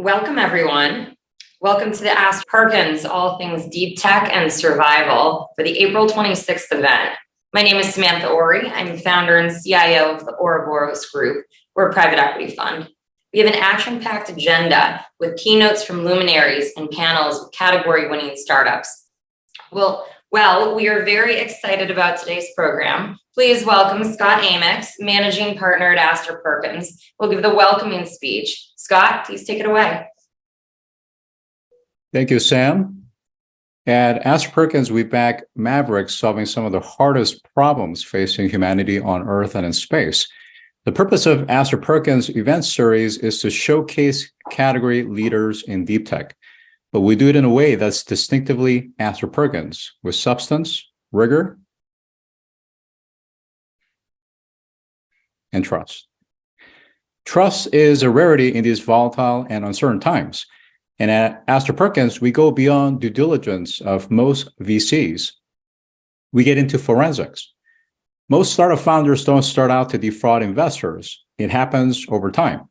Welcome, everyone. Welcome to the Astor Perkins All Things Deep Tech and Survival for the April 26th event. My name is Samantha Ori. I'm founder and CIO of the Ouroboros Group. We're a private equity fund. We have an action-packed agenda with keynotes from luminaries and panels with category-winning startups. Well, we are very excited about today's program. Please welcome Scott Amyx, Managing Partner at Astor Perkins. We'll give the welcoming speech. Scott, please take it away. Thank you, Sam. At Astor Perkins, we back Mavericks solving some of the hardest problems facing humanity on Earth and in space. The purpose of Astor Perkins event series is to showcase category leaders in deep tech, but we do it in a way that's distinctively Astor Perkins, with substance, rigor, and trust. Trust is a rarity in these volatile and uncertain times. And at Astor Perkins, we go beyond due diligence of most VCs. We get into forensics. Most startup founders don't start out to defraud investors. It happens over time.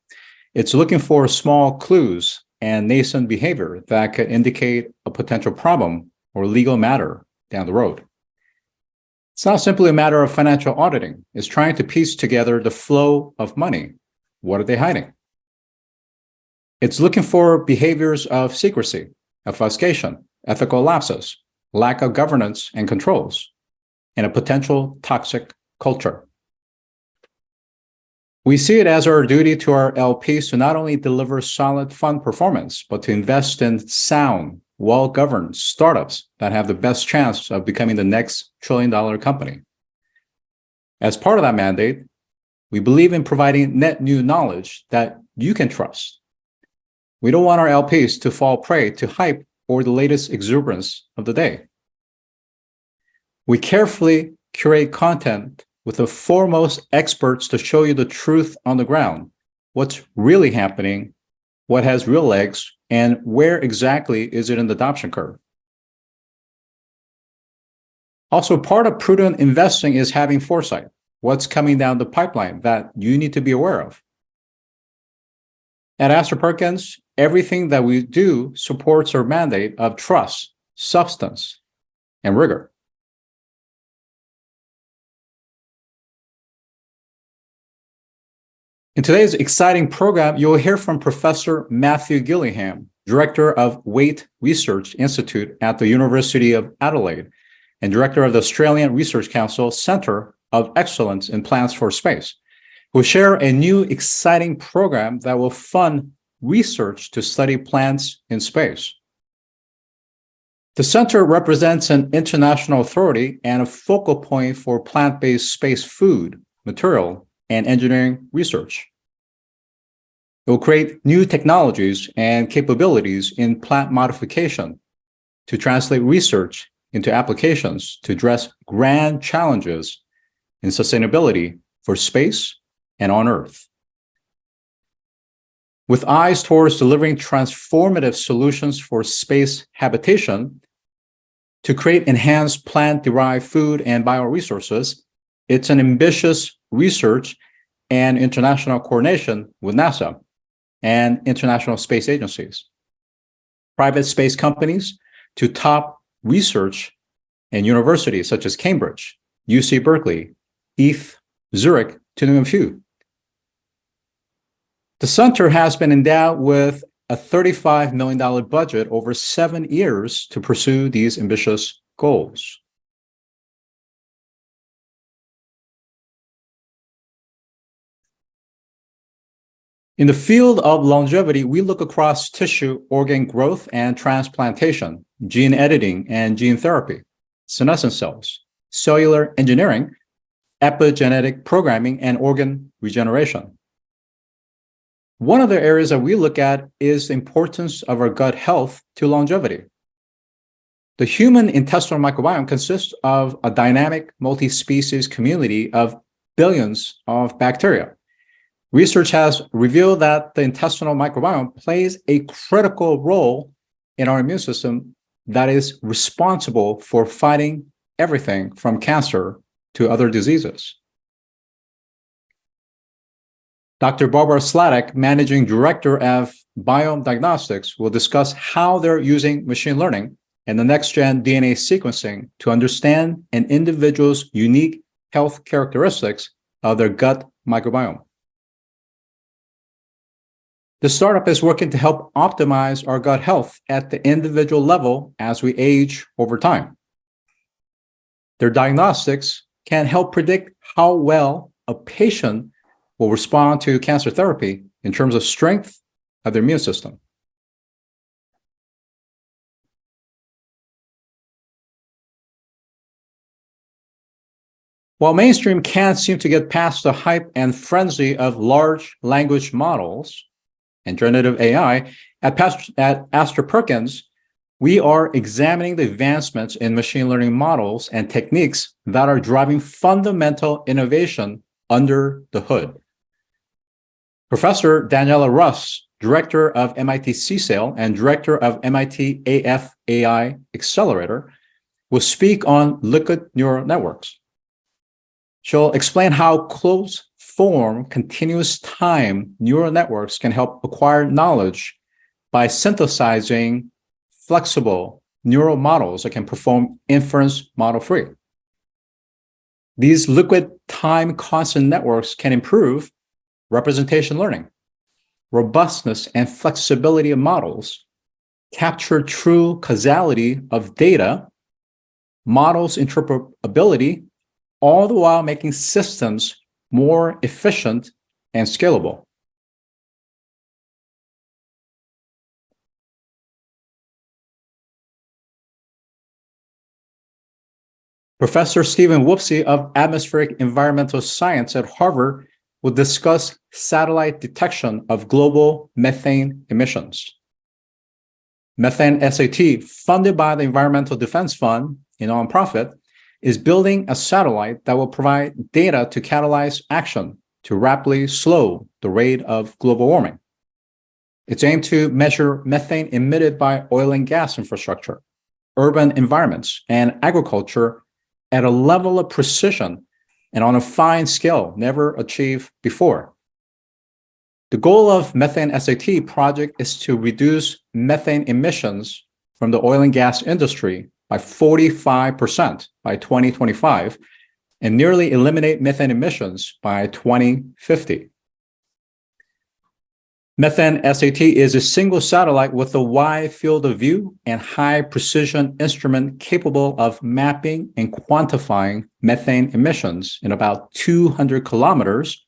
It's looking for small clues and nascent behavior that could indicate a potential problem or legal matter down the road. It's not simply a matter of financial auditing. It's trying to piece together the flow of money. What are they hiding? It's looking for behaviors of secrecy, obfuscation, ethical lapses, lack of governance and controls, and a potential toxic culture. We see it as our duty to our LPs to not only deliver solid fund performance, but to invest in sound, well-governed startups that have the best chance of becoming the next trillion-dollar company. As part of that mandate, we believe in providing net new knowledge that you can trust. We don't want our LPs to fall prey to hype or the latest exuberance of the day. We carefully curate content with the foremost experts to show you the truth on the ground, what's really happening, what has real legs, and where exactly is it in the adoption curve. Also, part of prudent investing is having foresight. What's coming down the pipeline that you need to be aware of. At Astor Perkins, everything that we do supports our mandate of trust, substance, and rigor. In today's exciting program, you'll hear from Professor Matthew Gilliham, Director of Waite Research Institute at the University of Adelaide, and Director of the Australian Research Council Centre of Excellence in Plants for Space, who share a new exciting program that will fund research to study plants in space. The center represents an international authority and a focal point for plant-based space food, material, and engineering research. It will create new technologies and capabilities in plant modification to translate research into applications to address grand challenges in sustainability for space and on Earth. With eyes towards delivering transformative solutions for space habitation to create enhanced plant-derived food and bioresources, it's an ambitious research and international coordination with NASA and international space agencies, private space companies to top research and universities such as Cambridge, UC Berkeley, ETH, Zurich, to name a few. The center has been endowed with a $35 million budget over 7 years to pursue these ambitious goals. In the field of longevity, we look across tissue, organ growth and transplantation, gene editing and gene therapy, senescent cells, cellular engineering, epigenetic programming, and organ regeneration. One of the areas that we look at is the importance of our gut health to longevity. The human intestinal microbiome consists of a dynamic multi-species community of billions of bacteria. Research has revealed that the intestinal microbiome plays a critical role in our immune system that is responsible for fighting everything from cancer to other diseases. Dr. Barbara Sladek, Managing Director of Biome Diagnostics, will discuss how they're using machine learning and the next-gen DNA sequencing to understand an individual's unique health characteristics of their gut microbiome. The startup is working to help optimize our gut health at the individual level as we age over time. Their diagnostics can help predict how well a patient will respond to cancer therapy in terms of strength of their immune system. While mainstream can't seem to get past the hype and frenzy of large language models and generative AI, at Astor Perkins, we are examining the advancements in machine learning models and techniques that are driving fundamental innovation under the hood. Professor Daniela Russ, Director of MIT CSAIL and Director of MIT AF AI Accelerator, will speak on liquid neural networks. She'll explain how closed-form, continuous-time neural networks can help acquire knowledge by synthesizing flexible neural models that can perform inference model-free. These liquid time constant networks can improve representation learning, robustness and flexibility of models, capture true causality of data, models interpretability, all the while making systems more efficient and scalable. Professor Stephen Wofsy of Atmospheric Environmental Science at Harvard will discuss satellite detection of global methane emissions. Methane SAT, funded by the Environmental Defense Fund, a nonprofit, is building a satellite that will provide data to catalyze action to rapidly slow the rate of global warming. It's aimed to measure methane emitted by oil and gas infrastructure, urban environments, and agriculture at a level of precision and on a fine scale never achieved before. The goal of Methane SAT project is to reduce methane emissions from the oil and gas industry by 45% by 2025 and nearly eliminate methane emissions by 2050. Methane SAT is a single satellite with a wide field of view and high precision instrument capable of mapping and quantifying methane emissions in about 200 kilometers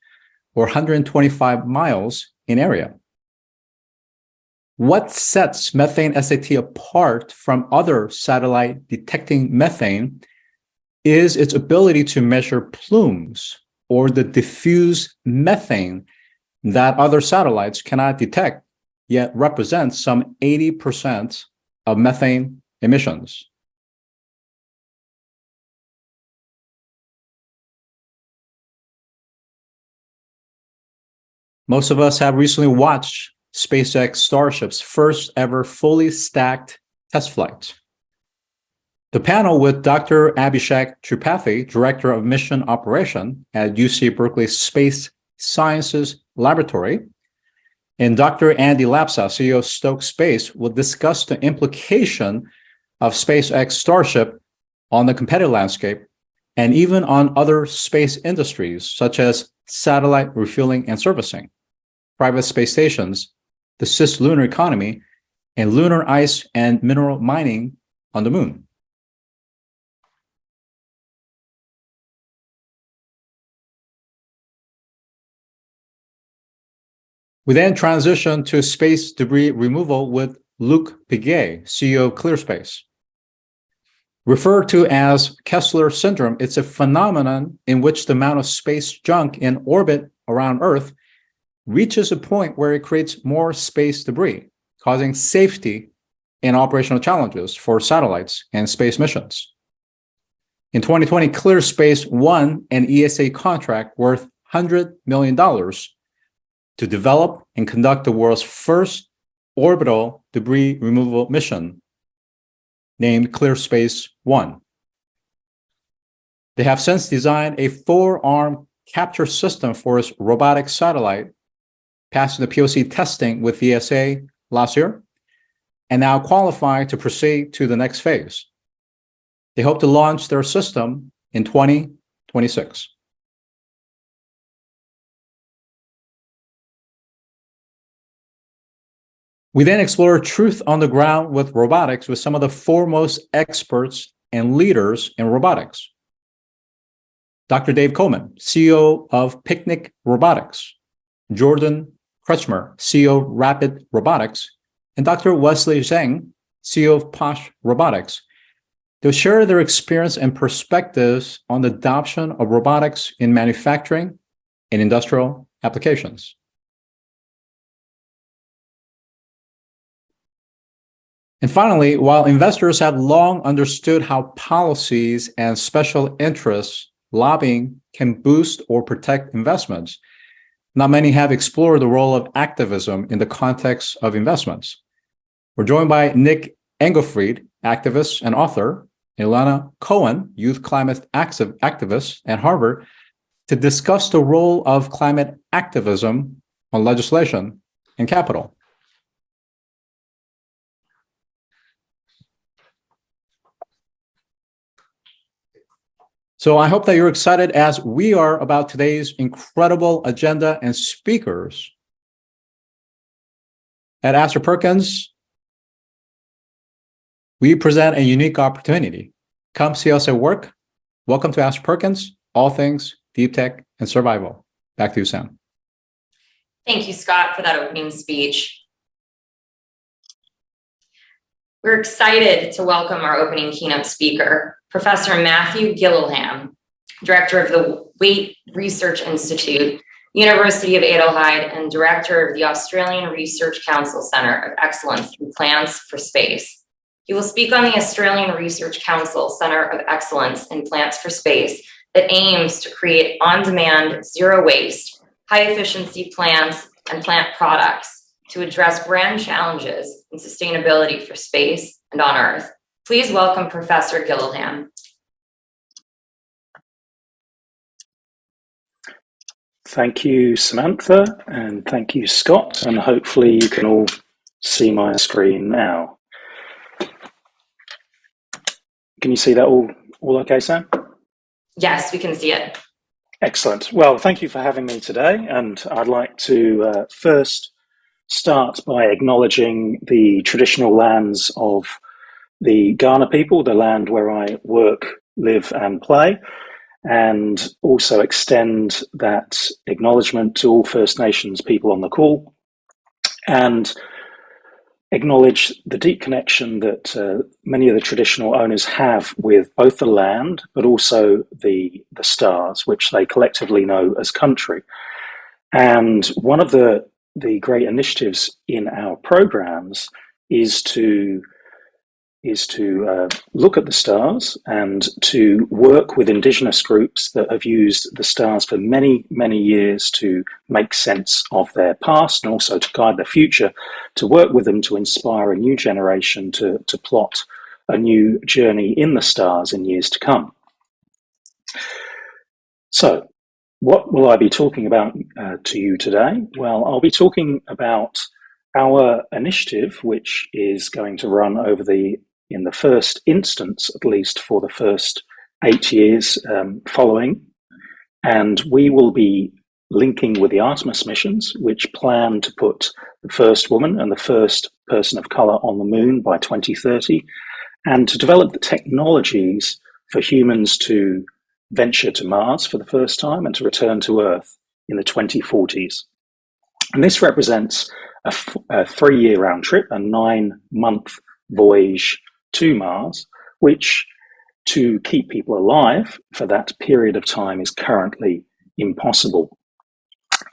or 125 miles in area. What sets Methane SAT apart from other satellite detecting methane is its ability to measure plumes or the diffuse methane that other satellites cannot detect, yet represents some 80% of methane emissions. Most of us have recently watched SpaceX Starship's first ever fully stacked test flight. The panel with Dr. Abhishek Tripathi, Director of Mission Operation at UC Berkeley Space Sciences Laboratory, and Dr. Andy Lapsa, CEO of Stoke Space, will discuss the implication of SpaceX Starship on the competitive landscape and even on other space industries such as satellite refueling and servicing, private space stations, the cislunar economy, and lunar ice and mineral mining on the moon. We then transition to space debris removal with Luc Piguet, CEO of ClearSpace. Referred to as Kessler syndrome, it's a phenomenon in which the amount of space junk in orbit around Earth reaches a point where it creates more space debris, causing safety and operational challenges for satellites and space missions. In 2020, ClearSpace won an ESA contract worth $100 million to develop and conduct the world's first orbital debris removal mission, named ClearSpace One. They have since designed a four-arm capture system for its robotic satellite passing the POC testing with VSA last year, and now qualify to proceed to the next phase. They hope to launch their system in 2026. We then explore truth on the ground with robotics with some of the foremost experts and leaders in robotics. Dr. Dave Coleman, CEO of Picnic Robotics, Jordan Kretschmer, CEO Rapid Robotics, and Dr. Wesley Zheng, CEO of Posh Robotics. They'll share their experience and perspectives on the adoption of robotics in manufacturing and industrial applications. And finally, while investors have long understood how policies and special interests lobbying can boost or protect investments, not many have explored the role of activism in the context of investments. We're joined by Nick Engelfried, activist and author, Ilana Cohen, youth climate activist at Harvard, to discuss the role of climate activism on legislation and capital. So I hope that you're excited as we are about today's incredible agenda and speakers. At Astor Perkins, we present a unique opportunity. Come see us at work. Welcome to Astor Perkins, all things deep tech and survival. Back to you, Sam. Thank you, Scott, for that opening speech. We're excited to welcome our opening keynote speaker, Professor Matthew Gilliham, Director of the Waite Research Institute, University of Adelaide, and Director of the Australian Research Council Centre of Excellence in Plants for Space. He will speak on the Australian Research Council Centre of Excellence in Plants for Space that aims to create on-demand, zero-waste, high-efficiency plants and plant products to address grand challenges in sustainability for space and on Earth. Please welcome Professor Gilliham. Thank you, Samantha, and thank you, Scott, and hopefully you can all see my screen now. Can you see that all okay, Sam? Yes, we can see it. Excellent. Well, thank you for having me today, and I'd like to first start by acknowledging the traditional lands of the Kaurna people, the land where I work, live and play, and also extend that acknowledgement to all First Nations people on the call, and acknowledge the deep connection that many of the traditional owners have with both the land, but also the stars, which they collectively know as country. And one of the great initiatives in our programs is to look at the stars and to work with Indigenous groups that have used the stars for many, many years to make sense of their past and also to guide their future, to work with them to inspire a new generation to plot a new journey in the stars in years to come. So, what will I be talking about to you today? Well, I'll be talking about our initiative, which is going to run in the first instance, at least for the first 8 years following. And we will be linking with the Artemis missions, which plan to put the first woman and the first person of colour on the moon by 2030, and to develop the technologies for humans to venture to Mars for the first time and to return to Earth in the 2040s. And this represents a 3-year round trip, a 9-month voyage to Mars, which to keep people alive for that period of time is currently impossible.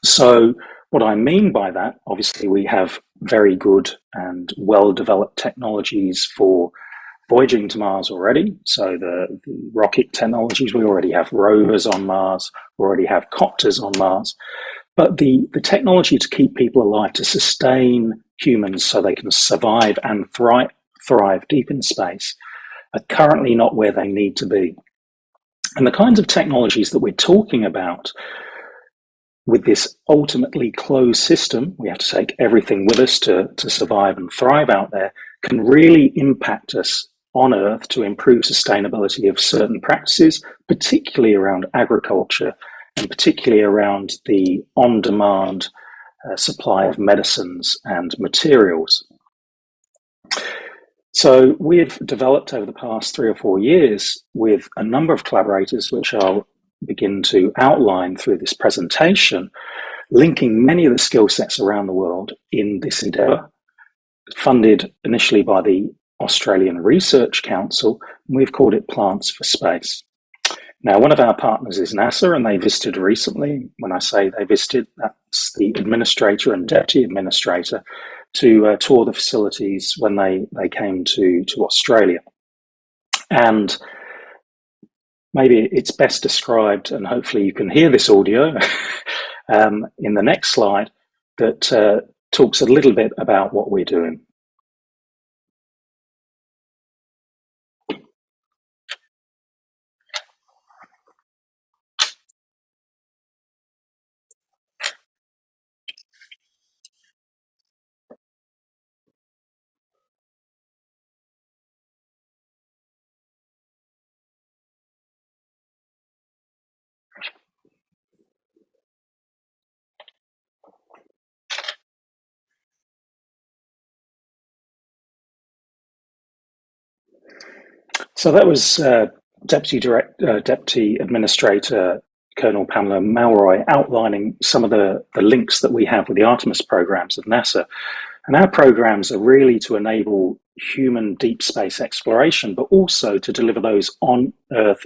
So what I mean by that, obviously we have very good and well-developed technologies for voyaging to Mars already. So the rocket technologies, we already have rovers on Mars, we already have copters on Mars. But the technology to keep people alive, to sustain humans so they can survive and thrive deep in space, are currently not where they need to be. And the kinds of technologies that we're talking about with this ultimately closed system, we have to take everything with us to survive and thrive out there, can really impact us on Earth to improve sustainability of certain practices, particularly around agriculture and particularly around the on-demand supply of medicines and materials. So we've developed over the past 3 or 4 years with a number of collaborators, which I'll begin to outline through this presentation, linking many of the skill sets around the world in this endeavour, funded initially by the Australian Research Council, and we've called it Plants for Space. Now, one of our partners is NASA, and they visited recently. When I say they visited, that's the administrator and deputy administrator to tour the facilities when they came to Australia. And maybe it's best described, and hopefully you can hear this audio in the next slide, that talks a little bit about what we're doing. So that was Deputy Administrator Colonel Pamela Malroy outlining some of the links that we have with the Artemis programs of NASA. And our programs are really to enable human deep space exploration, but also to deliver those on-Earth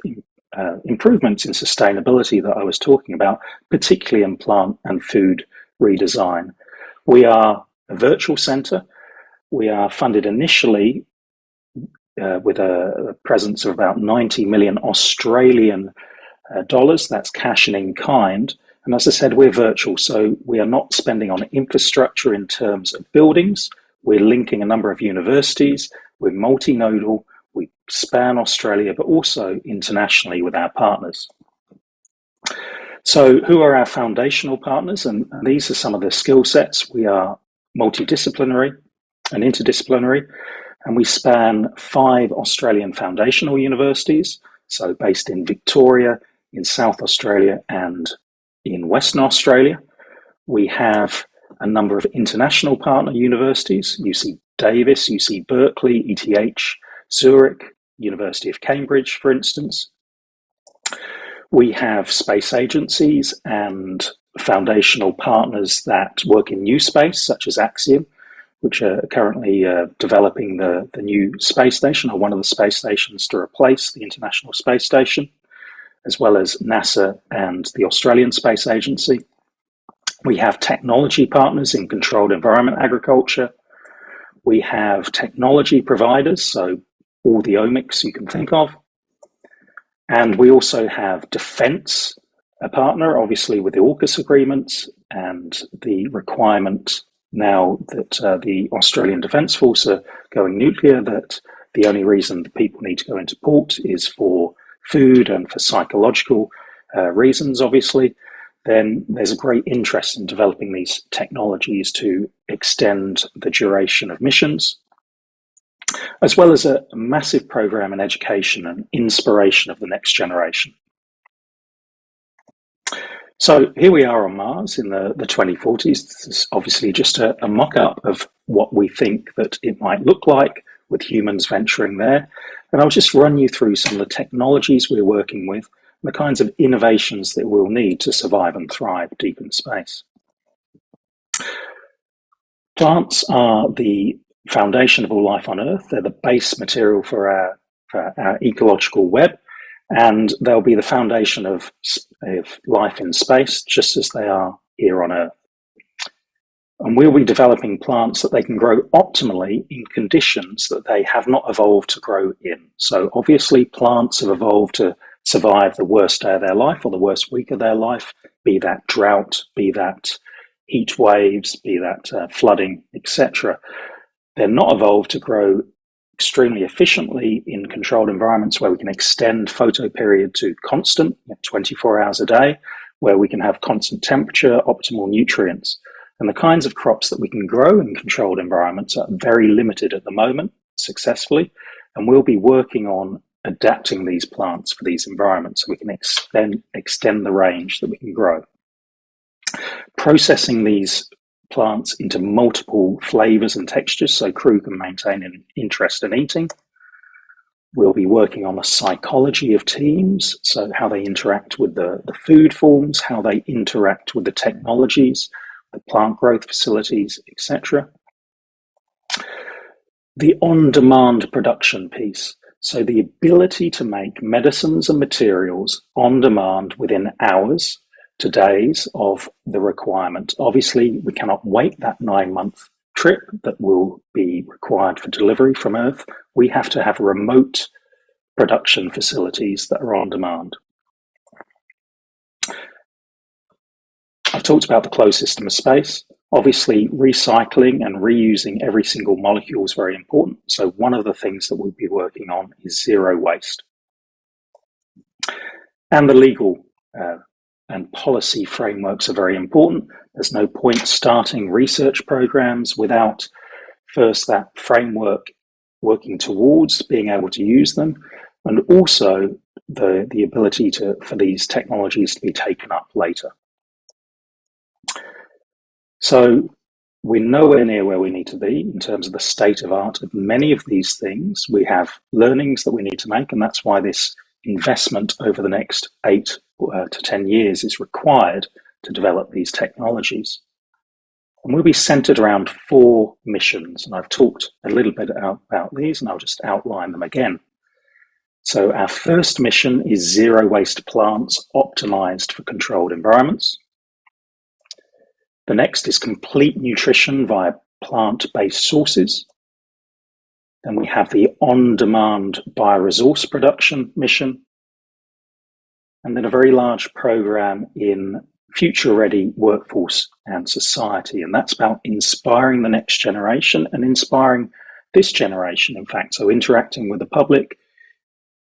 improvements in sustainability that I was talking about, particularly in plant and food redesign. We are a virtual centre. We are funded initially with a presence of about 90 million Australian dollars. That's cash and in kind. And as I said, we're virtual, so we are not spending on infrastructure in terms of buildings. We're linking a number of universities. We're multinodal. We span Australia, but also internationally with our partners. So who are our foundational partners? And these are some of the skill sets. We are multidisciplinary and interdisciplinary, and we span 5 Australian foundational universities, so based in Victoria, in South Australia, and in Western Australia. We have a number of international partner universities, UC Davis, UC Berkeley, ETH, Zurich, University of Cambridge, for instance. We have space agencies and foundational partners that work in new space, such as Axiom, which are currently developing the new space station, or one of the space stations to replace the International Space Station, as well as NASA and the Australian Space Agency. We have technology partners in controlled environment agriculture. We have technology providers, so all the Amyx you can think of. And we also have defence, a partner, obviously with the AUKUS agreements and the requirement now that the Australian Defence Force are going nuclear, that the only reason that people need to go into port is for food and for psychological reasons, obviously. Then there's a great interest in developing these technologies to extend the duration of missions, as well as a massive program in education and inspiration of the next generation. So here we are on Mars in the 2040s. This is obviously just a mock-up of what we think that it might look like with humans venturing there. And I'll just run you through some of the technologies we're working with, and the kinds of innovations that we'll need to survive and thrive deep in space. Plants are the foundation of all life on Earth. They're the base material for our ecological web, and they'll be the foundation of life in space, just as they are here on Earth. And we'll be developing plants that they can grow optimally in conditions that they have not evolved to grow in. So obviously plants have evolved to survive the worst day of their life or the worst week of their life, be that drought, be that heat waves, be that flooding, etc. They're not evolved to grow extremely efficiently in controlled environments where we can extend photoperiod to constant, 24 hours a day, where we can have constant temperature, optimal nutrients. And the kinds of crops that we can grow in controlled environments are very limited at the moment, successfully, and we'll be working on adapting these plants for these environments so we can extend the range that we can grow. Processing these plants into multiple flavors and textures so crew can maintain an interest in eating. We'll be working on the psychology of teams, so how they interact with the food forms, how they interact with the technologies, the plant growth facilities, etc. The on-demand production piece, so the ability to make medicines and materials on demand within hours to days of the requirement. Obviously, we cannot wait that 9-month trip that will be required for delivery from Earth. We have to have remote production facilities that are on demand. I've talked about the closed system of space. Obviously, recycling and reusing every single molecule is very important. So one of the things that we'll be working on is zero waste. And the legal and policy frameworks are very important. There's no point starting research programs without first that framework working towards being able to use them, and also the ability for these technologies to be taken up later. So we're nowhere near where we need to be in terms of the state of art of many of these things. We have learnings that we need to make, and that's why this investment over the next 8 to 10 years is required to develop these technologies. And we'll be centered around 4 missions, and I've talked a little bit about these, and I'll just outline them again. So our first mission is zero waste plants optimized for controlled environments. The next is complete nutrition via plant-based sources. Then we have the on-demand bioresource production mission. And then a very large program in future-ready workforce and society. And that's about inspiring the next generation and inspiring this generation, in fact. So interacting with the public,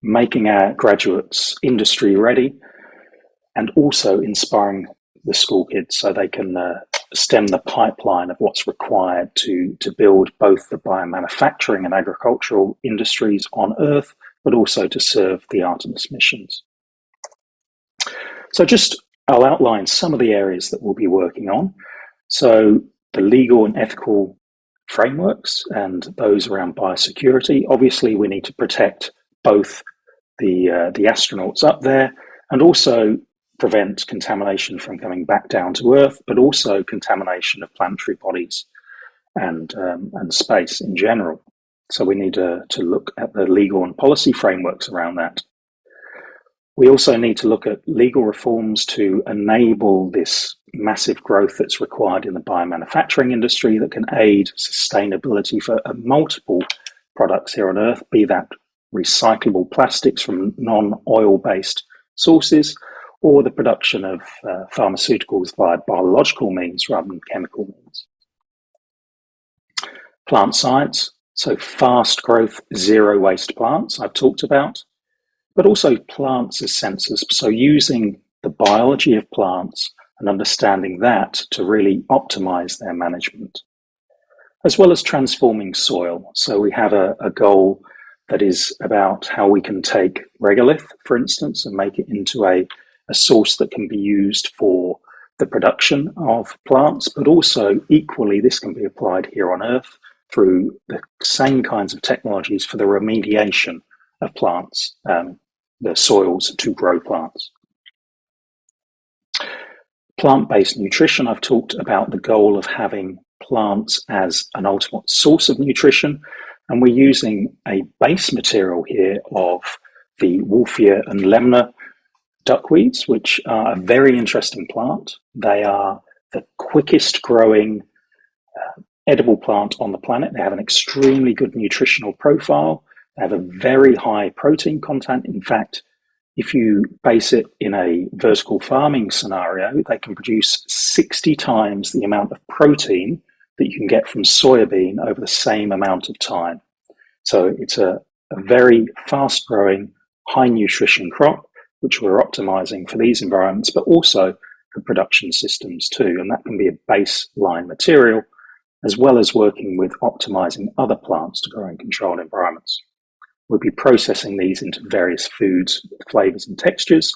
making our graduates industry ready, and also inspiring the school kids so they can stem the pipeline of what's required to build both the biomanufacturing and agricultural industries on Earth, but also to serve the Artemis missions. So I'll outline some of the areas that we'll be working on. So the legal and ethical frameworks and those around biosecurity. Obviously, we need to protect both the astronauts up there and also prevent contamination from coming back down to Earth, but also contamination of planetary bodies and space in general. So we need to look at the legal and policy frameworks around that. We also need to look at legal reforms to enable this massive growth that's required in the biomanufacturing industry that can aid sustainability for multiple products here on Earth, be that recyclable plastics from non-oil-based sources, or the production of pharmaceuticals via biological means rather than chemical means. Plant science, so fast growth, zero waste plants I've talked about, but also plants as sensors. So using the biology of plants and understanding that to really optimize their management, as well as transforming soil. So we have a goal that is about how we can take regolith, for instance, and make it into a source that can be used for the production of plants, but also equally this can be applied here on Earth through the same kinds of technologies for the remediation of plants, the soils to grow plants. Plant-based nutrition, I've talked about the goal of having plants as an ultimate source of nutrition, and we're using a base material here of the Wolffia and Lemna duckweeds, which are a very interesting plant. They are the quickest growing edible plant on the planet. They have an extremely good nutritional profile. They have a very high protein content. In fact, if you base it in a vertical farming scenario, they can produce 60 times the amount of protein that you can get from soybean over the same amount of time. So it's a very fast growing, high nutrition crop, which we're optimizing for these environments, but also the production systems too, and that can be a baseline material, as well as working with optimizing other plants to grow in controlled environments. We'll be processing these into various foods, flavors and textures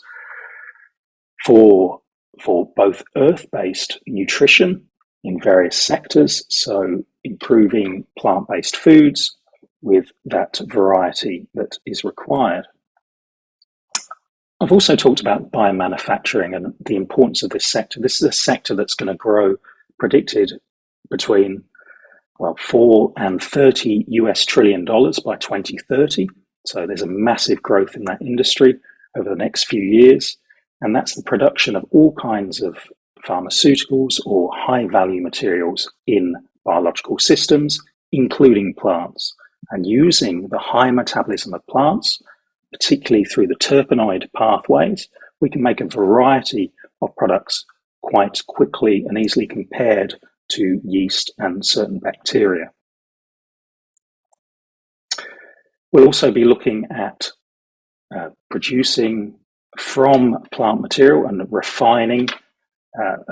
for both earth-based nutrition in various sectors, so improving plant-based foods with that variety that is required. I've also talked about biomanufacturing and the importance of this sector. This is a sector that's going to grow, predicted between 4 and 30 US trillion dollars by 2030. So there's a massive growth in that industry over the next few years. And that's the production of all kinds of pharmaceuticals or high value materials in biological systems, including plants. And using the high metabolism of plants, particularly through the terpenoid pathways, we can make a variety of products quite quickly and easily compared to yeast and certain bacteria. We'll also be looking at producing from plant material and refining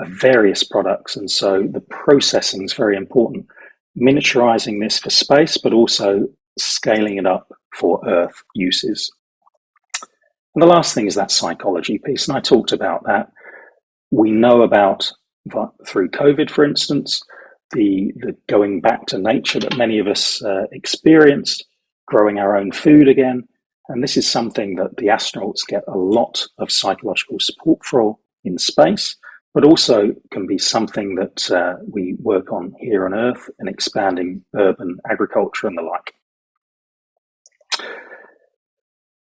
various products, and so the processing is very important. Miniaturizing this for space, but also scaling it up for Earth uses. And the last thing is that psychology piece, and I talked about that. We know about, through COVID, for instance, the going back to nature that many of us experienced, growing our own food again. And this is something that the astronauts get a lot of psychological support for in space, but also can be something that we work on here on Earth and expanding urban agriculture and the like.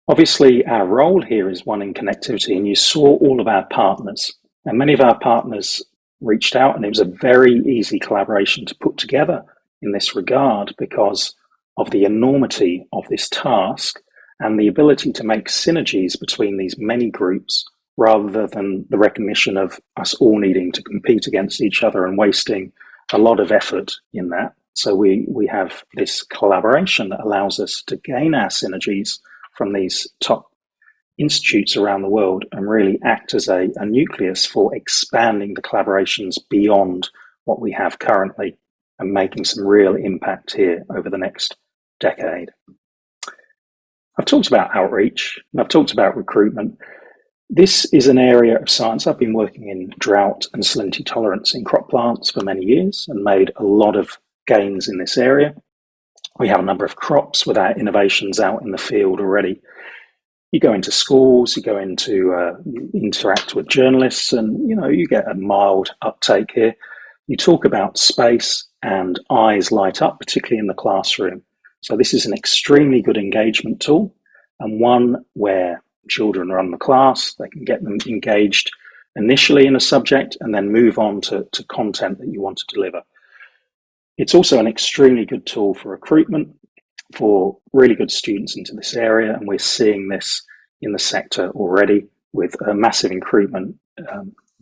Obviously, our role here is one in connectivity, and you saw all of our partners. And many of our partners reached out, and it was a very easy collaboration to put together in this regard because of the enormity of this task and the ability to make synergies between these many groups rather than the recognition of us all needing to compete against each other and wasting a lot of effort in that. So we have this collaboration that allows us to gain our synergies from these top institutes around the world and really act as a nucleus for expanding the collaborations beyond what we have currently and making some real impact here over the next decade. I've talked about outreach and I've talked about recruitment. This is an area of science. I've been working in drought and salinity tolerance in crop plants for many years and made a lot of gains in this area. We have a number of crops with our innovations out in the field already. You go into schools, you go into interact with journalists, and you get a mild uptake here. You talk about space and eyes light up, particularly in the classroom. So this is an extremely good engagement tool and one where children run the class, they can get them engaged initially in a subject and then move on to content that you want to deliver. It's also an extremely good tool for recruitment for really good students into this area, and we're seeing this in the sector already with a massive recruitment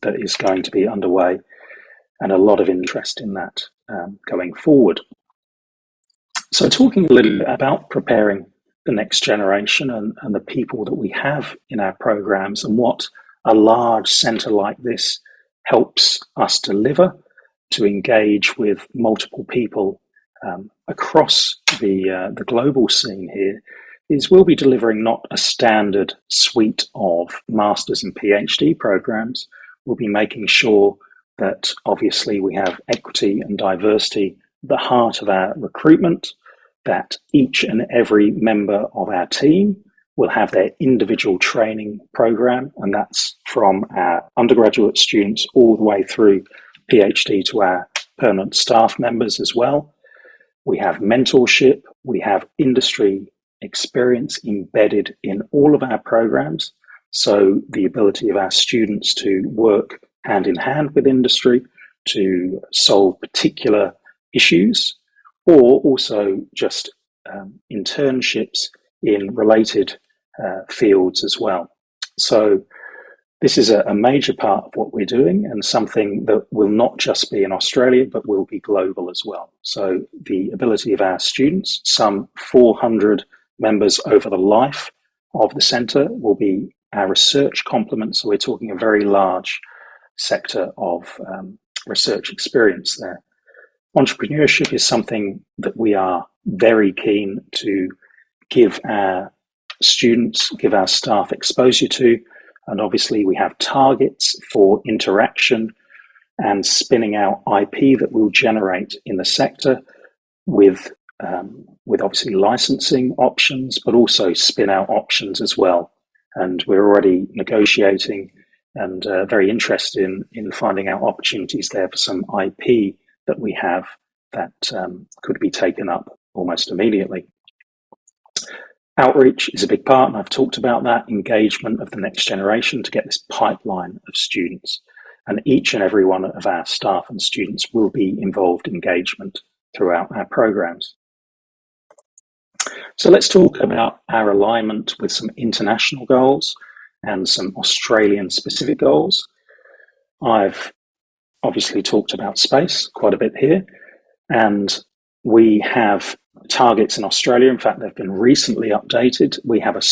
that is going to be underway and a lot of interest in that going forward. So talking a little bit about preparing the next generation and the people that we have in our programs and what a large centre like this helps us deliver to engage with multiple people across the global scene here is we'll be delivering not a standard suite of master's and PhD programs. We'll be making sure that obviously we have equity and diversity at the heart of our recruitment, that each and every member of our team will have their individual training program, and that's from our undergraduate students all the way through PhD to our permanent staff members as well. We have mentorship, we have industry experience embedded in all of our programs, so the ability of our students to work hand in hand with industry to solve particular issues, or also just internships in related fields as well. So this is a major part of what we're doing and something that will not just be in Australia, but will be global as well. So the ability of our students, some 400 members over the life of the centre, will be our research complement. So we're talking a very large sector of research experience there. Entrepreneurship is something that we are very keen to give our students, give our staff exposure to, and obviously we have targets for interaction and spinning out IP that we'll generate in the sector with obviously licensing options, but also spin out options as well. And we're already negotiating and very interested in finding out opportunities there for some IP that we have that could be taken up almost immediately. Outreach is a big part, and I've talked about that, engagement of the next generation to get this pipeline of students. And each and every one of our staff and students will be involved in engagement throughout our programs. So let's talk about our alignment with some international goals and some Australian specific goals. I've obviously talked about space quite a bit here, and we have targets in Australia. In fact, they've been recently updated. We have a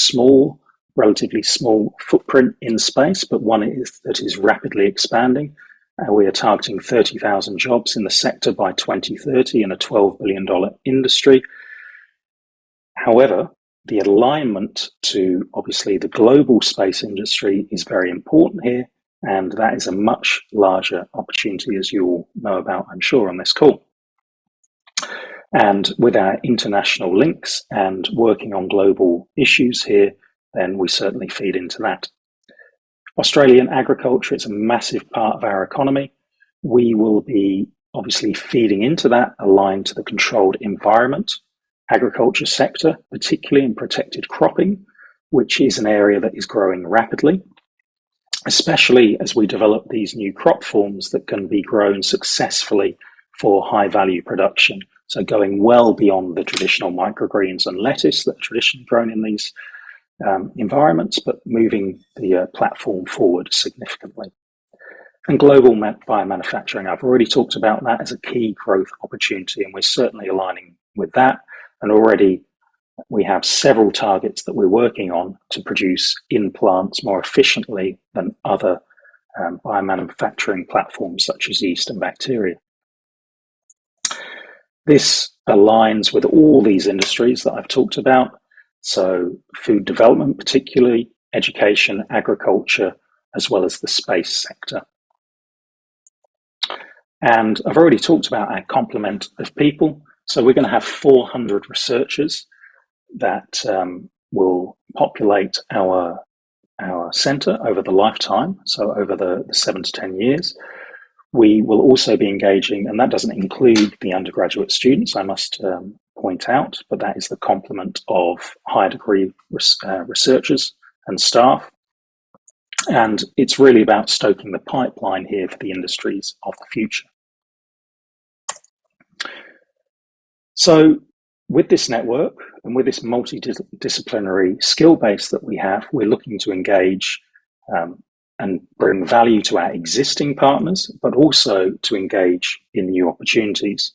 relatively small footprint in space, but one that is rapidly expanding. We are targeting 30,000 jobs in the sector by 2030 in a $12 billion industry. However, the alignment to obviously the global space industry is very important here, and that is a much larger opportunity, as you all know about, I'm sure, on this call. And with our international links and working on global issues here, then we certainly feed into that. Australian agriculture is a massive part of our economy. We will be obviously feeding into that, aligned to the controlled environment agriculture sector, particularly in protected cropping, which is an area that is growing rapidly, especially as we develop these new crop forms that can be grown successfully for high value production. So going well beyond the traditional microgreens and lettuce that are traditionally grown in these environments, but moving the platform forward significantly. And global biomanufacturing, I've already talked about that as a key growth opportunity, and we're certainly aligning with that. And already we have several targets that we're working on to produce in plants more efficiently than other biomanufacturing platforms such as yeast and bacteria. This aligns with all these industries that I've talked about. So food development, particularly education, agriculture, as well as the space sector. And I've already talked about our complement of people. So we're going to have 400 researchers that will populate our centre over the lifetime, so over the 7 to 10 years. We will also be engaging, and that doesn't include the undergraduate students, I must point out, but that is the complement of higher degree researchers and staff. And it's really about stoking the pipeline here for the industries of the future. So with this network and with this multidisciplinary skill base that we have, we're looking to engage and bring value to our existing partners, but also to engage in new opportunities.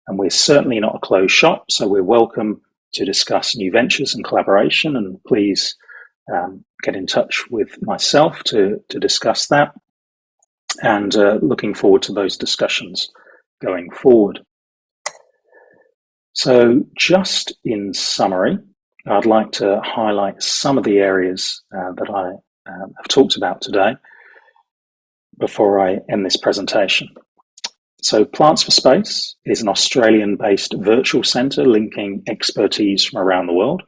And we're certainly not a closed shop, so we're welcome to discuss new ventures and collaboration, and please get in touch with myself to discuss that, and looking forward to those discussions going forward. So just in summary, I'd like to highlight some of the areas that I have talked about today before I end this presentation. So Plants for Space is an Australian-based virtual centre linking expertise from around the world.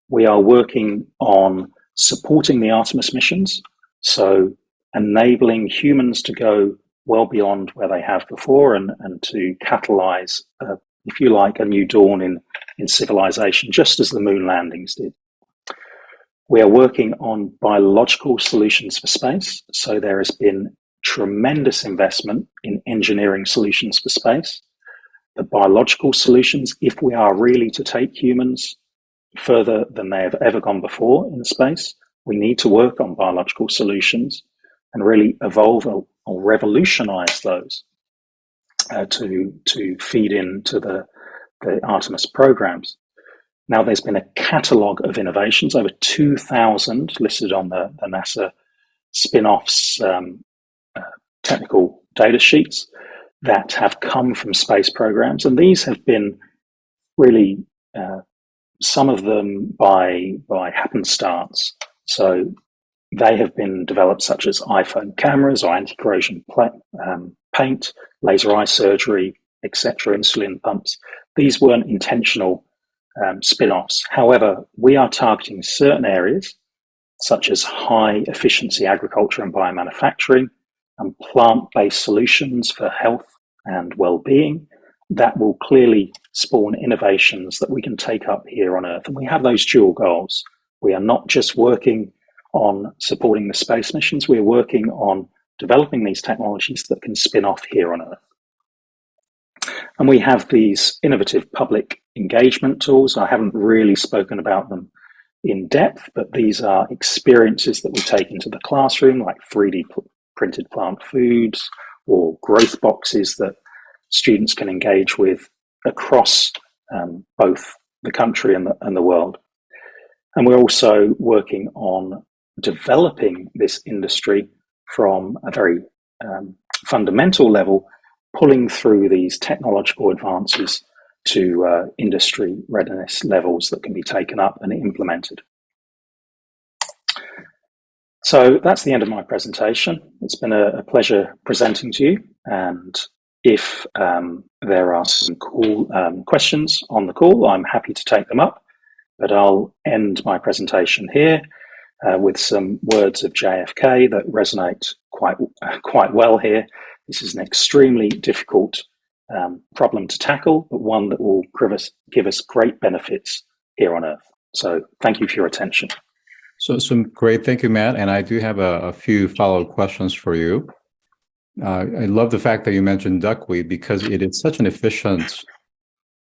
We are working on supporting the Artemis missions, so enabling humans to go well beyond where they have before and to catalyse, if you like, a new dawn in civilization, just as the moon landings did. We are working on biological solutions for space, so there has been tremendous investment in engineering solutions for space. The biological solutions, if we are really to take humans further than they have ever gone before in space, we need to work on biological solutions and really evolve or revolutionize those to feed into the Artemis programs. Now, there's been a catalogue of innovations, over 2,000 listed on the NASA spin-offs technical data sheets that have come from space programs, and these have been really some of them by happenstance. So they have been developed, such as iPhone cameras or anti-corrosion paint, laser eye surgery, etc., insulin pumps. These weren't intentional spin-offs. However, we are targeting certain areas, such as high efficiency agriculture and biomanufacturing, and plant-based solutions for health and well-being, that will clearly spawn innovations that we can take up here on Earth. And we have those dual goals. We are not just working on supporting the space missions, we're working on developing these technologies that can spin off here on Earth. And we have these innovative public engagement tools. I haven't really spoken about them in depth, but these are experiences that we take into the classroom, like 3D printed plant foods or growth boxes that students can engage with across both the country and the world. And we're also working on developing this industry from a very fundamental level, pulling through these technological advances to industry readiness levels that can be taken up and implemented. So that's the end of my presentation. It's been a pleasure presenting to you, and if there are some cool questions on the call, I'm happy to take them up, but I'll end my presentation here with some words of JFK that resonate quite well here. This is an extremely difficult problem to tackle, but one that will give us great benefits here on Earth. So thank you for your attention. So some great, thank you, Matt. And I do have a few follow-up questions for you. I love the fact that you mentioned duckweed because it is such an efficient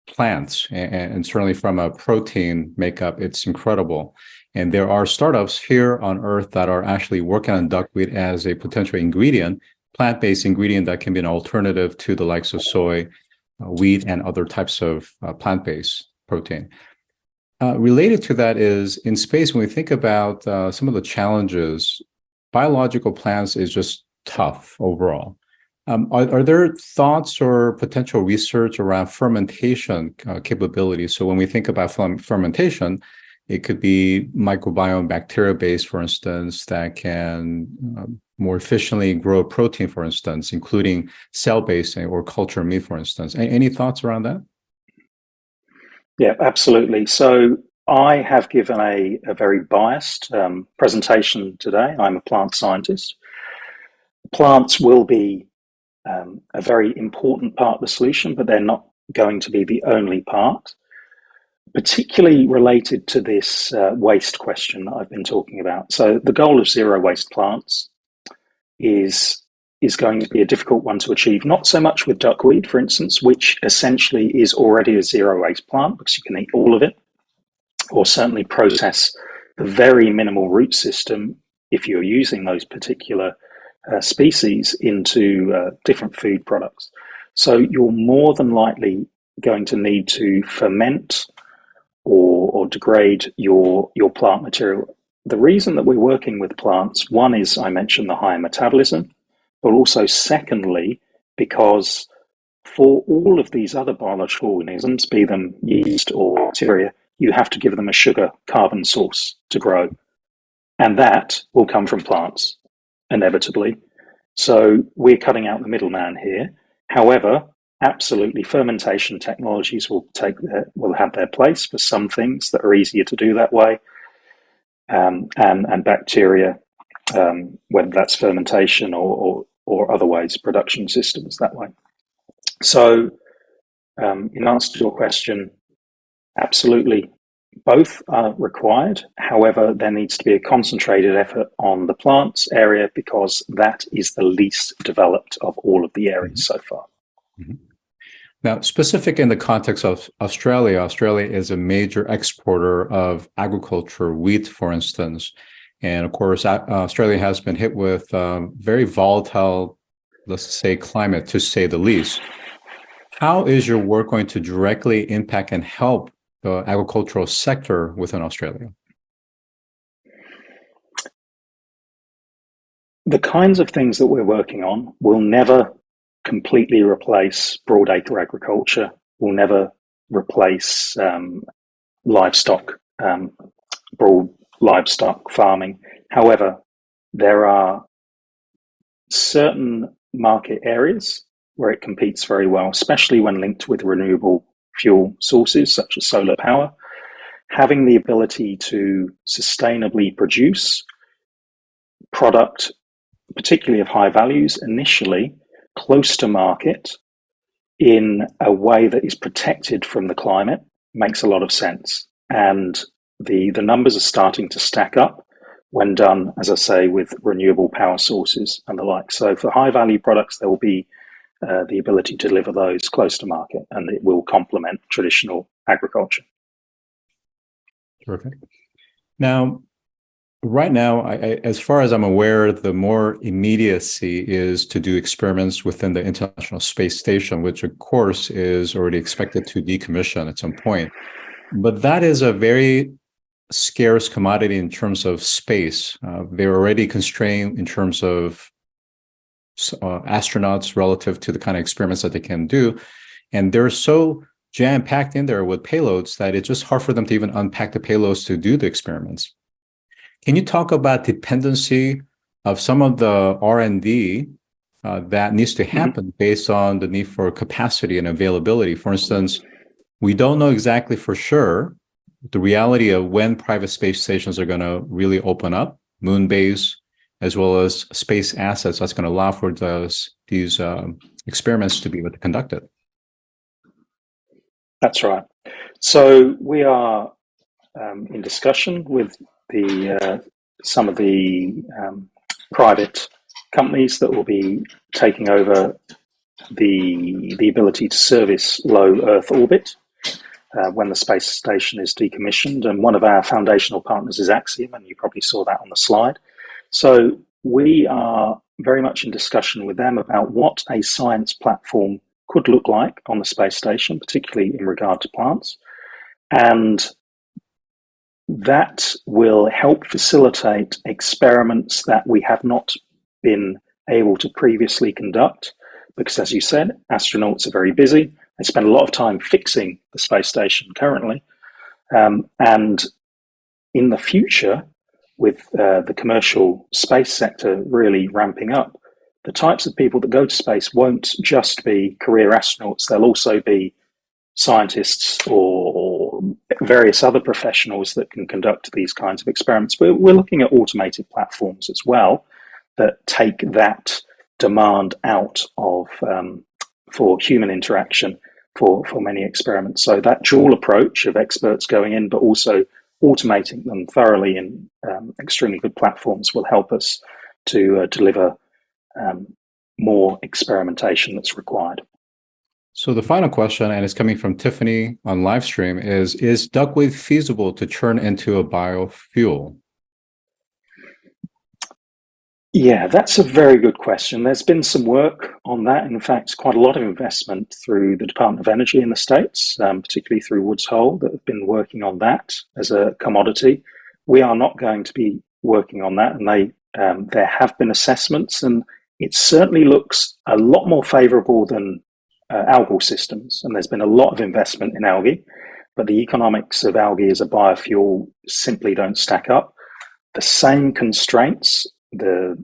plant, and certainly from a protein makeup, it's incredible. And there are startups here on Earth that are actually working on duckweed as a potential ingredient, plant-based ingredient that can be an alternative to the likes of soy, wheat, and other types of plant-based protein. Related to that is, in space, when we think about some of the challenges, biological plants is just tough overall. Are there thoughts or potential research around fermentation capabilities? So when we think about fermentation, it could be microbiome bacteria-based, for instance, that can more efficiently grow protein, for instance, including cell-based or culture meat, for instance. Any thoughts around that? Yeah, absolutely. So I have given a very biased presentation today. I'm a plant scientist. Plants will be a very important part of the solution, but they're not going to be the only part, particularly related to this waste question that I've been talking about. So the goal of zero waste plants is going to be a difficult one to achieve, not so much with duckweed, for instance, which essentially is already a zero waste plant because you can eat all of it, or certainly process the very minimal root system if you're using those particular species into different food products. So you're more than likely going to need to ferment or degrade your plant material. The reason that we're working with plants, one is, I mentioned, the higher metabolism, but also secondly, because for all of these other biological organisms, be them yeast or bacteria, you have to give them a sugar carbon source to grow. And that will come from plants, inevitably. So we're cutting out the middleman here. However, absolutely, fermentation technologies will have their place for some things that are easier to do that way. And bacteria, whether that's fermentation or other ways, production systems that way. So in answer to your question, absolutely, both are required. However, there needs to be a concentrated effort on the plants area because that is the least developed of all of the areas so far. Mm-hmm. Now, specific in the context of Australia, Australia is a major exporter of agriculture, wheat, for instance. And of course, Australia has been hit with very volatile, let's say, climate, to say the least. How is your work going to directly impact and help the agricultural sector within Australia? the kinds of things that we're working on will never completely replace broadacre agriculture, will never replace livestock, broad livestock farming. However, there are certain market areas where it competes very well, especially when linked with renewable fuel sources such as solar power. Having the ability to sustainably produce product, particularly of high values, initially close to market in a way that is protected from the climate makes a lot of sense. And the numbers are starting to stack up when done, as I say, with renewable power sources and the like. So for high value products, there will be the ability to deliver those close to market, and it will complement traditional agriculture. Terrific. Now, right now, as far as I'm aware, the more immediacy is to do experiments within the International Space Station, which of course is already expected to decommission at some point. But that is a very scarce commodity in terms of space. They're already constrained in terms of astronauts relative to the kind of experiments that they can do. And they're so jam-packed in there with payloads that it's just hard for them to even unpack the payloads to do the experiments. Can you talk about dependency of some of the R&D that needs to happen based on the need for capacity and availability? For instance, we don't know exactly for sure the reality of when private space stations are going to really open up, moon base, as well as space assets that's going to allow for these experiments to be able to conduct it. That's right. So we are in discussion with some of the private companies that will be taking over the ability to service low Earth orbit when the space station is decommissioned. And one of our foundational partners is Axiom, and you probably saw that on the slide. So we are very much in discussion with them about what a science platform could look like on the space station, particularly in regard to plants. And that will help facilitate experiments that we have not been able to previously conduct, because, as you said, astronauts are very busy. They spend a lot of time fixing the space station currently. And in the future, with the commercial space sector really ramping up, the types of people that go to space won't just be career astronauts. They'll also be scientists or various other professionals that can conduct these kinds of experiments. We're looking at automated platforms as well that take that demand out of for human interaction for many experiments. So that dual approach of experts going in, but also automating them thoroughly in extremely good platforms will help us to deliver more experimentation that's required. So the final question, and it's coming from Tiffany on live stream, is duckweed feasible to turn into a biofuel? Yeah, that's a very good question. There's been some work on that. In fact, quite a lot of investment through the Department of Energy in the States, particularly through Woods Hole, that have been working on that as a commodity. We are not going to be working on that, and there have been assessments, and it certainly looks a lot more favorable than algal systems. And there's been a lot of investment in algae, but the economics of algae as a biofuel simply don't stack up. The same constraints, the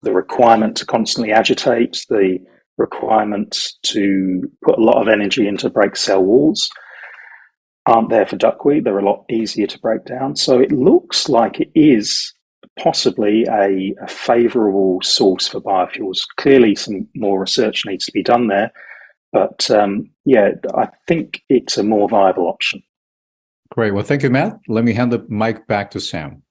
requirement to constantly agitate, the requirement to put a lot of energy into break cell walls, aren't there for duckweed. They're a lot easier to break down. So it looks like it is possibly a favorable source for biofuels. Clearly some more research needs to be done there, but yeah, I think it's a more viable option. Great. Well, thank you, Matt. Let me hand the mic back to Sam.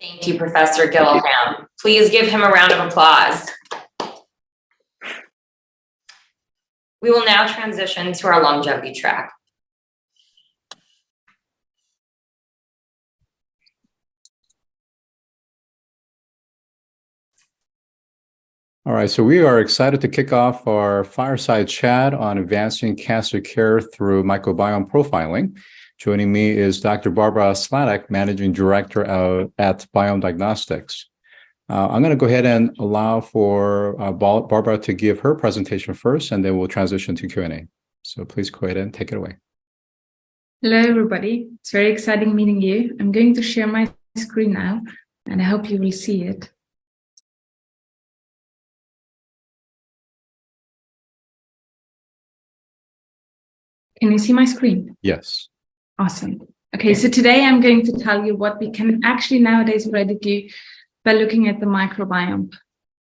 Thank you, Professor Gilliham. Please give him a round of applause. We will now transition to our longevity track. All right, so we are excited to kick off our fireside chat on advancing cancer care through microbiome profiling. Joining me is Dr. Barbara Sladek, Managing Director at Biome Diagnostics. I'm going to go ahead and allow for Barbara to give her presentation first, and then we'll transition to Q&A. So please go ahead and take it away. Hello, everybody. It's very exciting meeting you. I'm going to share my screen now, and I hope you will see it. Can you see my screen? Yes. Awesome. Okay, so today I'm going to tell you what we can actually nowadays already do by looking at the microbiome.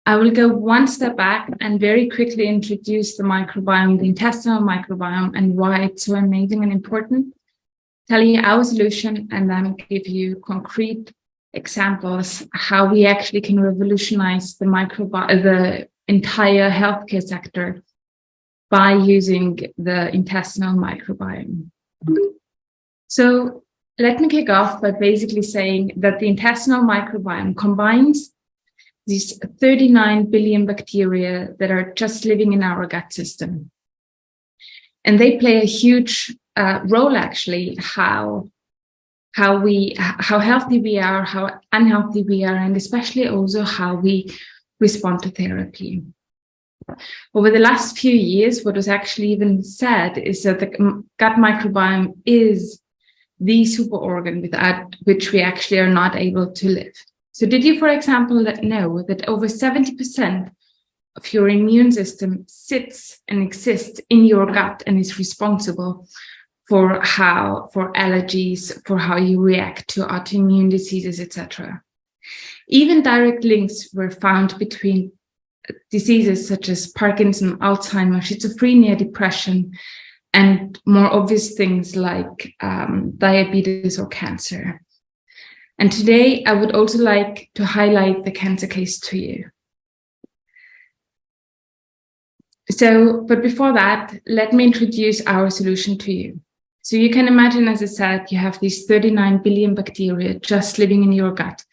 I will go one step back and very quickly introduce the microbiome, the intestinal microbiome, and why it's so amazing and important. Tell you our solution, and then give you concrete examples how we actually can revolutionize the entire healthcare sector by using the intestinal microbiome. So let me kick off by basically saying that the intestinal microbiome combines these 39 billion bacteria that are just living in our gut system. And they play a huge role, actually, how healthy we are, how unhealthy we are, and especially also how we respond to therapy. Over the last few years, what was actually even said is that the gut microbiome is the superorgan without which we actually are not able to live. So did you, for example, know that over 70% of your immune system sits and exists in your gut and is responsible for allergies, for how you react to autoimmune diseases, etc. Even direct links were found between diseases such as Parkinson, Alzheimer's, schizophrenia, depression, and more obvious things like diabetes or cancer. And today, I would also like to highlight the cancer case to you. But before that, let me introduce our solution to you. So you can imagine, as I said, you have these 39 billion bacteria just living in your gut,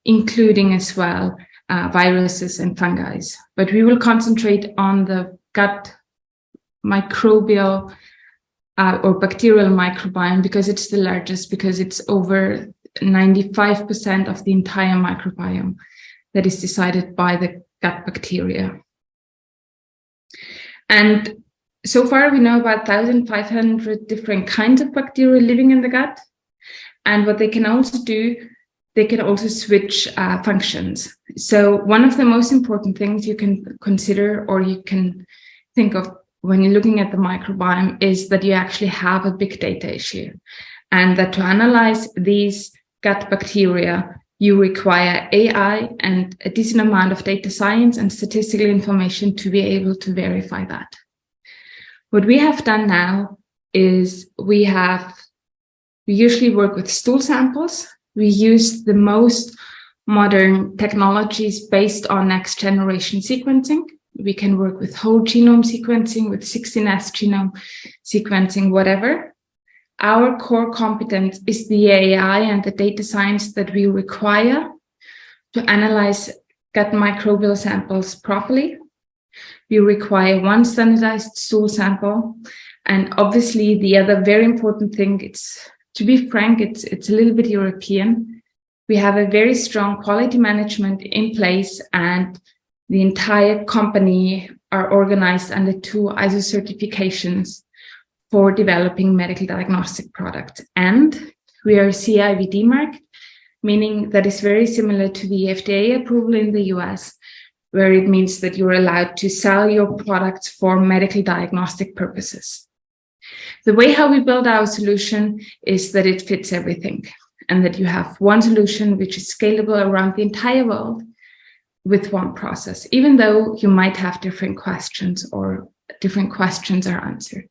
including as well viruses and fungi. But we will concentrate on the gut microbial or bacterial microbiome because it's the largest, because it's over 95% of the entire microbiome that is decided by the gut bacteria. And so far, we know about 1,500 different kinds of bacteria living in the gut. And what they can also do, they can also switch functions. So one of the most important things you can consider or you can think of when you're looking at the microbiome is that you actually have a big data issue. And that to analyze these gut bacteria, you require AI and a decent amount of data science and statistical information to be able to verify that. What we have done now is we usually work with stool samples. We use the most modern technologies based on next generation sequencing. We can work with whole genome sequencing, with 16S genome sequencing, whatever. Our core competence is the AI and the data science that we require to analyze gut microbial samples properly. We require one standardized stool sample. And obviously, the other very important thing, to be frank, it's a little bit European. We have a very strong quality management in place, and the entire company are organized under 2 ISO certifications for developing medical diagnostic products. And we are CIVD marked, meaning that is very similar to the FDA approval in the US, where it means that you're allowed to sell your products for medical diagnostic purposes. The way how we build our solution is that it fits everything, and that you have one solution which is scalable around the entire world with one process, even though you might have different questions or different questions are answered.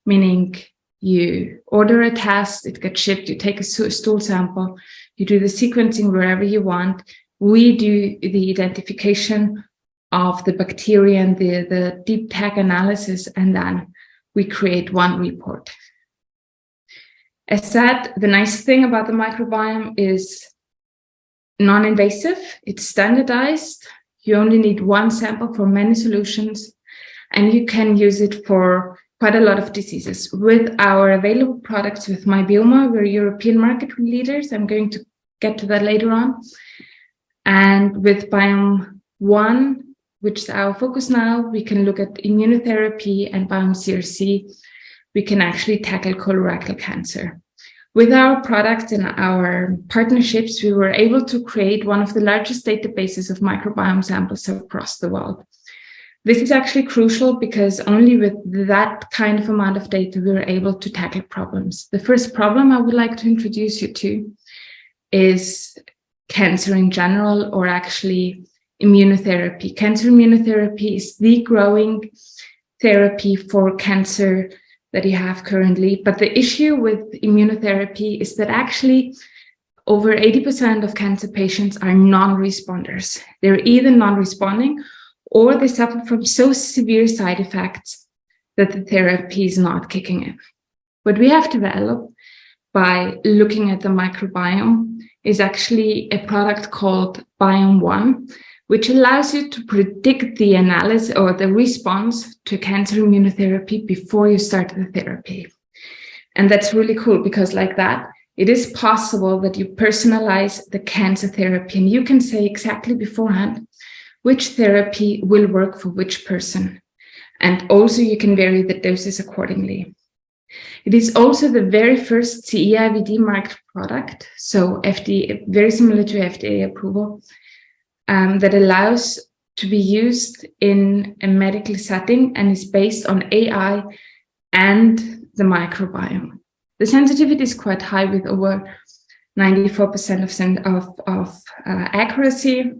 Meaning you order a test, it gets shipped, you take a stool sample, you do the sequencing wherever you want. We do the identification of the bacteria and the deep tech analysis, and then we create one report. As said, the nice thing about the microbiome is non-invasive, it's standardized. You only need one sample for many solutions, and you can use it for quite a lot of diseases. With our available products with Biome, we're European market leaders. I'm going to get to that later on. And with Biome 1, which is our focus now, we can look at immunotherapy, and Biome CRC, we can actually tackle colorectal cancer. With our products and our partnerships, we were able to create one of the largest databases of microbiome samples across the world. This is actually crucial because only with that kind of amount of data, we were able to tackle problems. The first problem I would like to introduce you to is cancer in general, or actually immunotherapy. Cancer immunotherapy is the growing therapy for cancer that you have currently. But the issue with immunotherapy is that actually over 80% of cancer patients are non-responders. They're either non-responding or they suffer from so severe side effects that the therapy is not kicking in. What we have developed by looking at the microbiome is actually a product called Biome 1, which allows you to predict the analysis or the response to cancer immunotherapy before you start the therapy. And that's really cool because like that, it is possible that you personalize the cancer therapy and you can say exactly beforehand which therapy will work for which person. And also you can vary the doses accordingly. It is also the very first CE-IVD marked product, so FDA, very similar to FDA approval, that allows to be used in a medical setting and is based on AI and the microbiome. The sensitivity is quite high with over 94% of accuracy.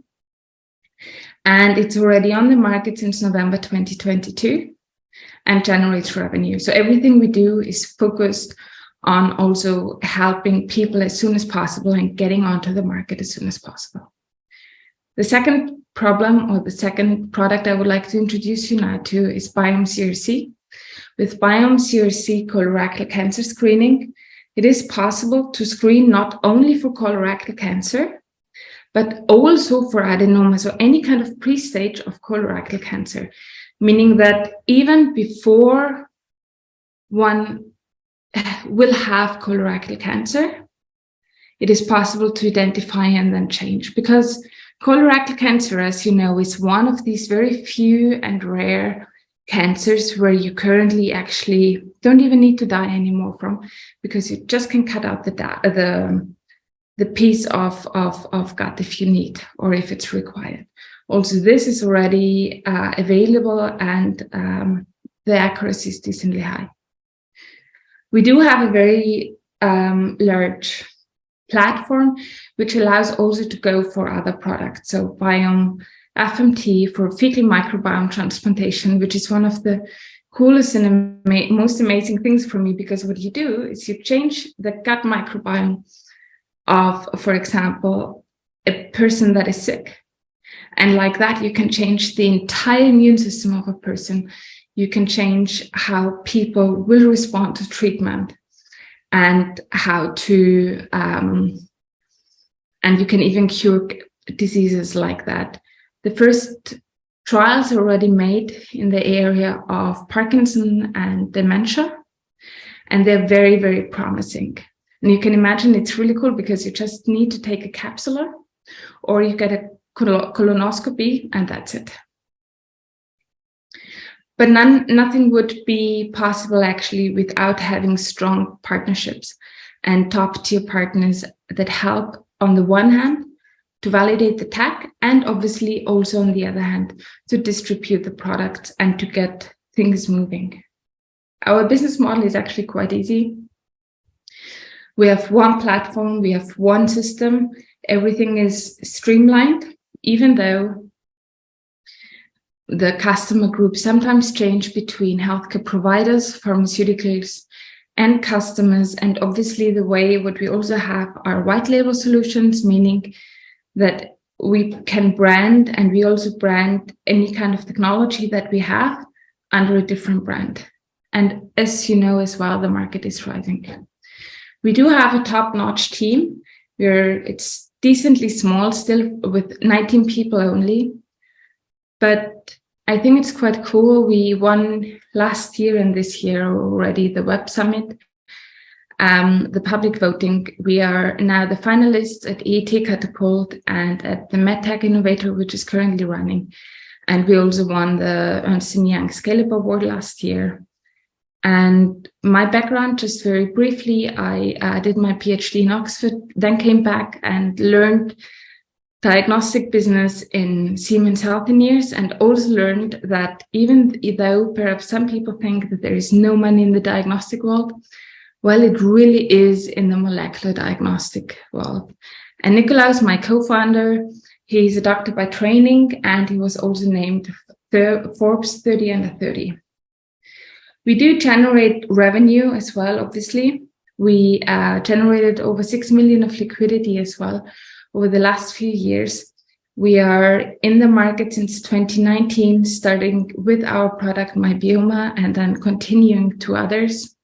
And it's already on the market since November 2022 and generates revenue. So everything we do is focused on also helping people as soon as possible and getting onto the market as soon as possible. The second problem, or the second product I would like to introduce you now to, is Biome CRC. With Biome CRC colorectal cancer screening, it is possible to screen not only for colorectal cancer, but also for adenoma, so any kind of pre-stage of colorectal cancer, meaning that even before one will have colorectal cancer, it is possible to identify and then change, because colorectal cancer, as you know, is one of these very few and rare cancers where you currently actually don't even need to die anymore from, because you just can cut out the piece of gut if you need or if it's required. Also, this is already available and the accuracy is decently high. We do have a very large platform which allows also to go for other products. So Biome FMT for fecal microbiome transplantation, which is one of the coolest and most amazing things for me, because what you do is you change the gut microbiome of, for example, a person that is sick. And like that, you can change the entire immune system of a person. You can change how people will respond to treatment and how to, and you can even cure diseases like that. The first trials are already made in the area of Parkinson and dementia, and they're very, very promising. And you can imagine it's really cool because you just need to take a capsule or you get a colonoscopy and that's it. But nothing would be possible actually without having strong partnerships and top-tier partners that help on the one hand to validate the tech and obviously also on the other hand to distribute the products and to get things moving. Our business model is actually quite easy. We have one platform, we have one system, everything is streamlined, even though the customer groups sometimes change between healthcare providers, pharmaceuticals, and customers. And obviously the way what we also have are white label solutions, meaning that we can brand and we also brand any kind of technology that we have under a different brand. And as you know as well, the market is rising. We do have a top-notch team where it's decently small, still with 19 people only. But I think it's quite cool. We won last year and this year already the Web Summit the public voting. We are now the finalists at EET Catapult and at the MedTech Innovator, which is currently running. And we also won the Ernst & Young Scale-Up Award last year. And my background, just very briefly, I did my PhD in Oxford, then came back and learned diagnostic business in Siemens Healthineers, and also learned that even though perhaps some people think that there is no money in the diagnostic world, well, it really is in the molecular diagnostic world. And Nikolaus, my co-founder, he's a doctor by training, and he was also named Forbes 30 Under 30. We do generate revenue as well, obviously. We generated over 6 million of liquidity as well over the last few years. We are in the market since 2019, starting with our product, Biome, and then continuing to others.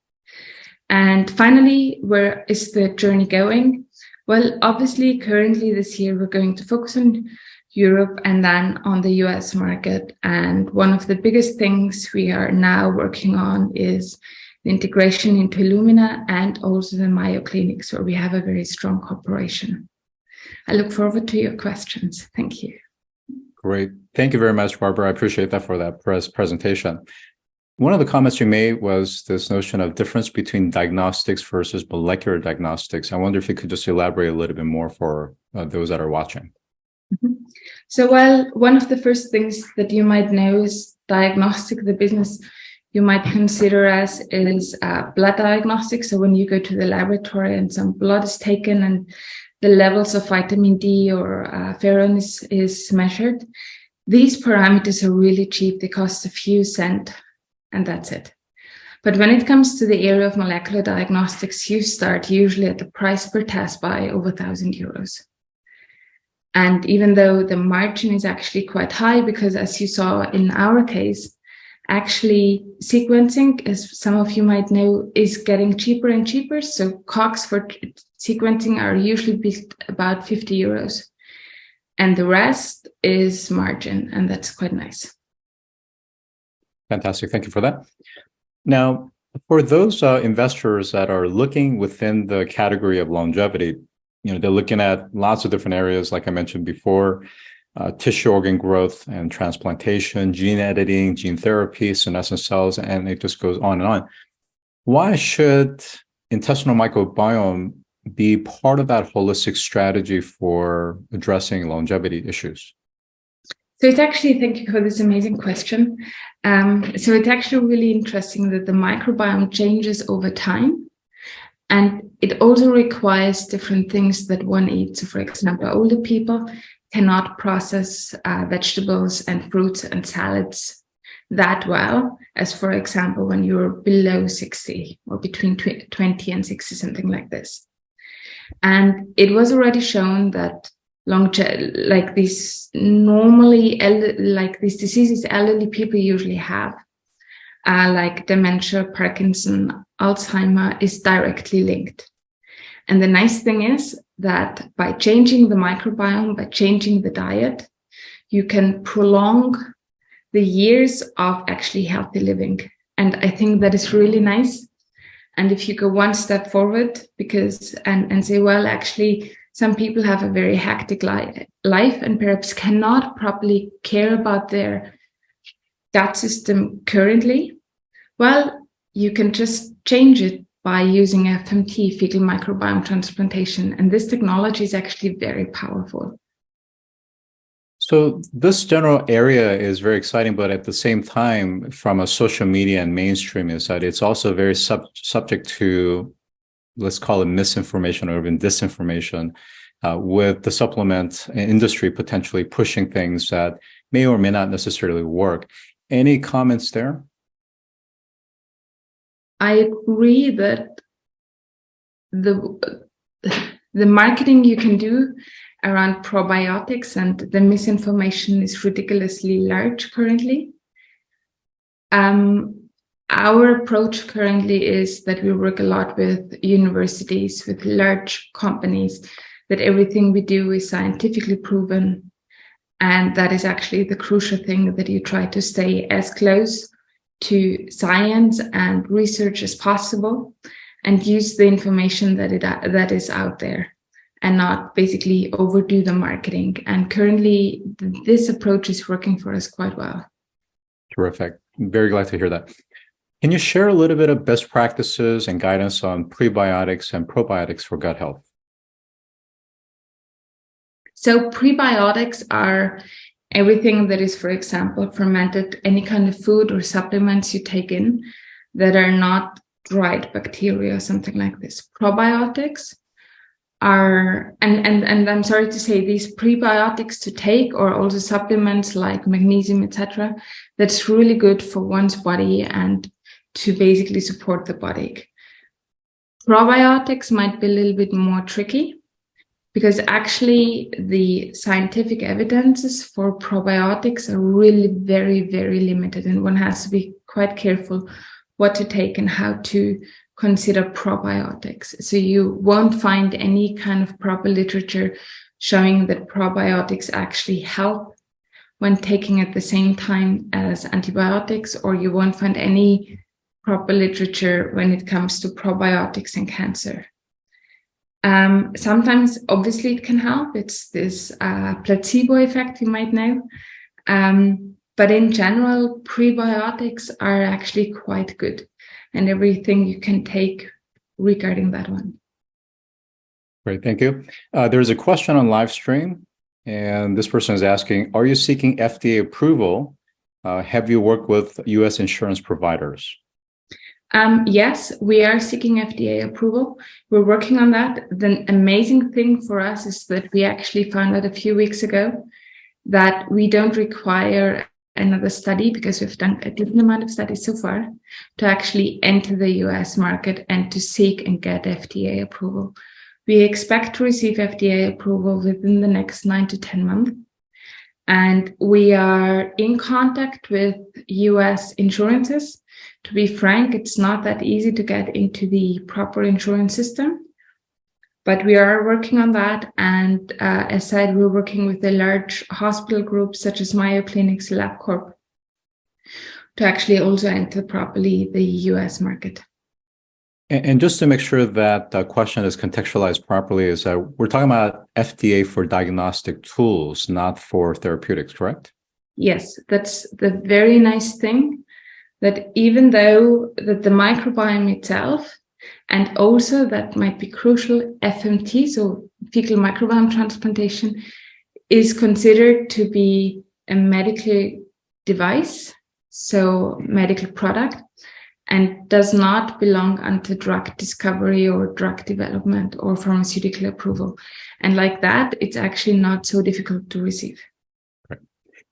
And finally, where is the journey going? Well, obviously, currently this year, we're going to focus on Europe and then on the US market. And one of the biggest things we are now working on is the integration into Illumina and also the Mayo clinics, where we have a very strong cooperation. I look forward to your questions. Thank you. Great. Thank you very much, Barbara. I appreciate that for that presentation. One of the comments you made was this notion of difference between diagnostics versus molecular diagnostics. I wonder if you could just elaborate a little bit more for those that are watching. Mm-hmm. So, well, one of the first things that you might know is diagnostic, the business you might consider as is blood diagnostics. So when you go to the laboratory and some blood is taken and the levels of vitamin D or ferron is measured, these parameters are really cheap. They cost a few cents, and that's it. But when it comes to the area of molecular diagnostics, you start usually at the price per test by over 1,000 euros. And even though the margin is actually quite high, because as you saw in our case, actually sequencing, as some of you might know, is getting cheaper and cheaper. So COGS for sequencing are usually about 50 euros. And the rest is margin, and that's quite nice. Fantastic. Thank you for that. Now, for those investors that are looking within the category of longevity, they're looking at lots of different areas, like I mentioned before, tissue organ growth and transplantation, gene editing, gene therapy, senescent cells, and it just goes on and on. Why should intestinal microbiome be part of that holistic strategy for addressing longevity issues? So it's actually, thank you for this amazing question. So it's actually really interesting that the microbiome changes over time. And it also requires different things that one eats. So for example, older people cannot process vegetables and fruits and salads that well as, for example, when you're below 60 or between 20 and 60, something like this. And it was already shown that like these diseases elderly people usually have, like dementia, Parkinson, Alzheimer, is directly linked. And the nice thing is that by changing the microbiome, by changing the diet, you can prolong the years of actually healthy living. And I think that is really nice. And if you go one step forward, and say, well, actually, some people have a very hectic life and perhaps cannot properly care about their gut system currently, well, you can just change it by using FMT, fecal microbiome transplantation. And this technology is actually very powerful. So this general area is very exciting, but at the same time, from a social media and mainstream side, it's also very subject to, let's call it misinformation or even disinformation, with the supplement industry potentially pushing things that may or may not necessarily work. Any comments there? I agree that the marketing you can do around probiotics and the misinformation is ridiculously large currently. Our approach currently is that we work a lot with universities, with large companies, that everything we do is scientifically proven. And that is actually the crucial thing, that you try to stay as close to science and research as possible. and use the information that is out there, and not basically overdo the marketing. And currently, this approach is working for us quite well. Terrific. I'm very glad to hear that. Can you share a little bit of best practices and guidance on prebiotics and probiotics for gut health? So prebiotics are everything that is, for example, fermented, any kind of food or supplements you take in that are not dried bacteria or something like this. Probiotics are, and I'm sorry to say, these prebiotics to take, or also supplements like magnesium, etc., that's really good for one's body and to basically support the body. Probiotics might be a little bit more tricky, because actually the scientific evidences for probiotics are really very, very limited, and one has to be quite careful what to take and how to consider probiotics. So you won't find any kind of proper literature showing that probiotics actually help when taking at the same time as antibiotics, or you won't find any proper literature when it comes to probiotics and cancer. Sometimes, obviously, it can help. It's this placebo effect, you might know. But in general, prebiotics are actually quite good, and everything you can take regarding that one. Great, thank you. There's a question on live stream, and this person is asking, are you seeking FDA approval? Have you worked with U.S. insurance providers? Yes, we are seeking FDA approval. We're working on that. The amazing thing for us is that we actually found out a few weeks ago that we don't require another study, because we've done a decent amount of studies so far, to actually enter the US market and to seek and get FDA approval. We expect to receive FDA approval within the next 9 to 10 months. And we are in contact with US insurances. To be frank, it's not that easy to get into the proper insurance system, but we are working on that. And as said, we're working with a large hospital group such as Mayo Clinic's LabCorp to actually also enter properly the US market. And just to make sure that the question is contextualized properly, is we're talking about FDA for diagnostic tools, not for therapeutics, correct? Yes, that's the very nice thing, that even though that the microbiome itself, and also that might be crucial, FMT, so fecal microbiome transplantation, is considered to be a medical device, so medical product, and does not belong under drug discovery or drug development or pharmaceutical approval. And like that, it's actually not so difficult to receive.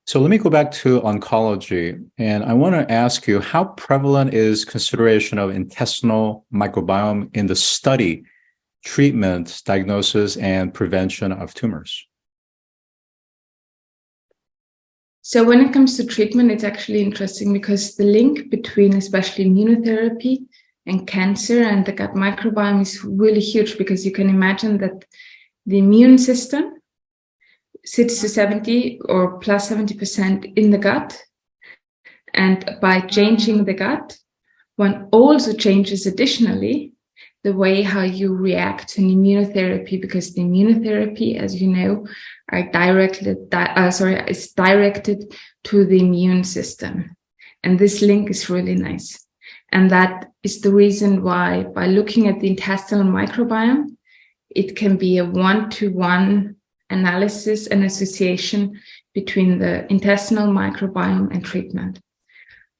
So let me go back to oncology, and I want to ask you, how prevalent is consideration of intestinal microbiome in the study, treatment, diagnosis, and prevention of tumors? So when it comes to treatment, it's actually interesting, because the link between especially immunotherapy and cancer and the gut microbiome is really huge, because you can imagine that the immune system sits to 70 or plus 70% in the gut. And by changing the gut, one also changes additionally the way how you react to an immunotherapy, because the immunotherapy, as you know, is directed to the immune system. And this link is really nice. And that is the reason why, by looking at the intestinal microbiome, it can be a one-to-one analysis and association between the intestinal microbiome and treatment.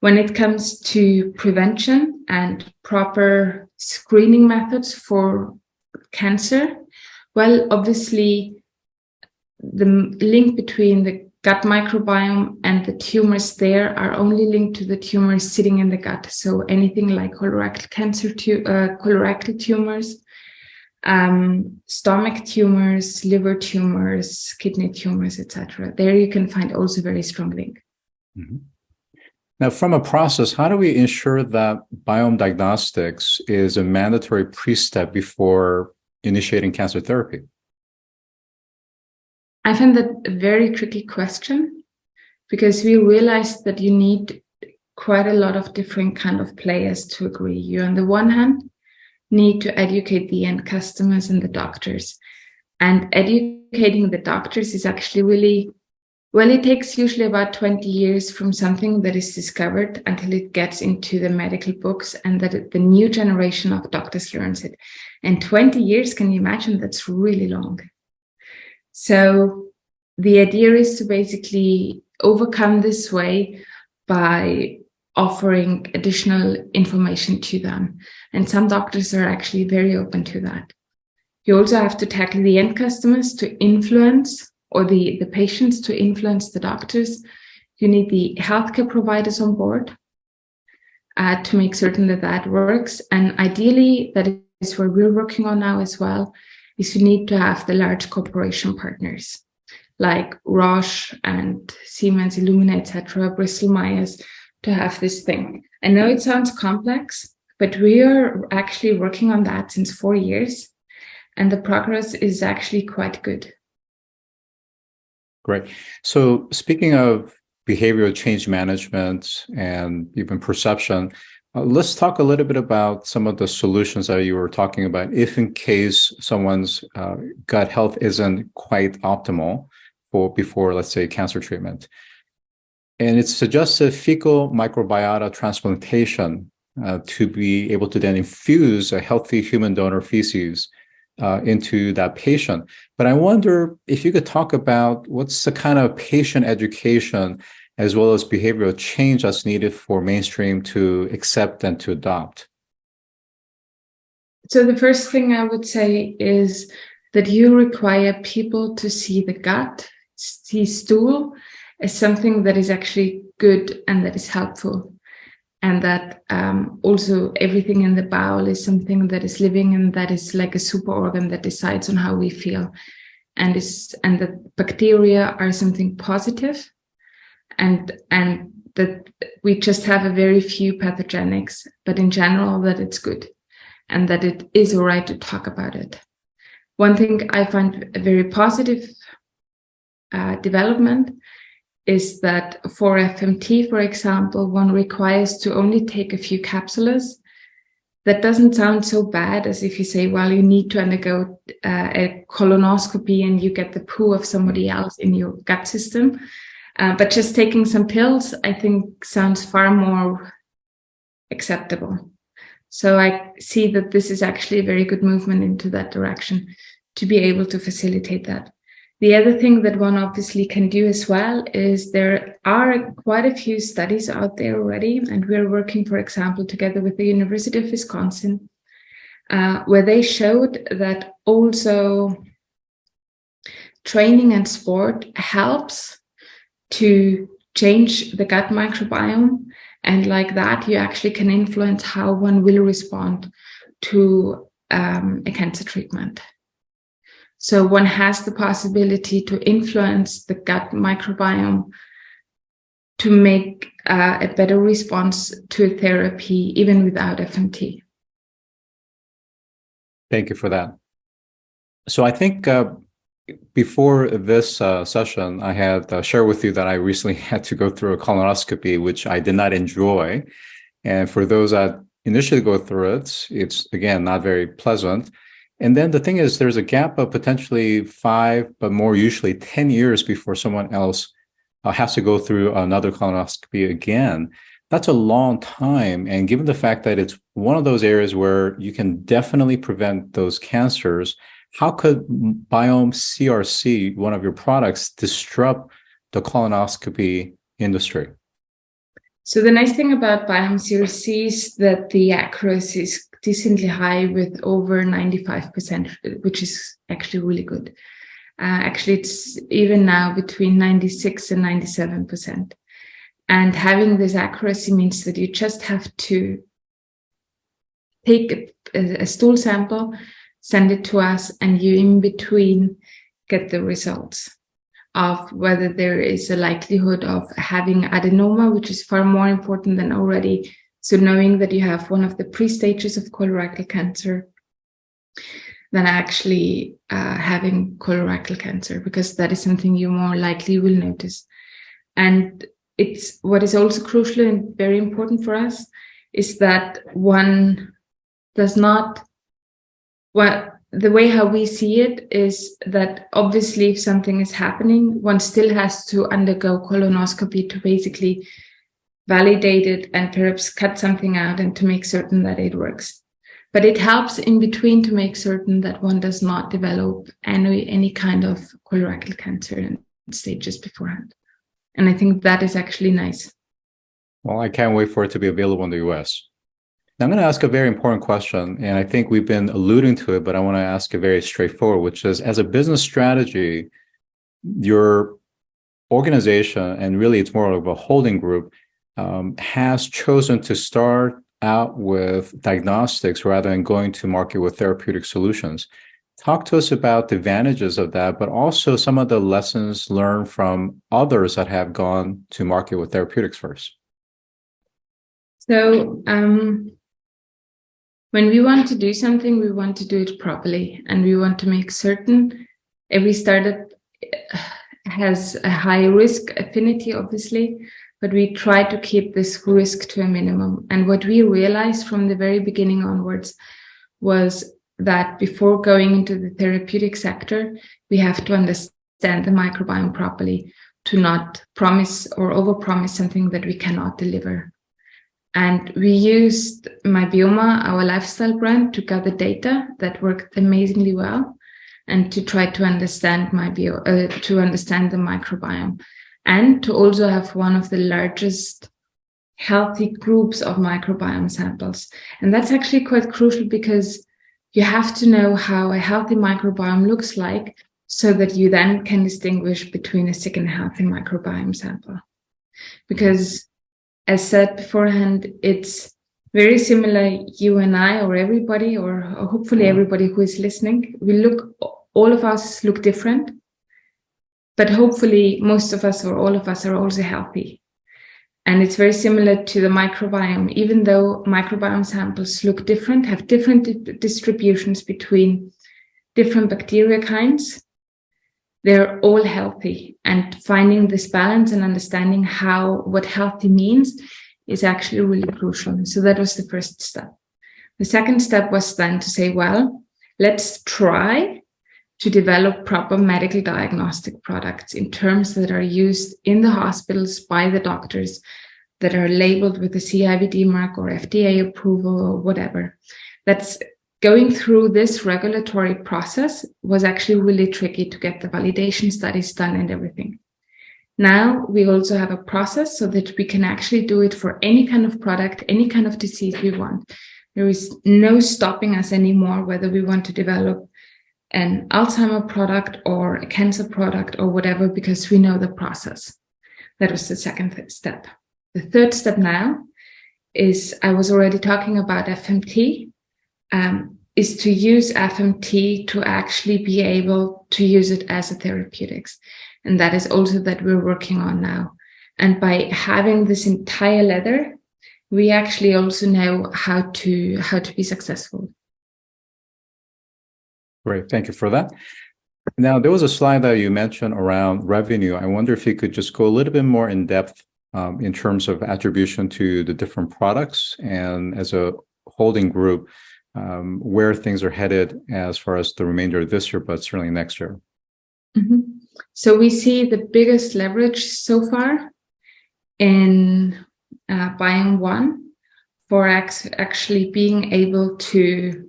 When it comes to prevention and proper screening methods for cancer, well, obviously, the link between the gut microbiome and the tumors there are only linked to the tumors sitting in the gut. So anything like colorectal cancer, colorectal tumors, stomach tumors, liver tumors, kidney tumors, etc. There you can find also very strong link. Mm-hmm. Now, from a process, how do we ensure that Biome Diagnostics is a mandatory pre-step before initiating cancer therapy? I find that a very tricky question, because we realized that you need quite a lot of different kind of players to agree. You, on the one hand, need to educate the end customers and the doctors. And educating the doctors is actually really, well, it takes usually about 20 years from something that is discovered until it gets into the medical books and that the new generation of doctors learns it. And 20 years, can you imagine? That's really long. So the idea is to basically overcome this way by offering additional information to them. And some doctors are actually very open to that. You also have to tackle the end customers to influence, or the patients to influence the doctors. You need the healthcare providers on board to make certain that that works. And ideally, that is where we're working on now as well, is you need to have the large corporation partners like Rotch and Siemens, Illumina, etc., Bristol Myers, to have this thing. I know it sounds complex, but we are actually working on that since 4 years, and the progress is actually quite good. Great. So speaking of behavioral change management and even perception, let's talk a little bit about some of the solutions that you were talking about, if in case someone's gut health isn't quite optimal before, let's say, cancer treatment. And it suggests a fecal microbiota transplantation to be able to then infuse a healthy human donor feces into that patient. But I wonder if you could talk about what's the kind of patient education as well as behavioral change that's needed for mainstream to accept and to adopt. So the first thing I would say is that you require people to see the gut, see stool, as something that is actually good and that is helpful. And that also everything in the bowel is something that is living and that is like a super organ that decides on how we feel. And that bacteria are something positive, and that we just have a very few pathogenics, but in general that it's good and that it is all right to talk about it. One thing I find a very positive development is that for FMT, for example, one requires to only take a few capsules. That doesn't sound so bad as if you say, well, you need to undergo a colonoscopy and you get the poo of somebody else in your gut system. But just taking some pills, I think, sounds far more acceptable. So I see that this is actually a very good movement into that direction to be able to facilitate that. The other thing that one obviously can do as well is there are quite a few studies out there already, and we're working, for example, together with the University of Wisconsin, where they showed that also training and sport helps to change the gut microbiome, and like that you actually can influence how one will respond to a cancer treatment. So one has the possibility to influence the gut microbiome to make a better response to a therapy, even without FMT. Thank you for that. So I think before this session, I had shared with you that I recently had to go through a colonoscopy, which I did not enjoy. And for those that initially go through it, it's, again, not very pleasant. And then the thing is, there's a gap of potentially 5, but more usually 10 years before someone else has to go through another colonoscopy again. That's a long time. And given the fact that it's one of those areas where you can definitely prevent those cancers, how could Biome CRC, one of your products, disrupt the colonoscopy industry? So the nice thing about Biome CRC is that the accuracy is decently high with over 95%, which is actually really good. Actually, it's even now between 96 and 97%. And having this accuracy means that you just have to take a stool sample, send it to us, and you in between get the results of whether there is a likelihood of having adenoma, which is far more important than already. So knowing that you have one of the pre-stages of colorectal cancer than actually having colorectal cancer, because that is something you more likely will notice. And it's what is also crucial and very important for us is that one does not the way how we see it is that obviously if something is happening, one still has to undergo colonoscopy to basically validate it and perhaps cut something out and to make certain that it works. But it helps in between to make certain that one does not develop any kind of colorectal cancer in stages beforehand. And I think that is actually nice. Well, I can't wait for it to be available in the US. Now, I'm going to ask a very important question, and I think we've been alluding to it, but I want to ask it very straightforward, which is, as a business strategy, your organization, and really it's more of a holding group, has chosen to start out with diagnostics rather than going to market with therapeutic solutions. Talk to us about the advantages of that, but also some of the lessons learned from others that have gone to market with therapeutics first. So when we want to do something, we want to do it properly, and we want to make certain every startup has a high risk affinity, obviously, but we try to keep this risk to a minimum. And what we realized from the very beginning onwards was that before going into the therapeutic sector, we have to understand the microbiome properly to not promise or overpromise something that we cannot deliver. And we used Biome, our lifestyle brand, to gather data that worked amazingly well and to try to understand the microbiome, and to also have one of the largest healthy groups of microbiome samples. And that's actually quite crucial because you have to know how a healthy microbiome looks like so that you then can distinguish between a sick and healthy microbiome sample. Because as said beforehand, it's very similar, you and I, or everybody, or hopefully everybody who is listening, all of us look different, but hopefully most of us or all of us are also healthy. And it's very similar to the microbiome, even though microbiome samples look different, have different distributions between different bacteria kinds, they're all healthy. And finding this balance and understanding what healthy means is actually really crucial. So that was the first step. The second step was then to say, well, let's try to develop proper medical diagnostic products in terms that are used in the hospitals by the doctors, that are labeled with a CIVD mark or FDA approval or whatever. That's going through this regulatory process was actually really tricky to get the validation studies done and everything. Now we also have a process so that we can actually do it for any kind of product, any kind of disease we want. There is no stopping us anymore whether we want to develop an Alzheimer product or a cancer product or whatever, because we know the process. That was the second step. The third step now is, I was already talking about FMT, is to use FMT to actually be able to use it as a therapeutics. And that is also that we're working on now. And by having this entire ladder, we actually also know how to be successful. Great, thank you for that. Now, there was a slide that you mentioned around revenue. I wonder if you could just go a little bit more in depth in terms of attribution to the different products, and as a holding group, where things are headed as far as the remainder of this year, but certainly next year. Mm-hmm. So we see the biggest leverage so far in Biome 1 for actually being able to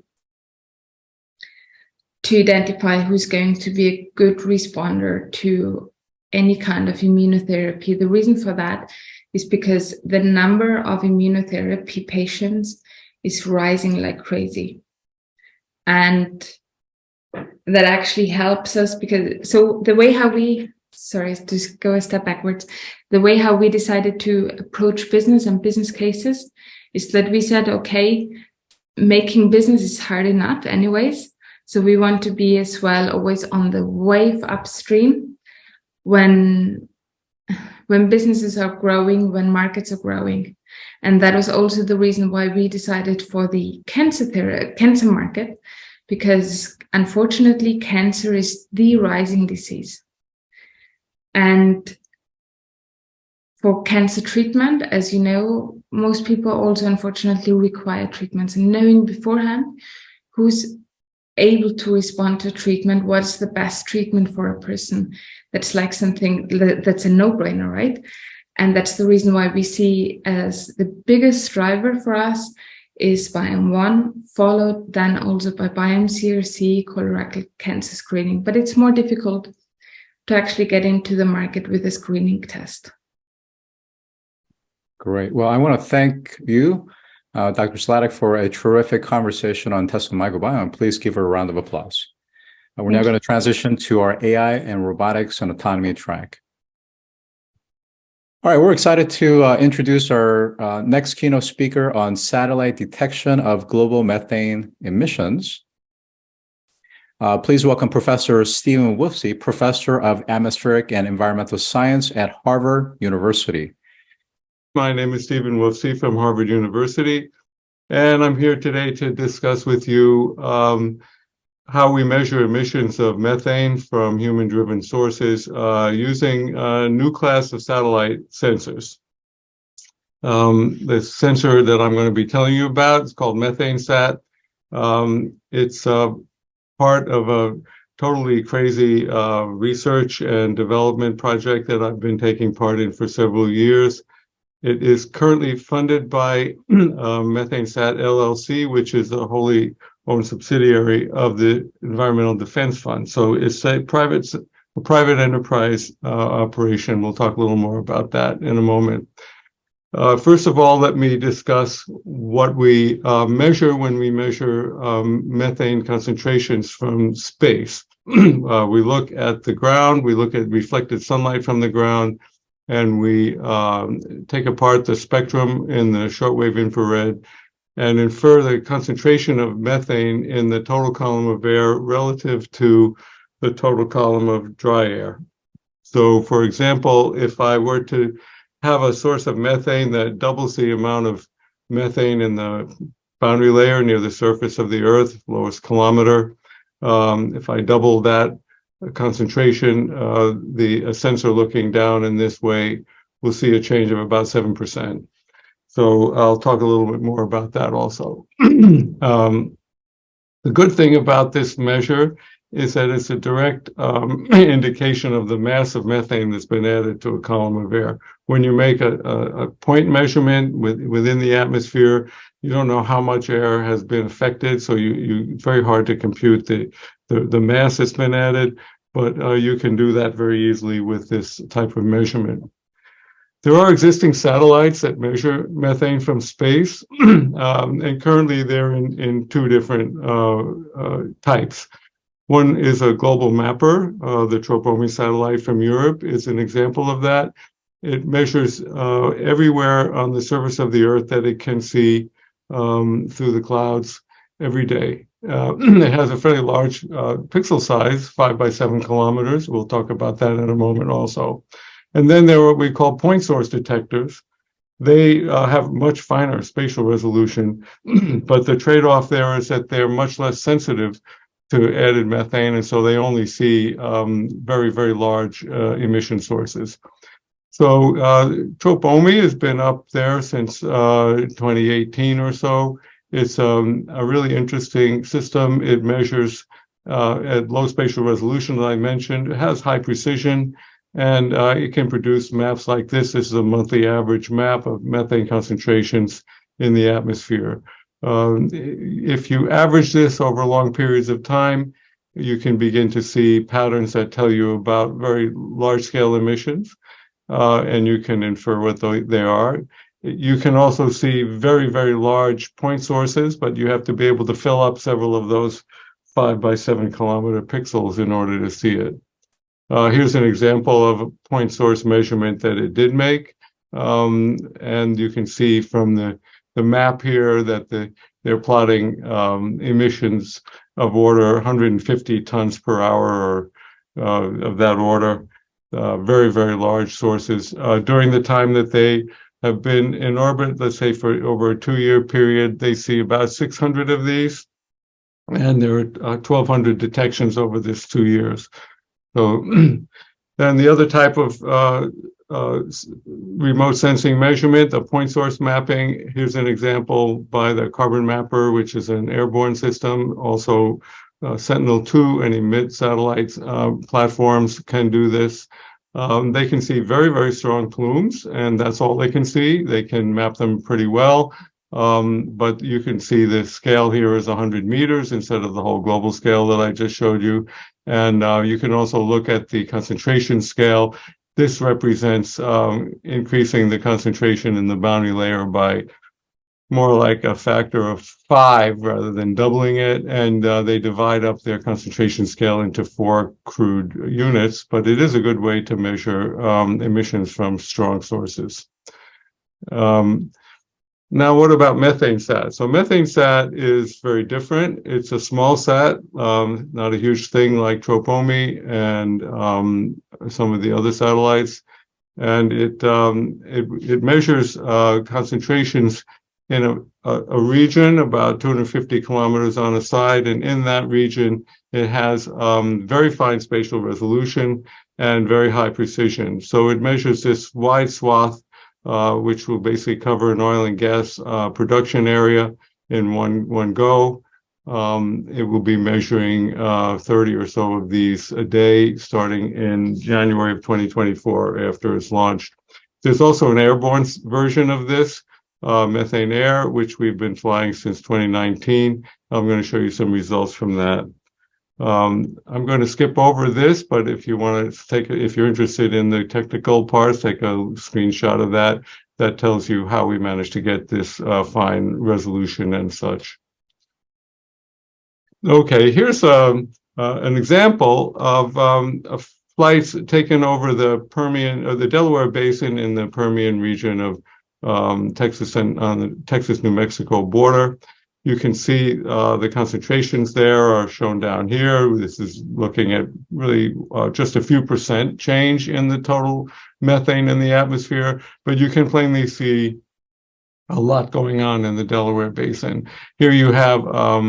identify who's going to be a good responder to any kind of immunotherapy. The reason for that is because the number of immunotherapy patients is rising like crazy. And that actually helps us because, so the way how we, sorry, to go a step backwards, the way how we decided to approach business and business cases is that we said, okay, making business is hard enough anyways. So we want to be as well always on the wave upstream when businesses are growing, when markets are growing. And that was also the reason why we decided for the cancer market, because unfortunately, cancer is the rising disease. And for cancer treatment, as you know, most people also unfortunately require treatments, and knowing beforehand who's able to respond to treatment, what's the best treatment for a person. That's like something that's a no-brainer, right? And that's the reason why we see as the biggest driver for us is Biome 1, followed then also by Biome CRC, colorectal cancer screening. But it's more difficult to actually get into the market with a screening test. Great. Well, I want to thank you, Dr. Sladek, for a terrific conversation on intestinal microbiome. Please give her a round of applause. We're now going to transition to our AI and robotics and autonomy track. All right, we're excited to introduce our next keynote speaker on satellite detection of global methane emissions. Please welcome Professor Stephen Wofsy, Professor of Atmospheric and Environmental Science at Harvard University. My name is Stephen Wofsy from Harvard University, and I'm here today to discuss with you how we measure emissions of methane from human-driven sources using a new class of satellite sensors. The sensor that I'm going to be telling you about is called MethaneSat. It's part of a totally crazy research and development project that I've been taking part in for several years. It is currently funded by MethaneSat LLC, which is a wholly owned subsidiary of the Environmental Defense Fund. So it's a private enterprise operation. We'll talk a little more about that in a moment. First of all, let me discuss what we measure when we measure methane concentrations from space. We look at the ground, we look at reflected sunlight from the ground, and we take apart the spectrum in the shortwave infrared and infer the concentration of methane in the total column of air relative to the total column of dry air. So, for example, if I were to have a source of methane that doubles the amount of methane in the boundary layer near the surface of the Earth, lowest kilometer, if I double that concentration, the sensor looking down in this way will see a change of about 7%. So I'll talk a little bit more about that also. The good thing about this measure is that it's a direct indication of the mass of methane that's been added to a column of air. When you make a point measurement within the atmosphere, you don't know how much air has been affected, so it's very hard to compute the mass that's been added, but you can do that very easily with this type of measurement. There are existing satellites that measure methane from space, and currently they're in two different types. One is a global mapper. The Tripathi satellite from Europe is an example of that. It measures everywhere on the surface of the Earth that it can see through the clouds every day. It has a fairly large pixel size, 5 by 7 kilometers. We'll talk about that in a moment also. And then there are what we call point source detectors. They have much finer spatial resolution, but the trade-off there is that they're much less sensitive to added methane, and so they only see very, very large emission sources. So Biome has been up there since 2018 or so. It's a really interesting system. It measures at low spatial resolution that I mentioned. It has high precision, and it can produce maps like this. This is a monthly average map of methane concentrations in the atmosphere. If you average this over long periods of time, you can begin to see patterns that tell you about very large-scale emissions, and you can infer what they are. You can also see very, very large point sources, but you have to be able to fill up several of those 5 by 7 kilometer pixels in order to see it. Here's an example of a point source measurement that it did make. And you can see from the map here that they're plotting emissions of order 150 tons per hour or of that order. Very, very large sources. During the time that they have been in orbit, let's say for over a 2-year period, they see about 600 of these. And there are 1,200 detections over this 2 years. So then the other type of remote sensing measurement, the point source mapping. Here's an example by the Carbon Mapper, which is an airborne system, also Sentinel-2 and Emit satellites platforms can do this. They can see very, very strong plumes, and that's all they can see. They can map them pretty well, but you can see the scale here is 100 meters instead of the whole global scale that I just showed you. And you can also look at the concentration scale. This represents increasing the concentration in the boundary layer by more like a factor of 5 rather than doubling it. And they divide up their concentration scale into 4 crude units, but it is a good way to measure emissions from strong sources. Now, what about methane sat? So methane sat is very different. It's a small sat, not a huge thing like Tropomi and some of the other satellites. And it measures concentrations in a region about 250 kilometers on a side, and in that region, it has very fine spatial resolution and very high precision. So it measures this wide swath, which will basically cover an oil and gas production area in one go. It will be measuring 30 or so of these a day starting in January of 2024 after it's launched. There's also an airborne version of this, methane air, which we've been flying since 2019. I'm going to show you some results from that. I'm going to skip over this, but if you want to if you're interested in the technical parts, take a screenshot of that. That tells you how we managed to get this fine resolution and such. Okay, here's an example of flights taken over the Permian or the Delaware Basin in the Permian region of Texas and on the Texas-New Mexico border. You can see the concentrations there are shown down here. This is looking at really just a few % change in the total methane in the atmosphere, but you can plainly see a lot going on in the Delaware Basin. Here you have a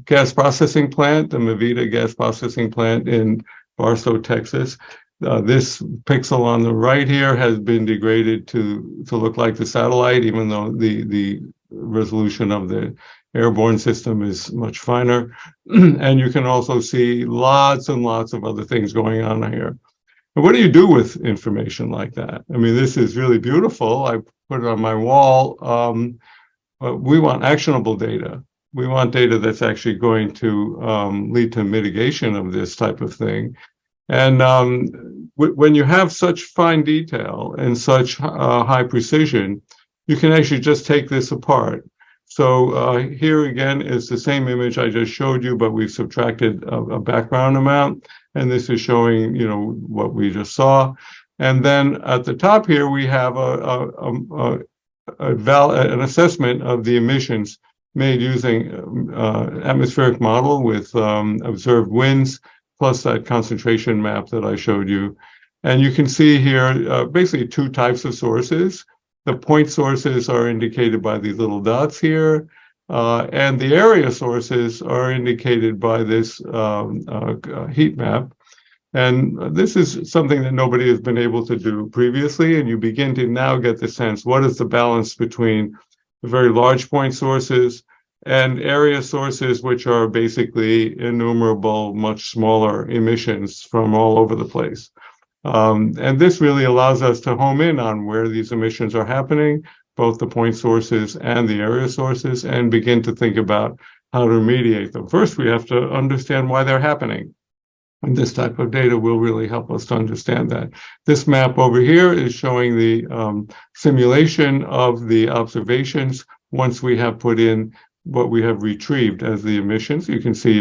gas processing plant, the Mavita gas processing plant in Barstow, Texas. This pixel on the right here has been degraded to look like the satellite, even though the resolution of the airborne system is much finer. And you can also see lots and lots of other things going on here. And what do you do with information like that? I mean, this is really beautiful. I put it on my wall. We want actionable data. We want data that's actually going to lead to mitigation of this type of thing. And when you have such fine detail and such high precision, you can actually just take this apart. So here again is the same image I just showed you, but we've subtracted a background amount. And this is showing, you know, what we just saw. And then at the top here, we have an assessment of the emissions made using atmospheric model with observed winds, plus that concentration map that I showed you. And you can see here basically 2 types of sources. The point sources are indicated by these little dots here, and the area sources are indicated by this heat map. And this is something that nobody has been able to do previously, and you begin to now get the sense, what is the balance between the very large point sources and area sources, which are basically innumerable, much smaller emissions from all over the place. And this really allows us to home in on where these emissions are happening, both the point sources and the area sources, and begin to think about how to remediate them. First, we have to understand why they're happening. And this type of data will really help us to understand that. This map over here is showing the simulation of the observations once we have put in what we have retrieved as the emissions. You can see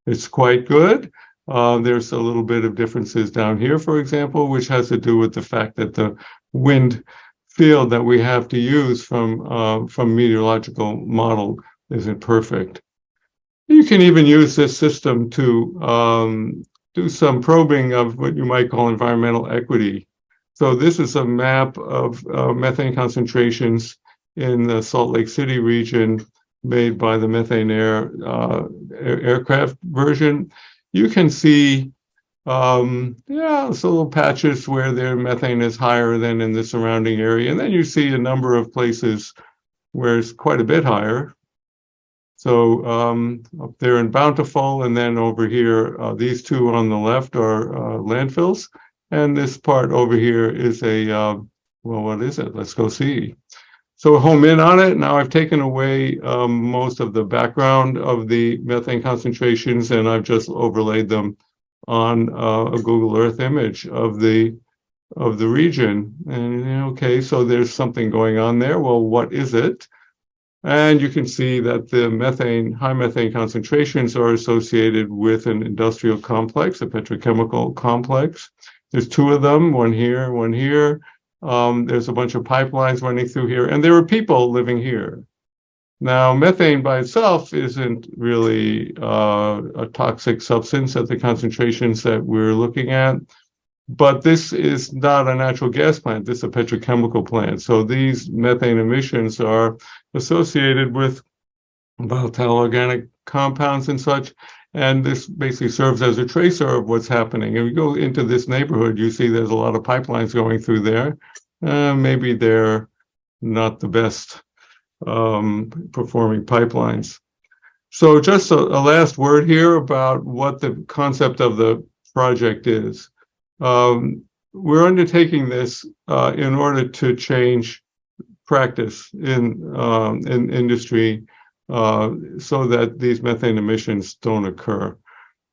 it's quite good. There's a little bit of differences down here, for example, which has to do with the fact that the wind field that we have to use from meteorological model isn't perfect. You can even use this system to do some probing of what you might call environmental equity. So this is a map of methane concentrations in the Salt Lake City region made by the methane air aircraft version. You can see little patches where their methane is higher than in the surrounding area. And then you see a number of places where it's quite a bit higher. So up there in Bountiful, and then over here, these two on the left are landfills. And this part over here is well, what is it? Let's go see. So home in on it. Now I've taken away most of the background of the methane concentrations, and I've just overlaid them on a Google Earth image of the region. And okay, so there's something going on there. Well, what is it? And you can see that the high methane concentrations are associated with an industrial complex, a petrochemical complex. There's two of them, one here, one here. There's a bunch of pipelines running through here, and there are people living here. Now, methane by itself isn't really a toxic substance at the concentrations that we're looking at, but this is not a natural gas plant. This is a petrochemical plant. So these methane emissions are associated with volatile organic compounds and such, and this basically serves as a tracer of what's happening. If you go into this neighborhood, you see there's a lot of pipelines going through there. Maybe they're not the best performing pipelines. So just a last word here about what the concept of the project is. We're undertaking this in order to change practice in industry so that these methane emissions don't occur.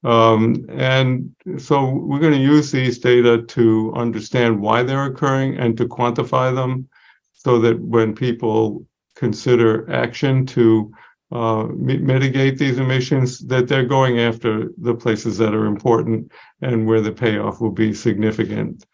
And so we're going to use these data to understand why they're occurring and to quantify them so that when people consider action to mitigate these emissions, that they're going after the places that are important and where the payoff will be significant.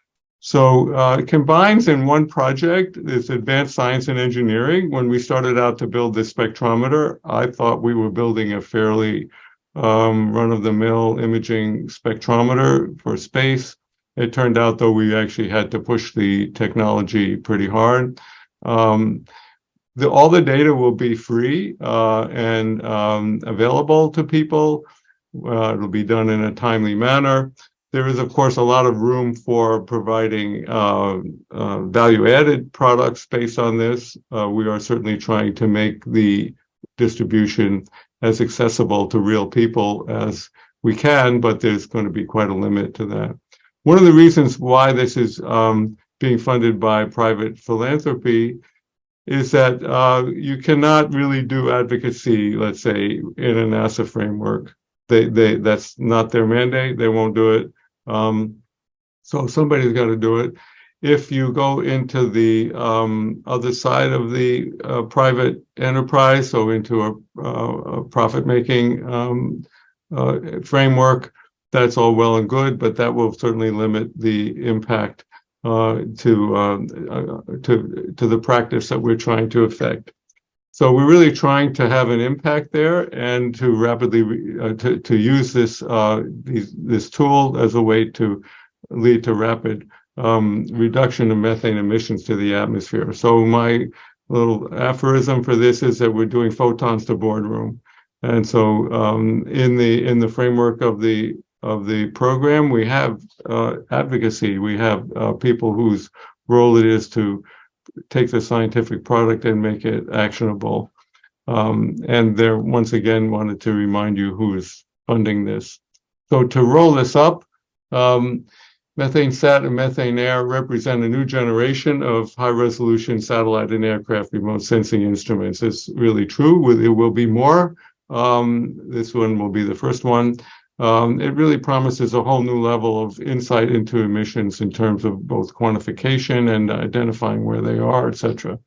So it combines in one project this advanced science and engineering. When we started out to build this spectrometer, I thought we were building a fairly run-of-the-mill imaging spectrometer for space. It turned out, though, we actually had to push the technology pretty hard. All the data will be free and available to people. It'll be done in a timely manner. There is, of course, a lot of room for providing value-added products based on this. We are certainly trying to make the distribution as accessible to real people as we can, but there's going to be quite a limit to that. One of the reasons why this is being funded by private philanthropy is that you cannot really do advocacy, let's say, in a NASA framework. That's not their mandate. They won't do it. So somebody's got to do it. If you go into the other side of the private enterprise, so into a profit-making framework, that's all well and good, but that will certainly limit the impact to the practice that we're trying to affect. So we're really trying to have an impact there and to rapidly to use this tool as a way to lead to rapid reduction of methane emissions to the atmosphere. So my little aphorism for this is that we're doing photons to boardroom. And so in the framework of the program, we have advocacy. We have people whose role it is to take the scientific product and make it actionable. And there, once again, wanted to remind you who is funding this. So to roll this up, methane sat and methane air represent a new generation of high-resolution satellite and aircraft remote sensing instruments. It's really true. There will be more. This one will be the first one. It really promises a whole new level of insight into emissions in terms of both quantification and identifying where they are, et cetera.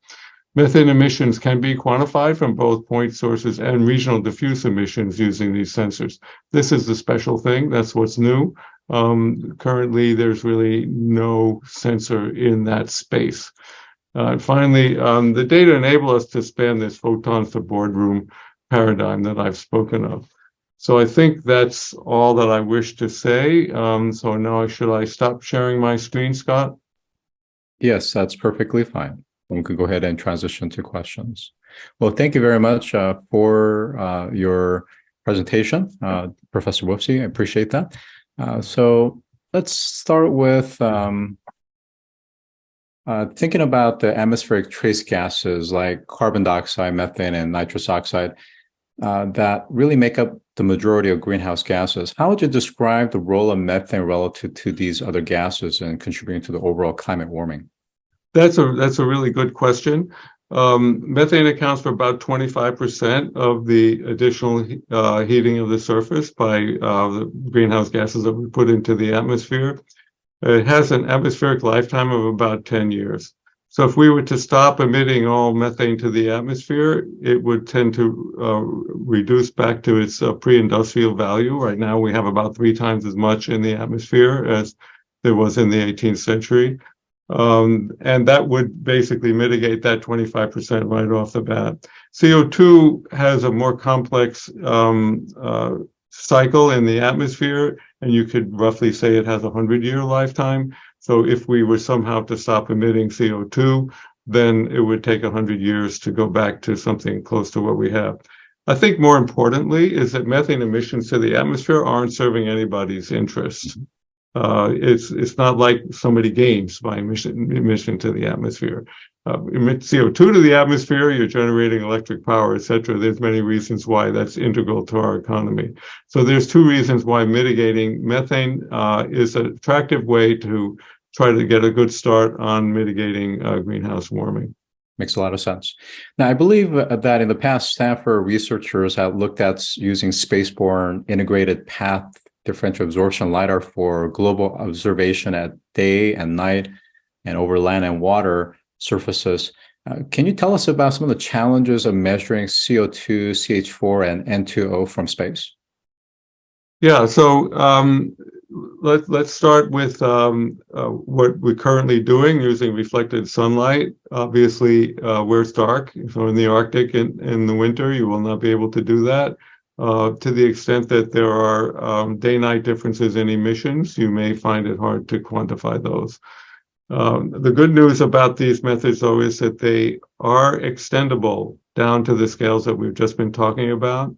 Methane emissions can be quantified from both point sources and regional diffuse emissions using these sensors. This is the special thing. That's what's new. Currently, there's really no sensor in that space. Finally, the data enable us to span this photons to boardroom paradigm that I've spoken of. So I think that's all that I wish to say. So now should I stop sharing my screen, Scott? Yes, that's perfectly fine. We could go ahead and transition to questions. Well, thank you very much for your presentation, Professor Wofsy. I appreciate that. So let's start with thinking about the atmospheric trace gases like carbon dioxide, methane, and nitrous oxide. that really make up the majority of greenhouse gases. How would you describe the role of methane relative to these other gases and contributing to the overall climate warming? That's a really good question. Methane accounts for about 25% of the additional heating of the surface by the greenhouse gases that we put into the atmosphere. It has an atmospheric lifetime of about 10 years. So if we were to stop emitting all methane to the atmosphere, it would tend to reduce back to its pre-industrial value. Right now, we have about 3 times as much in the atmosphere as there was in the 18th century. And that would basically mitigate that 25% right off the bat. CO2 has a more complex cycle in the atmosphere, and you could roughly say it has a 100-year lifetime. So if we were somehow to stop emitting CO2, then it would take 100 years to go back to something close to what we have. I think more importantly is that methane emissions to the atmosphere aren't serving anybody's interest. It's not like somebody gains by emission to the atmosphere. Emit CO2 to the atmosphere, you're generating electric power, et cetera. There's many reasons why that's integral to our economy. So there's 2 reasons why mitigating methane is an attractive way to try to get a good start on mitigating greenhouse warming. Makes a lot of sense. Now, I believe that in the past, Stanford researchers have looked at using spaceborne integrated path differential absorption LiDAR for global observation at day and night and over land and water surfaces. Can you tell us about some of the challenges of measuring CO2, CH4, and N2O from space? Yeah, so let's start with what we're currently doing using reflected sunlight. Obviously, where it's dark, so in the Arctic in the winter, you will not be able to do that. To the extent that there are day-night differences in emissions, you may find it hard to quantify those. The good news about these methods, though, is that they are extendable down to the scales that we've just been talking about.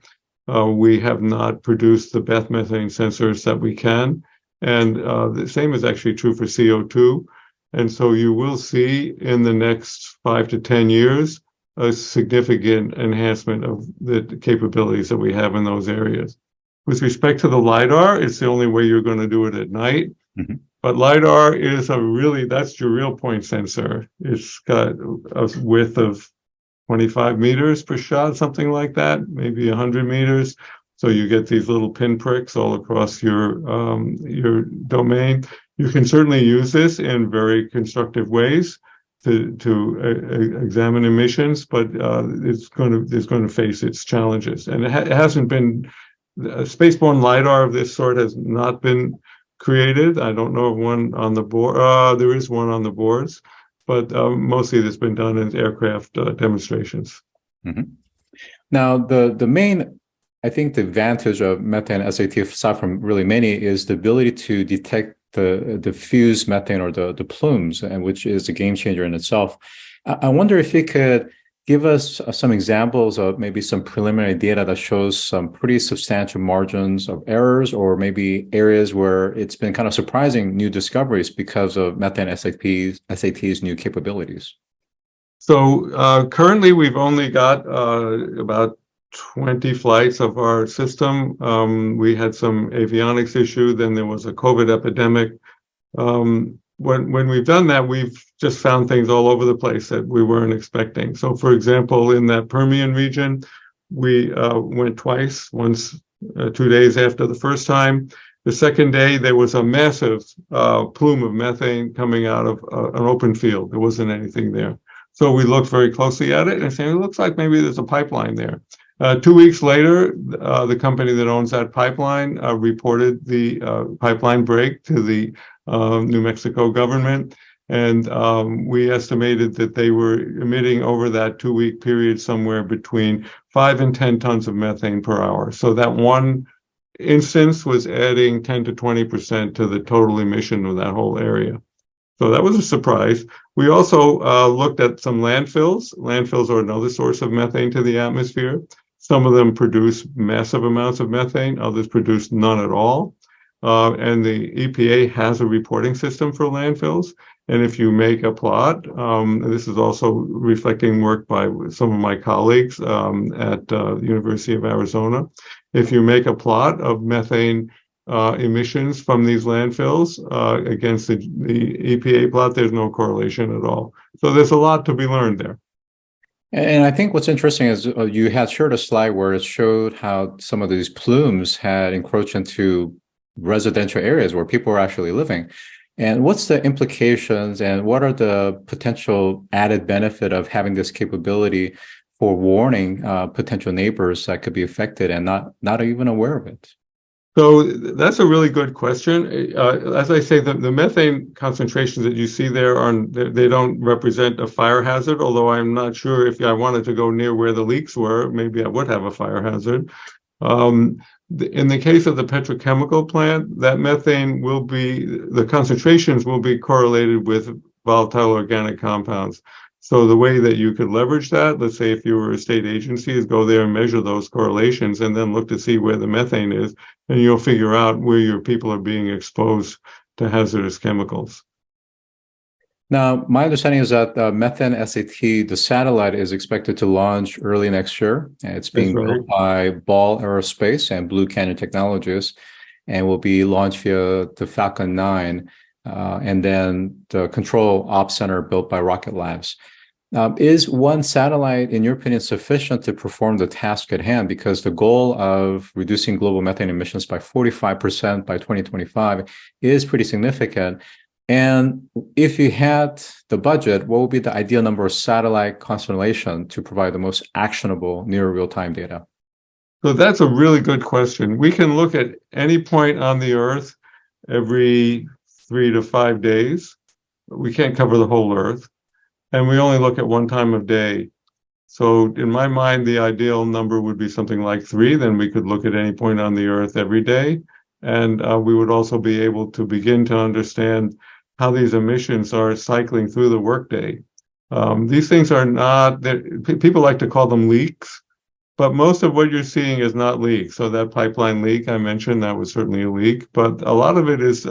We have not produced the best methane sensors that we can, and the same is actually true for CO2. And so you will see in the next 5 to 10 years a significant enhancement of the capabilities that we have in those areas. With respect to the LiDAR, it's the only way you're going to do it at night. Mm-hmm. But LiDAR is that's your real point sensor. It's got a width of 25 meters per shot, something like that, maybe 100 meters. So you get these little pinpricks all across your domain. You can certainly use this in very constructive ways to examine emissions, but it's going to face its challenges. And it hasn't been spaceborne LiDAR of this sort has not been created. I don't know of one on the board. There is one on the boards, but mostly it's been done in aircraft demonstrations. Mm-hmm. Now, the main, I think, the advantage of methane SAT, aside from really many, is the ability to detect the diffuse methane or the plumes, and which is a game changer in itself. I wonder if you could give us some examples of maybe some preliminary data that shows some pretty substantial margins of errors, or maybe areas where it's been kind of surprising new discoveries because of methane SAT's new capabilities. So currently we've only got about 20 flights of our system. We had some avionics issue, then there was a COVID epidemic. When we've done that, we've just found things all over the place that we weren't expecting. So, for example, in that Permian region, we went twice, once 2 days after the first time. The second day, there was a massive plume of methane coming out of an open field. There wasn't anything there. So we looked very closely at it and said, it looks like maybe there's a pipeline there. 2 weeks later, the company that owns that pipeline reported the pipeline break to the New Mexico government, and we estimated that they were emitting over that 2-week period somewhere between 5 and 10 tons of methane per hour. So that one instance was adding 10 to 20% to the total emission of that whole area. So that was a surprise. We also looked at some landfills. Landfills are another source of methane to the atmosphere. Some of them produce massive amounts of methane, others produce none at all. and the EPA has a reporting system for landfills. And if you make a plot, this is also reflecting work by some of my colleagues at the University of Arizona. If you make a plot of methane emissions from these landfills against the EPA plot, there's no correlation at all. So there's a lot to be learned there. And I think what's interesting is you had shared a slide where it showed how some of these plumes had encroached into residential areas where people were actually living. And what's the implications and what are the potential added benefit of having this capability for warning potential neighbors that could be affected and not even aware of it? So that's a really good question. As I say, the methane concentrations that you see there they don't represent a fire hazard, although I'm not sure if I wanted to go near where the leaks were, maybe I would have a fire hazard. In the case of the petrochemical plant, that methane the concentrations will be correlated with volatile organic compounds. So the way that you could leverage that, let's say if you were a state agency, is go there and measure those correlations and then look to see where the methane is, and you'll figure out where your people are being exposed to hazardous chemicals. Now, my understanding is that Methane SAT, the satellite, is expected to launch early next year. It's being built by Ball Aerospace and Blue Canyon Technologies, and will be launched via the Falcon 9, and then the Control Ops Center built by Rocket Labs. Is one satellite, in your opinion, sufficient to perform the task at hand? Because the goal of reducing global methane emissions by 45% by 2025 is pretty significant. And if you had the budget, what would be the ideal number of satellite constellation to provide the most actionable near real-time data? So that's a really good question. We can look at any point on the Earth every 3 to 5 days. We can't cover the whole Earth. And we only look at one time of day. So in my mind, the ideal number would be something like 3. Then we could look at any point on the Earth every day. And we would also be able to begin to understand how these emissions are cycling through the workday. These things are not, people like to call them leaks, but most of what you're seeing is not leaks. So that pipeline leak I mentioned, that was certainly a leak, but a lot of it is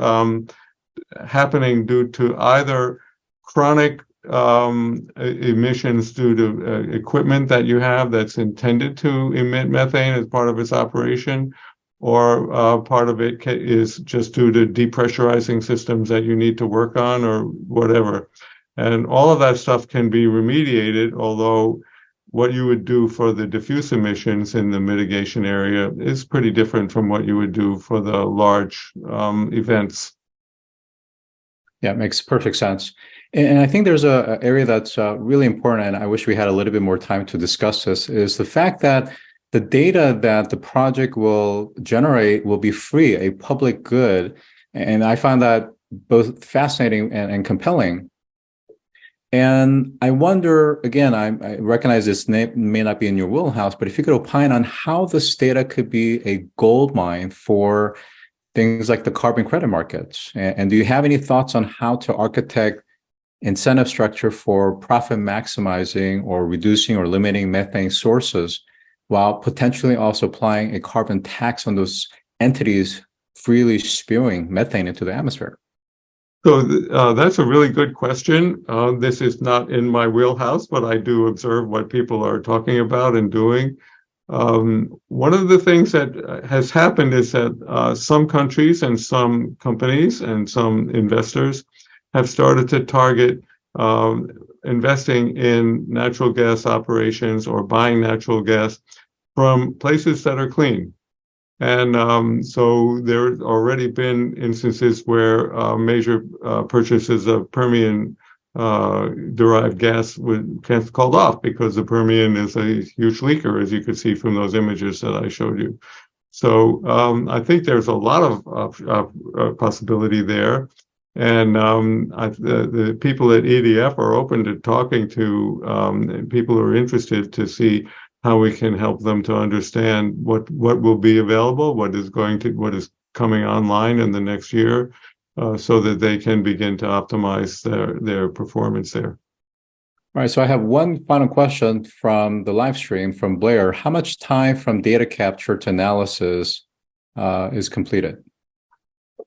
happening due to either chronic emissions due to equipment that you have that's intended to emit methane as part of its operation, or part of it is just due to depressurizing systems that you need to work on or whatever. And all of that stuff can be remediated, although what you would do for the diffuse emissions in the mitigation area is pretty different from what you would do for the large events. Yeah, it makes perfect sense. And I think there's an area that's really important, and I wish we had a little bit more time to discuss this, is the fact that the data that the project will generate will be free, a public good. And I find that both fascinating and compelling. And I wonder, again, I recognize this may not be in your wheelhouse, but if you could opine on how this data could be a gold mine for things like the carbon credit markets. And do you have any thoughts on how to architect incentive structure for profit maximizing or reducing or limiting methane sources, while potentially also applying a carbon tax on those entities freely spewing methane into the atmosphere? So that's a really good question. This is not in my wheelhouse, but I do observe what people are talking about and doing. One of the things that has happened is that some countries and some companies and some investors have started to target investing in natural gas operations or buying natural gas from places that are clean. And so there's already been instances where major purchases of Permian derived gas were called off because the Permian is a huge leaker, as you could see from those images that I showed you. So I think there's a lot of possibility there. And the people at EDF are open to talking to people who are interested to see how we can help them to understand what will be available, what is coming online in the next year, so that they can begin to optimize their performance there. All right, so I have one final question from the live stream from Blair. How much time from data capture to analysis is completed?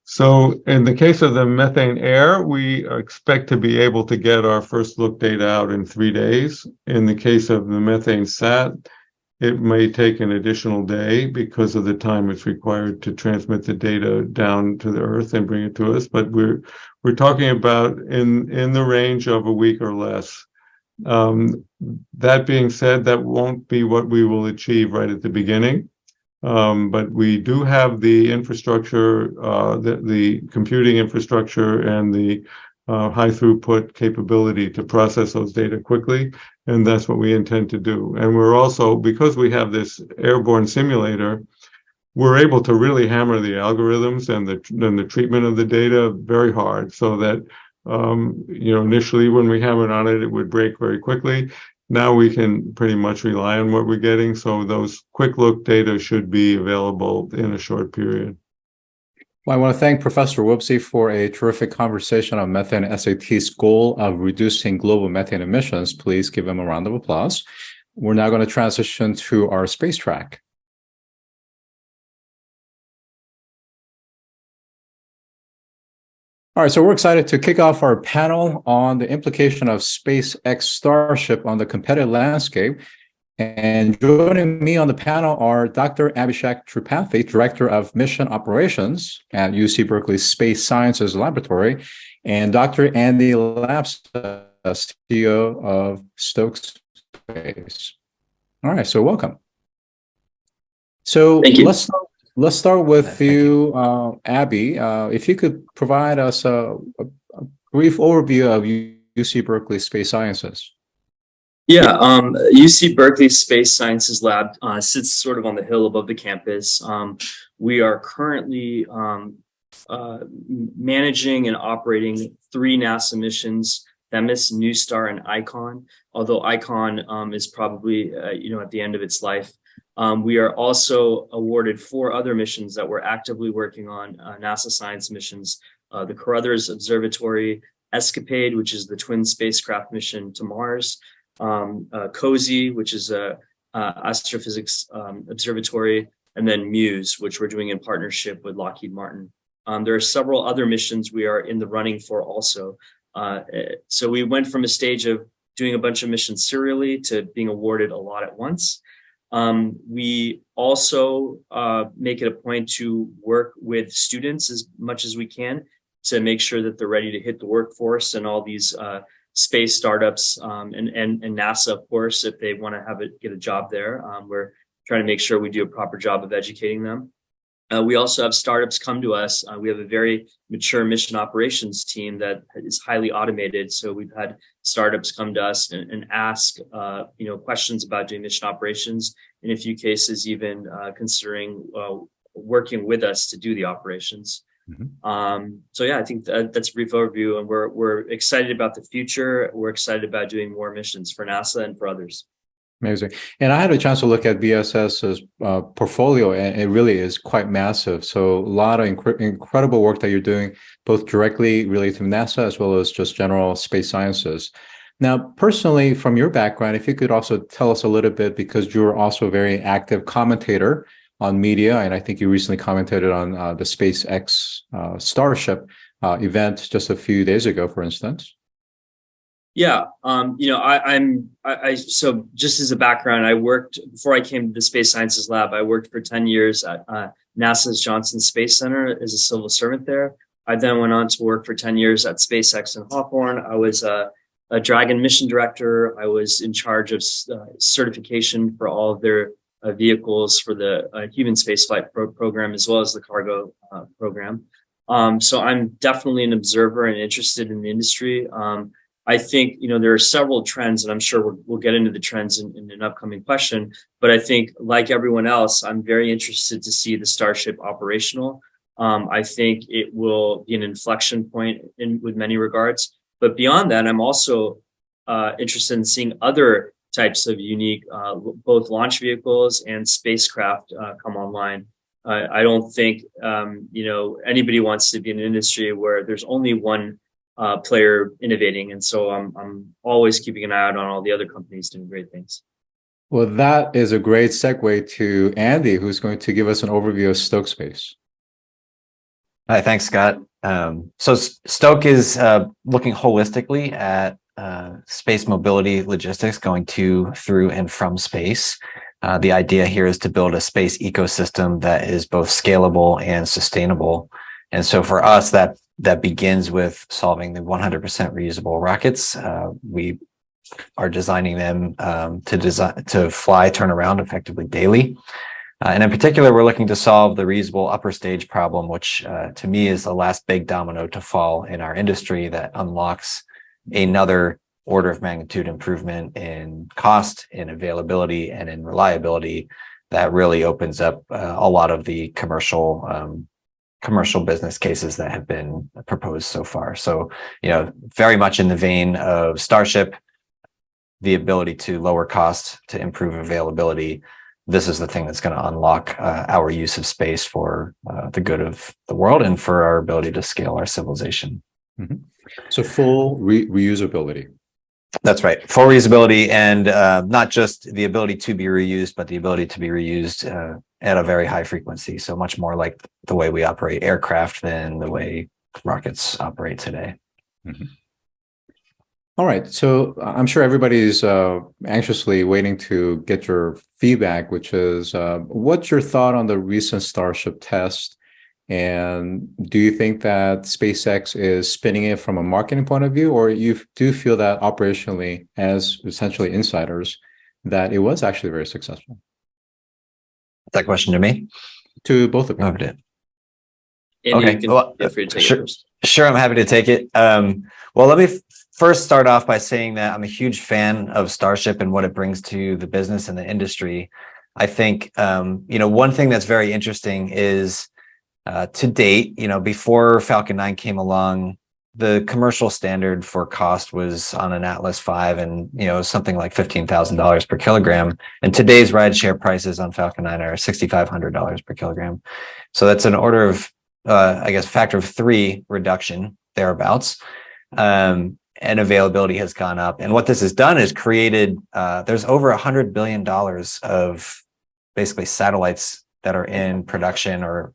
So in the case of the methane air, we expect to be able to get our first look data out in 3 days. In the case of the methane sat, it may take an additional day because of the time it's required to transmit the data down to the Earth and bring it to us. But we're talking about in the range of a week or less. That being said, that won't be what we will achieve right at the beginning. But we do have the infrastructure, the computing infrastructure and the high throughput capability to process those data quickly. And that's what we intend to do. And we're also, because we have this airborne simulator, we're able to really hammer the algorithms and the treatment of the data very hard so that, initially when we hammered on it, it would break very quickly. Now we can pretty much rely on what we're getting. So those quick look data should be available in a short period. Well, I want to thank Professor Wofsy for a terrific conversation on Methane SAT's goal of reducing global methane emissions. Please give him a round of applause. We're now going to transition to our space track. All right, so we're excited to kick off our panel on the implication of SpaceX Starship on the competitive landscape. And joining me on the panel are Dr. Abhishek Tripathi, Director of Mission Operations at UC Berkeley Space Sciences Laboratory, and Dr. Andy Lapsa, CEO of Stoke Space. All right, so welcome. So let's start with you, Abby. If you could provide us a brief overview of UC Berkeley Space Sciences. Yeah, UC Berkeley Space Sciences Lab sits sort of on the hill above the campus. We are currently managing and operating 3 NASA missions: Themis, New Star, and Icon. Although Icon is probably at the end of its life. We are also awarded 4 other missions that we're actively working on, NASA science missions: the Carruthers Observatory, Escapade, which is the twin spacecraft mission to Mars, COSY, which is a astrophysics observatory, and then MUSE, which we're doing in partnership with Lockheed Martin. There are several other missions we are in the running for also. So we went from a stage of doing a bunch of missions serially to being awarded a lot at once. We also make it a point to work with students as much as we can to make sure that they're ready to hit the workforce and all these space startups and NASA, of course, if they want to get a job there. We're trying to make sure we do a proper job of educating them. We also have startups come to us. We have a very mature mission operations team that is highly automated. So we've had startups come to us and ask, questions about doing mission operations. In a few cases, even considering working with us to do the operations. Mm-hmm. So yeah, I think that's a brief overview, and we're excited about the future. We're excited about doing more missions for NASA and for others. Amazing. And I had a chance to look at BSS's portfolio, and it really is quite massive. So a lot of incredible work that you're doing, both directly related to NASA as well as just general space sciences. Now, personally, from your background, if you could also tell us a little bit, because you're also a very active commentator on media, and I think you recently commented on the SpaceX Starship event just a few days ago, for instance. Yeah, so just as a background, I worked, before I came to the Space Sciences Lab, I worked for 10 years at NASA's Johnson Space Center as a civil servant there. I then went on to work for 10 years at SpaceX in Hawthorne. I was a Dragon mission director. I was in charge of certification for all of their vehicles for the human spaceflight program, as well as the cargo program. So I'm definitely an observer and interested in the industry. I think, there are several trends, and I'm sure we'll get into the trends in an upcoming question. But I think, like everyone else, I'm very interested to see the Starship operational. I think it will be an inflection point with many regards. But beyond that, I'm also interested in seeing other types of unique, both launch vehicles and spacecraft come online. I don't think, anybody wants to be in an industry where there's only one player innovating. And so I'm always keeping an eye out on all the other companies doing great things. Well, that is a great segue to Andy, who's going to give us an overview of Stoke Space. Hi, thanks, Scott. So Stoke is looking holistically at space mobility logistics going to, through, and from space. The idea here is to build a space ecosystem that is both scalable and sustainable. And so for us, that begins with solving the 100% reusable rockets. We are designing them to fly, turn around effectively daily. And in particular, we're looking to solve the reusable upper stage problem, which to me is the last big domino to fall in our industry that unlocks another order of magnitude improvement in cost, in availability, and in reliability that really opens up a lot of the commercial business cases that have been proposed so far. So, very much in the vein of Starship, the ability to lower costs, to improve availability. This is the thing that's going to unlock our use of space for the good of the world and for our ability to scale our civilization. Mm-hmm. So full reusability. That's right. Full reusability, and not just the ability to be reused, but the ability to be reused at a very high frequency. So much more like the way we operate aircraft than the way rockets operate today. Mm-hmm. All right. So I'm sure everybody's anxiously waiting to get your feedback, which is what's your thought on the recent Starship test? And do you think that SpaceX is spinning it from a marketing point of view, or you do feel that operationally, as essentially insiders, that it was actually very successful? That question to me? To both of you. Okay. Well, feel free to take it first. Sure, I'm happy to take it. Well, let me first start off by saying that I'm a huge fan of Starship and what it brings to the business and the industry. I think, one thing that's very interesting is to date, before Falcon 9 came along, the commercial standard for cost was on an Atlas V and, something like $15,000 per kilogram. And today's rideshare prices on Falcon 9 are $6,500 per kilogram. So that's an order of, factor of 3 reduction thereabouts. And availability has gone up. And what this has done is created, there's over $100 billion of basically satellites that are in production or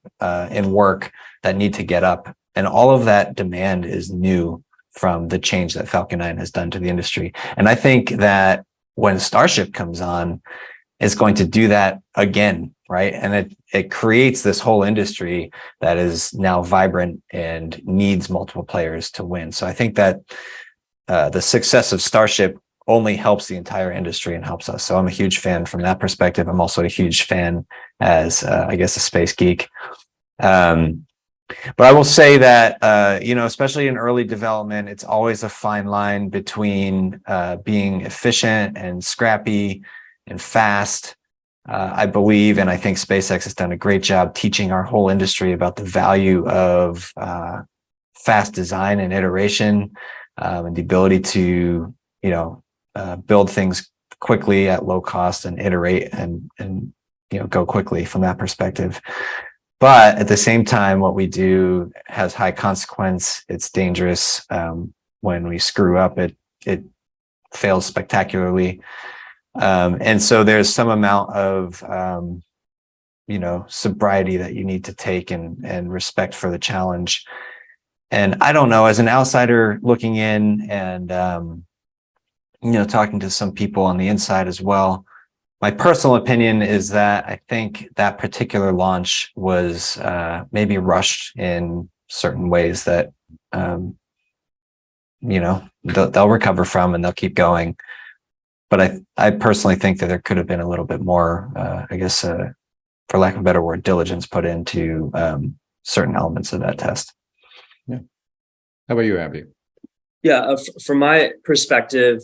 in work that need to get up. And all of that demand is new from the change that Falcon 9 has done to the industry. And I think that when Starship comes on, it's going to do that again, right? And it creates this whole industry that is now vibrant and needs multiple players to win. So I think that the success of Starship only helps the entire industry and helps us. So I'm a huge fan from that perspective. I'm also a huge fan as, a space geek. But I will say that, especially in early development, it's always a fine line between being efficient and scrappy and fast. I believe, and I think SpaceX has done a great job teaching our whole industry about the value of fast design and iteration, and the ability to, build things quickly at low cost and iterate and go quickly from that perspective. But at the same time, what we do has high consequence. It's dangerous. When we screw up, it fails spectacularly. And so there's some amount of, sobriety that you need to take and respect for the challenge. And I don't know, as an outsider looking in and, talking to some people on the inside as well, my personal opinion is that I think that particular launch was maybe rushed in certain ways that, they'll recover from and they'll keep going. But I personally think that there could have been a little bit more, for lack of a better word, diligence put into certain elements of that test. Yeah. How about you, Abby? Yeah, from my perspective,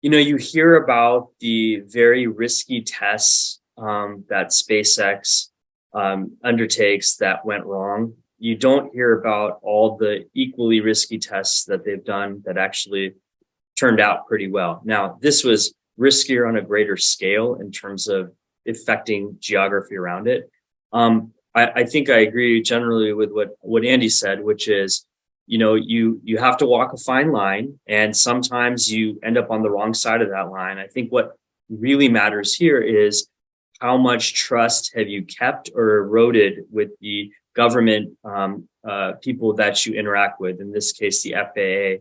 you hear about the very risky tests that SpaceX undertakes that went wrong. You don't hear about all the equally risky tests that they've done that actually turned out pretty well. Now, this was riskier on a greater scale in terms of affecting geography around it. I think I agree generally with what Andy said, which is, you have to walk a fine line, and sometimes you end up on the wrong side of that line. I think what really matters here is how much trust have you kept or eroded with the government people that you interact with, in this case, the FAA.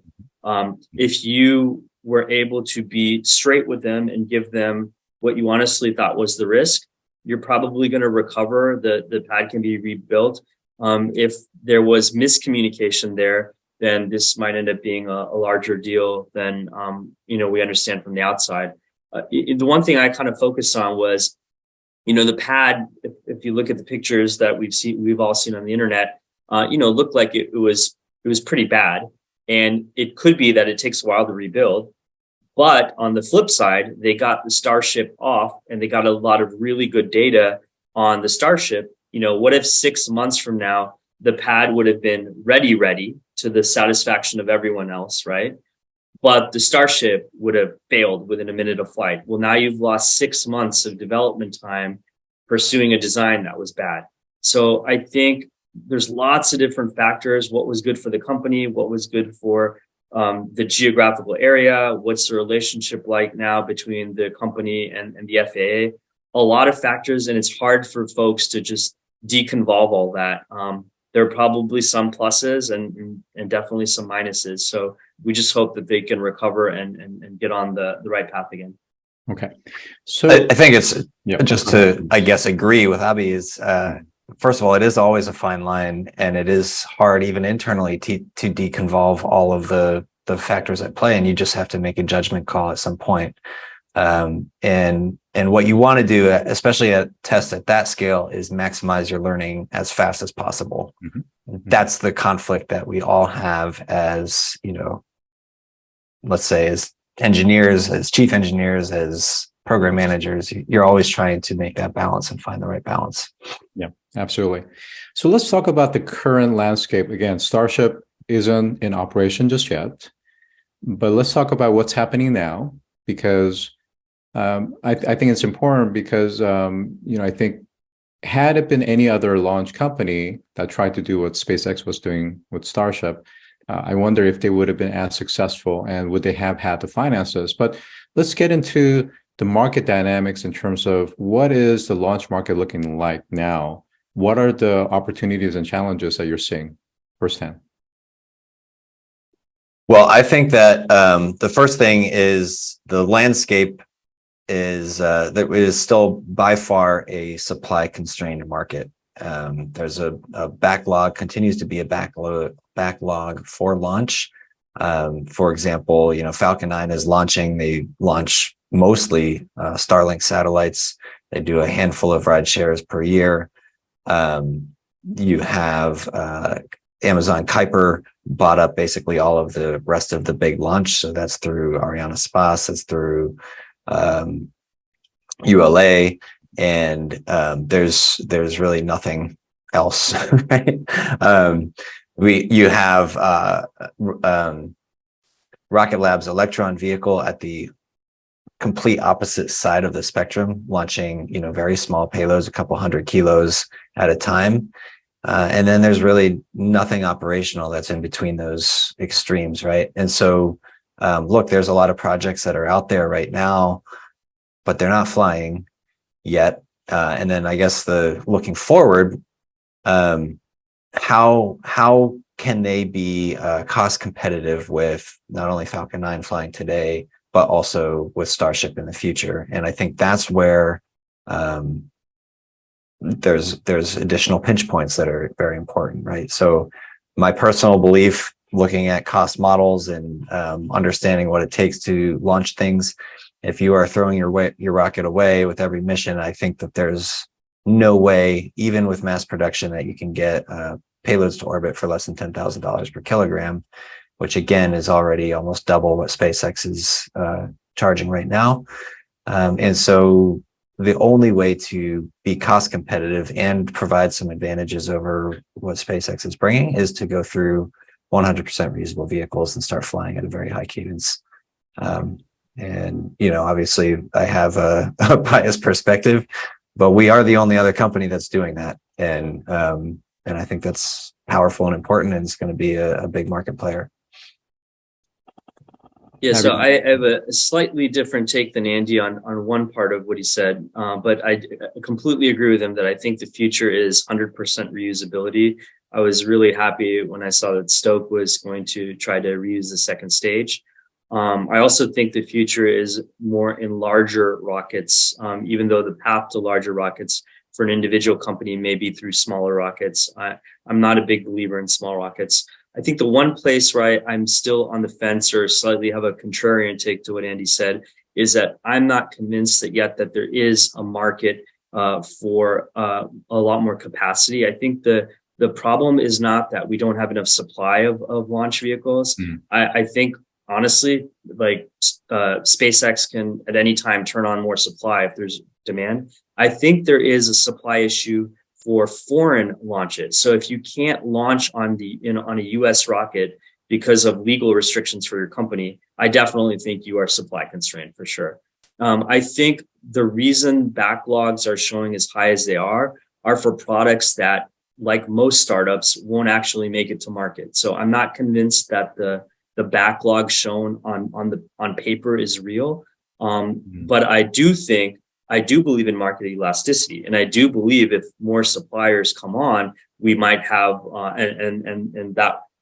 If you were able to be straight with them and give them what you honestly thought was the risk, you're probably going to recover. The pad can be rebuilt. If there was miscommunication there, then this might end up being a larger deal than we understand from the outside. The one thing I kind of focused on was, the pad. If you look at the pictures that we've all seen on the internet, looked like it was pretty bad, and it could be that it takes a while to rebuild. But on the flip side, they got the Starship off, and they got a lot of really good data on the Starship. What if 6 months from now the pad would have been ready to the satisfaction of everyone else, right? But the Starship would have failed within a minute of flight. Well, now you've lost 6 months of development time pursuing a design that was bad. So I think there's lots of different factors. What was good for the company? What was good for the geographical area? What's the relationship like now between the company and the FAA? A lot of factors, and it's hard for folks to just deconvolve all that. There are probably some pluses and definitely some minuses. So we just hope that they can recover and get on the right path again. Okay. So I think it's just to, I guess, agree with Abhi is, first of all, it is always a fine line, and it is hard even internally to deconvolve all of the factors at play, and you just have to make a judgment call at some point. And what you want to do, especially at tests at that scale, is maximize your learning as fast as possible. Mm-hmm. Mm-hmm. That's the conflict that we all have as, let's say as engineers, as chief engineers, as program managers. You're always trying to make that balance and find the right balance. Yeah, absolutely. So let's talk about the current landscape. Again, Starship isn't in operation just yet, but let's talk about what's happening now, because I think it's important because, I think had it been any other launch company that tried to do what SpaceX was doing with Starship, I wonder if they would have been as successful and would they have had the finances. But let's get into the market dynamics in terms of what is the launch market looking like now? What are the opportunities and challenges that you're seeing firsthand? Well, I think that the first thing is the landscape is that it is still by far a supply constrained market. There's a backlog, continues to be a backlog for launch. For example, Falcon 9 is launching. They launch mostly Starlink satellites. They do a handful of ride shares per year. You have Amazon Kuiper bought up basically all of the rest of the big launch. So that's through Arianespace, that's through ULA, and there's really nothing else, right? You have Rocket Lab's Electron vehicle at the complete opposite side of the spectrum, launching very small payloads, a couple 100 kilos at a time. And then there's really nothing operational that's in between those extremes, right? And so, look, there's a lot of projects that are out there right now, but they're not flying yet. And then I guess looking forward, how can they be cost competitive with not only Falcon 9 flying today, but also with Starship in the future? And I think that's where there's additional pinch points that are very important, right? So my personal belief, looking at cost models and understanding what it takes to launch things, if you are throwing your rocket away with every mission, I think that there's no way, even with mass production, that you can get payloads to orbit for less than $10,000 per kilogram, which again is already almost double what SpaceX is charging right now. And so the only way to be cost competitive and provide some advantages over what SpaceX is bringing is to go through 100% reusable vehicles and start flying at a very high cadence. And, obviously I have a biased perspective, but we are the only other company that's doing that. And I think that's powerful and important, and it's going to be a big market player. Yeah, so I have a slightly different take than Andy on one part of what he said, but I completely agree with him that I think the future is 100% reusability. I was really happy when I saw that Stoke was going to try to reuse the second stage. I also think the future is more in larger rockets, even though the path to larger rockets for an individual company may be through smaller rockets. I'm not a big believer in small rockets. I think the one place where I'm still on the fence or slightly have a contrarian take to what Andy said is that I'm not convinced that yet that there is a market for a lot more capacity. I think the problem is not that we don't have enough supply of launch vehicles. I think honestly, like SpaceX can at any time turn on more supply if there's demand. I think there is a supply issue for foreign launches. So if you can't launch on a US rocket because of legal restrictions for your company, I definitely think you are supply constrained for sure. I think the reason backlogs are showing as high as they are for products that, like most startups, won't actually make it to market. So I'm not convinced that the backlog shown on paper is real. But I do believe in market elasticity, and I do believe if more suppliers come on, we might have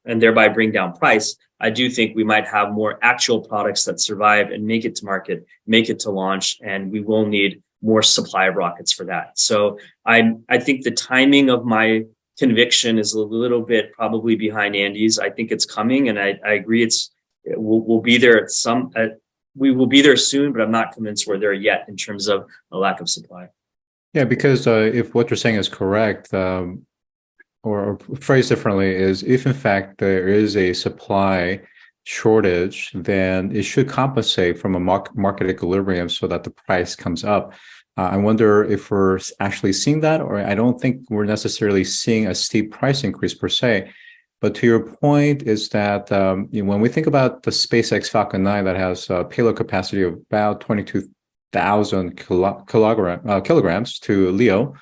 and thereby bring down price. I do think we might have more actual products that survive and make it to market, make it to launch, and we will need more supply of rockets for that. So I think the timing of my conviction is a little bit probably behind Andy's. I think it's coming, and I agree we'll be there we will be there soon, but I'm not convinced we're there yet in terms of a lack of supply. Yeah, because if what you're saying is correct, or phrased differently, is if in fact there is a supply shortage, then it should compensate from a market equilibrium so that the price comes up. I wonder if we're actually seeing that, or I don't think we're necessarily seeing a steep price increase per se. But to your point is that when we think about the SpaceX Falcon 9 that has a payload capacity of about 22,000 kilograms to LEO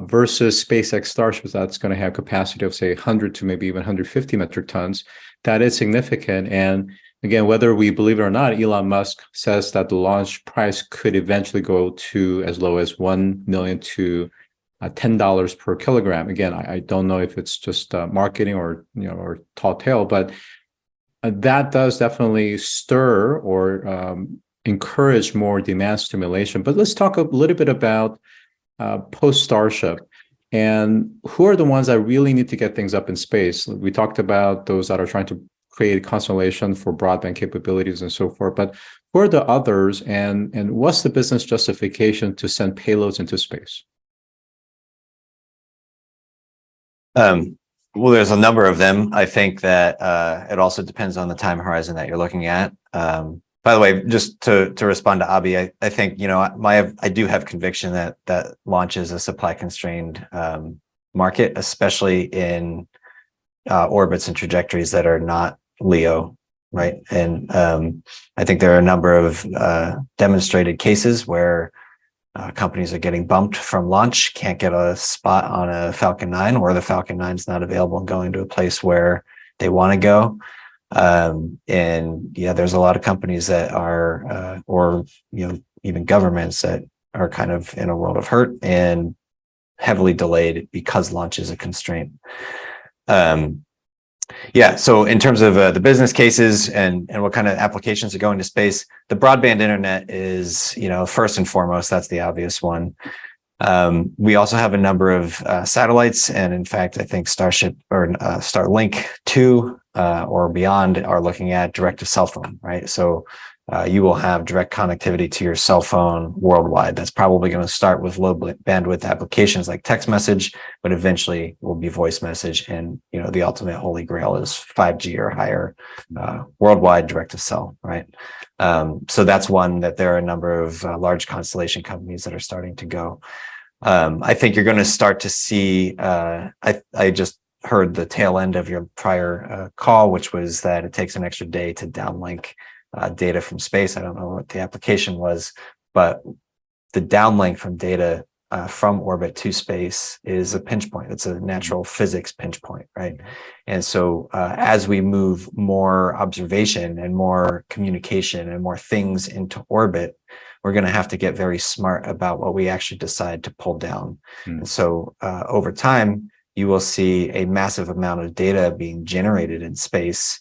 versus SpaceX Starship that's going to have capacity of say 100 to maybe even 150 metric tons, that is significant. And again, whether we believe it or not, Elon Musk says that the launch price could eventually go to as low as $1 million to $10 per kilogram. Again, I don't know if it's just marketing or tall tale, but that does definitely stir or encourage more demand stimulation. But let's talk a little bit about post Starship and who are the ones that really need to get things up in space. We talked about those that are trying to create a constellation for broadband capabilities and so forth, but who are the others, and what's the business justification to send payloads into space? Well, there's a number of them. I think that it also depends on the time horizon that you're looking at. By the way, just to respond to Abhi, I think I do have conviction that launch is a supply constrained market, especially in orbits and trajectories that are not LEO, right? And I think there are a number of demonstrated cases where companies are getting bumped from launch, can't get a spot on a Falcon 9, or the Falcon 9 is not available and going to a place where they want to go. And yeah, there's a lot of companies that are, or even governments that are kind of in a world of hurt and heavily delayed because launch is a constraint. Yeah, so in terms of the business cases and what kind of applications are going to space, the broadband internet is, first and foremost, that's the obvious one. We also have a number of satellites, and in fact, I think Starship or Starlink 2 or beyond are looking at direct to cell phone, right? So you will have direct connectivity to your cell phone worldwide. That's probably going to start with low bandwidth applications like text message, but eventually will be voice message. And, the ultimate holy grail is 5G or higher worldwide direct to cell, right? So that's one that there are a number of large constellation companies that are starting to go. I think you're going to start to see, I just heard the tail end of your prior call, which was that it takes an extra day to downlink data from space. I don't know what the application was, but the downlink from data from orbit to space is a pinch point. It's a natural physics pinch point, right? And so as we move more observation and more communication and more things into orbit, we're going to have to get very smart about what we actually decide to pull down. And so over time, you will see a massive amount of data being generated in space,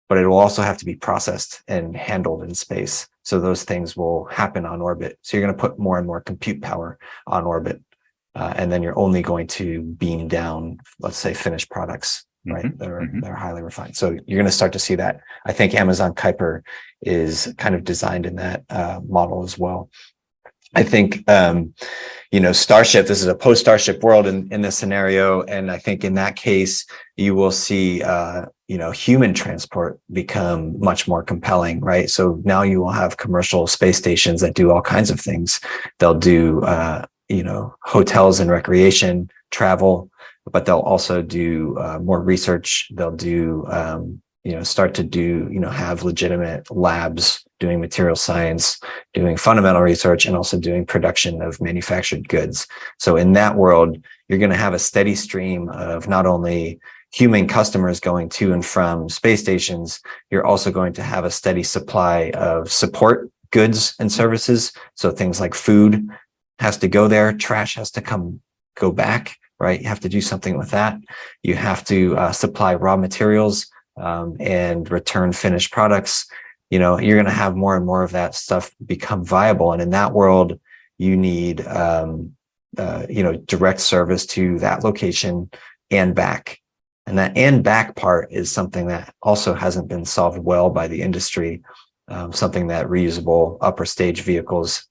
but it will also have to be processed and handled in space. So those things will happen on orbit. So you're going to put more and more compute power on orbit. And then you're only going to beam down, let's say, finished products, right? That are highly refined. So you're going to start to see that. I think Amazon Kuiper is kind of designed in that model as well. I think, Starship, this is a post-Starship world in this scenario. And I think in that case, you will see, human transport become much more compelling, right? So now you will have commercial space stations that do all kinds of things. They'll do, hotels and recreation, travel, but they'll also do more research. They'll do, start to do, have legitimate labs doing material science, doing fundamental research, and also doing production of manufactured goods. So in that world, you're going to have a steady stream of not only human customers going to and from space stations, you're also going to have a steady supply of support goods and services. So things like food has to go there, trash has to go back, right? You have to do something with that. You have to supply raw materials and return finished products. You're going to have more and more of that stuff become viable. And in that world, you need, direct service to that location and back. And that and back part is something that also hasn't been solved well by the industry, something that reusable upper stage vehicles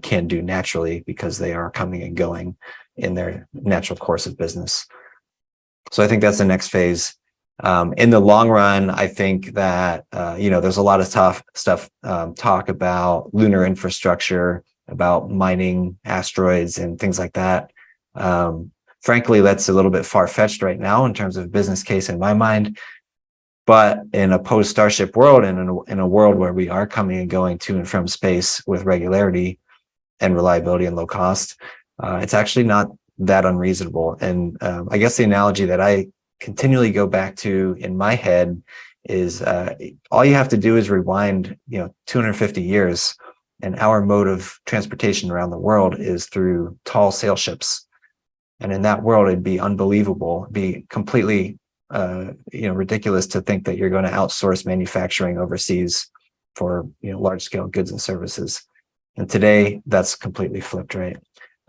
can do naturally because they are coming and going in their natural course of business. So I think that's the next phase. In the long run, I think that, there's a lot of tough stuff, talk about lunar infrastructure, about mining asteroids and things like that. Frankly, that's a little bit far-fetched right now in terms of business case in my mind. But in a post-Starship world and in a world where we are coming and going to and from space with regularity and reliability and low cost, it's actually not that unreasonable. And I guess the analogy that I continually go back to in my head is all you have to do is rewind 250 years, and our mode of transportation around the world is through tall sail ships. And in that world, it'd be unbelievable, it'd be completely ridiculous to think that you're going to outsource manufacturing overseas for large scale goods and services. And today that's completely flipped, right?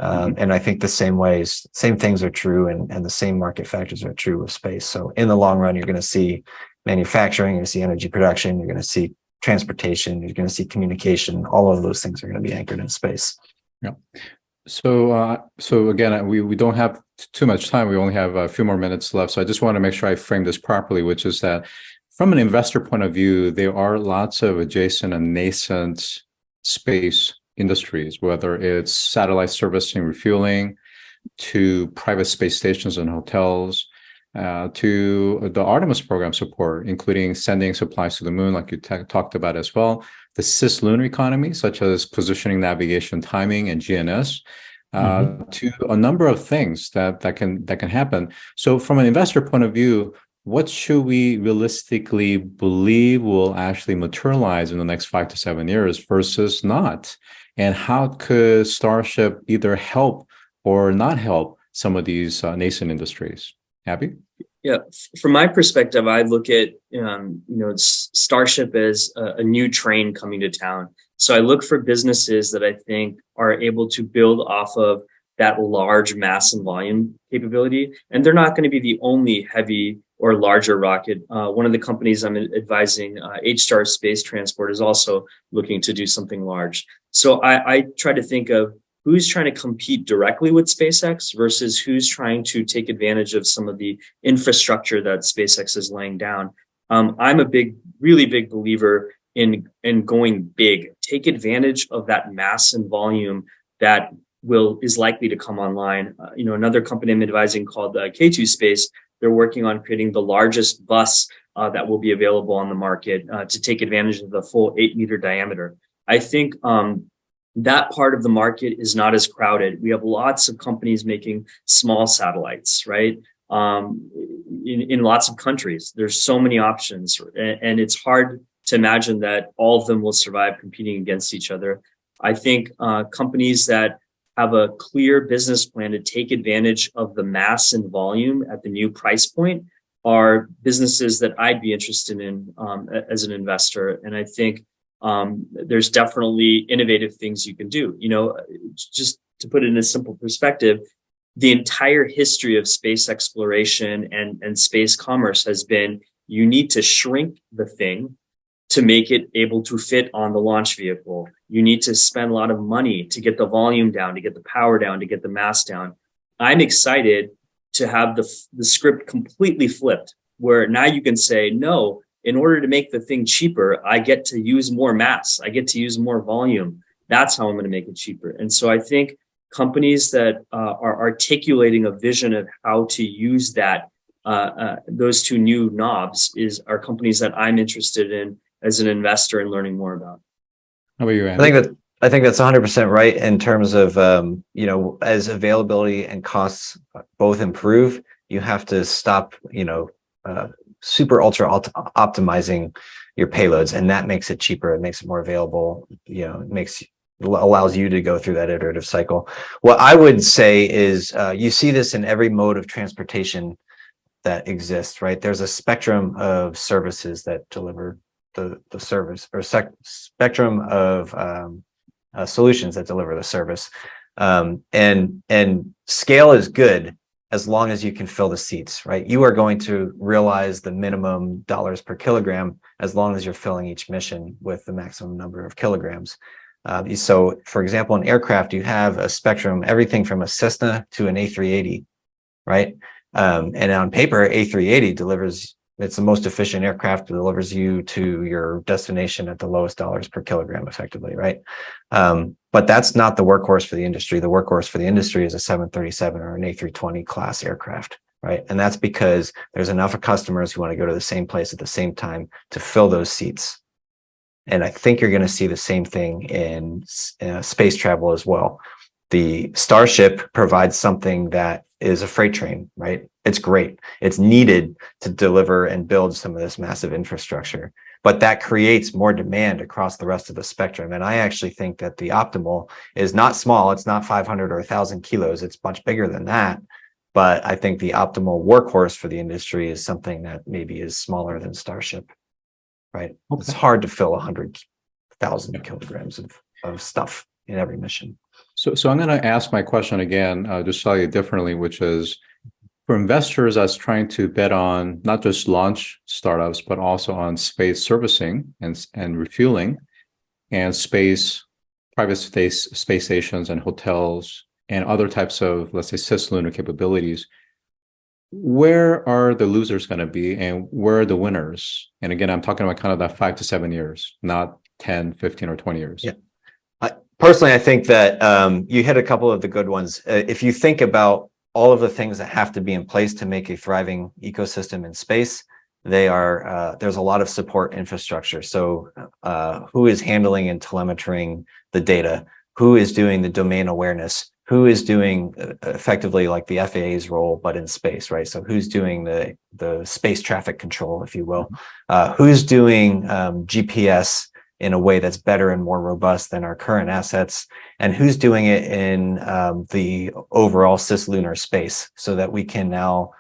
And I think the same things are true, and the same market factors are true with space. So in the long run, you're going to see manufacturing, you're going to see energy production, you're going to see transportation, you're going to see communication. All of those things are going to be anchored in space. Yeah. So again, we don't have too much time. We only have a few more minutes left. So I just want to make sure I frame this properly, which is that from an investor point of view, there are lots of adjacent and nascent space industries, whether it's satellite servicing, refueling, to private space stations and hotels, to the Artemis program support, including sending supplies to the moon, like you talked about as well, the cislunar economy, such as positioning, navigation, timing, and GNS, to a number of things that can happen. So from an investor point of view, what should we realistically believe will actually materialize in the next 5 to 7 years versus not? And how could Starship either help or not help some of these nascent industries? Abby? Yeah, from my perspective, I look at Starship as a new train coming to town. So I look for businesses that I think are able to build off of that large mass and volume capability. And they're not going to be the only heavy or larger rocket. One of the companies I'm advising, H-Star Space Transport, is also looking to do something large. So I try to think of who's trying to compete directly with SpaceX versus who's trying to take advantage of some of the infrastructure that SpaceX is laying down. I'm a really big believer in going big. Take advantage of that mass and volume that is likely to come online. Another company I'm advising called K2 Space, they're working on creating the largest bus that will be available on the market to take advantage of the full 8-meter diameter. I think that part of the market is not as crowded. We have lots of companies making small satellites, right? In lots of countries, there's so many options, and it's hard to imagine that all of them will survive competing against each other. I think companies that have a clear business plan to take advantage of the mass and volume at the new price point are businesses that I'd be interested in as an investor. And I think there's definitely innovative things you can do. You know, just to put it in a simple perspective, the entire history of space exploration and space commerce has been, you need to shrink the thing to make it able to fit on the launch vehicle. You need to spend a lot of money to get the volume down, to get the power down, to get the mass down. I'm excited to have the script completely flipped, where now you can say, no, in order to make the thing cheaper, I get to use more mass. I get to use more volume. That's how I'm going to make it cheaper. And so I think companies that are articulating a vision of how to use that, those two new knobs are companies that I'm interested in as an investor and learning more about. How about you, Andy? I think that's 100% right in terms of, you know, as availability and costs both improve, you have to stop, you know, super ultra optimizing your payloads, and that makes it cheaper. It makes it more available. You know, allows you to go through that iterative cycle. What I would say is, you see this in every mode of transportation that exists, right? There's a spectrum of services that deliver the service, or spectrum of solutions that deliver the service, and scale is good as long as you can fill the seats, right? You are going to realize the minimum dollars per kilogram as long as you're filling each mission with the maximum number of kilograms. So, for example, in aircraft, you have a spectrum, everything from a Cessna to an A380, right? And on paper, A380 delivers. It's the most efficient aircraft, that delivers you to your destination at the lowest dollars per kilogram effectively, right? But that's not the workhorse for the industry. The workhorse for the industry is a 737 or an A320 class aircraft, right? And that's because there's enough of customers who want to go to the same place at the same time to fill those seats. And I think you're going to see the same thing in space travel as well. The Starship provides something that is a freight train, right? It's great. It's needed to deliver and build some of this massive infrastructure, but that creates more demand across the rest of the spectrum. And I actually think that the optimal is not small. It's not 500 or 1,000 kilos. It's much bigger than that. But I think the optimal workhorse for the industry is something that maybe is smaller than Starship, right? Okay. It's hard to fill 100,000 kilograms of stuff in every mission. So I'm going to ask my question again, just slightly differently, which is for investors that's trying to bet on not just launch startups, but also on space servicing and refueling, and private space stations and hotels and other types of, let's say, cislunar capabilities. Where are the losers going to be, and where are the winners? And again, I'm talking about kind of that 5 to 7 years, not 10, 15, or 20 years. Yeah. Personally, I think that you hit a couple of the good ones. If you think about all of the things that have to be in place to make a thriving ecosystem in space, there's a lot of support infrastructure. So who is handling and telemetering the data? Who is doing the domain awareness? Who is doing effectively like the FAA's role, but in space, right? So who's doing the space traffic control, if you will? Who's doing GPS in a way that's better and more robust than our current assets, and who's doing it in the overall cislunar space, so that we can now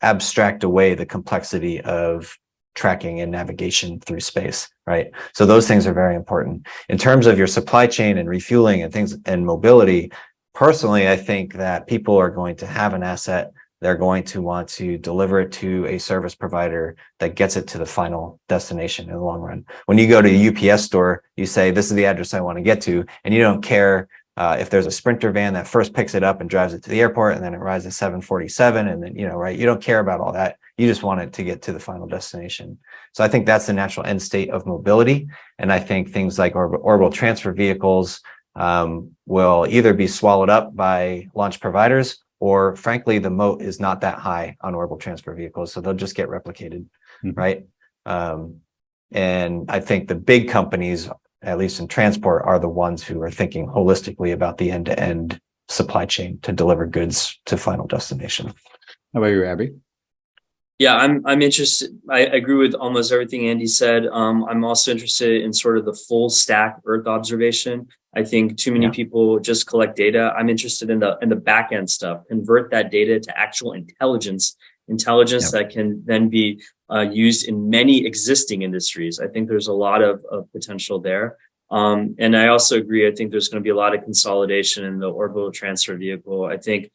abstract away the complexity of tracking and navigation through space, right? So those things are very important. In terms of your supply chain and refueling and things and mobility, personally, I think that people are going to have an asset. They're going to want to deliver it to a service provider that gets it to the final destination in the long run. When you go to a UPS store, you say, this is the address I want to get to, and you don't care if there's a Sprinter van that first picks it up and drives it to the airport, and then it rides a 747, and then, right? You don't care about all that. You just want it to get to the final destination. So I think that's the natural end state of mobility. And I think things like orbital transfer vehicles will either be swallowed up by launch providers, or frankly, the moat is not that high on orbital transfer vehicles, so they'll just get replicated, right? And I think the big companies at least in transport, are the ones who are thinking holistically about the end-to-end supply chain to deliver goods to final destination. How about you, Abby? Yeah, I'm interested. I agree with almost everything Andy said. I'm also interested in sort of the full stack Earth observation. I think too many people just collect data. I'm interested in the back end stuff, convert that data to actual intelligence that can then be used in many existing industries. I think there's a lot of potential there. And I also agree. I think there's going to be a lot of consolidation in the orbital transfer vehicle. I think,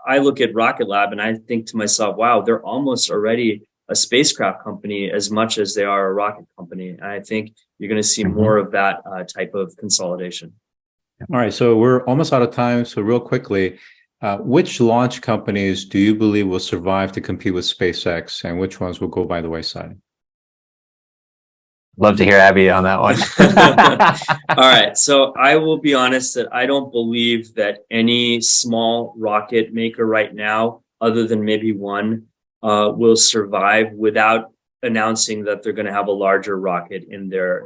I look at Rocket Lab and I think to myself, wow, they're almost already a spacecraft company as much as they are a rocket company. And I think you're going to see more of that type of consolidation. All right, so we're almost out of time. So real quickly, which launch companies do you believe will survive to compete with SpaceX, and which ones will go by the wayside? Love to hear Abby on that one. All right. So I will be honest that I don't believe that any small rocket maker right now, other than maybe one, will survive without announcing that they're going to have a larger rocket in their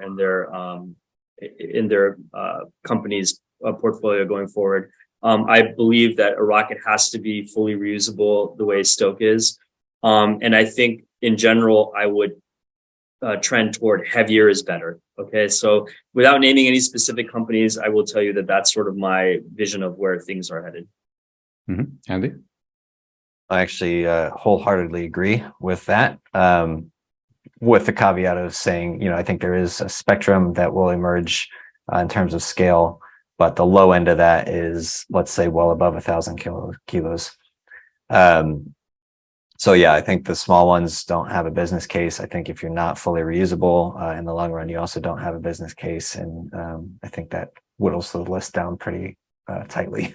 company's portfolio going forward. I believe that a rocket has to be fully reusable the way Stoke is. And I think in general, I would trend toward heavier is better. Okay. So without naming any specific companies, I will tell you that that's sort of my vision of where things are headed. Andy? I actually wholeheartedly agree with that. With the caveat of saying, I think there is a spectrum that will emerge in terms of scale, but the low end of that is, let's say, well above 1,000 kilos. So yeah, I think the small ones don't have a business case. I think if you're not fully reusable in the long run, you also don't have a business case. And I think that whittles the list down pretty tightly.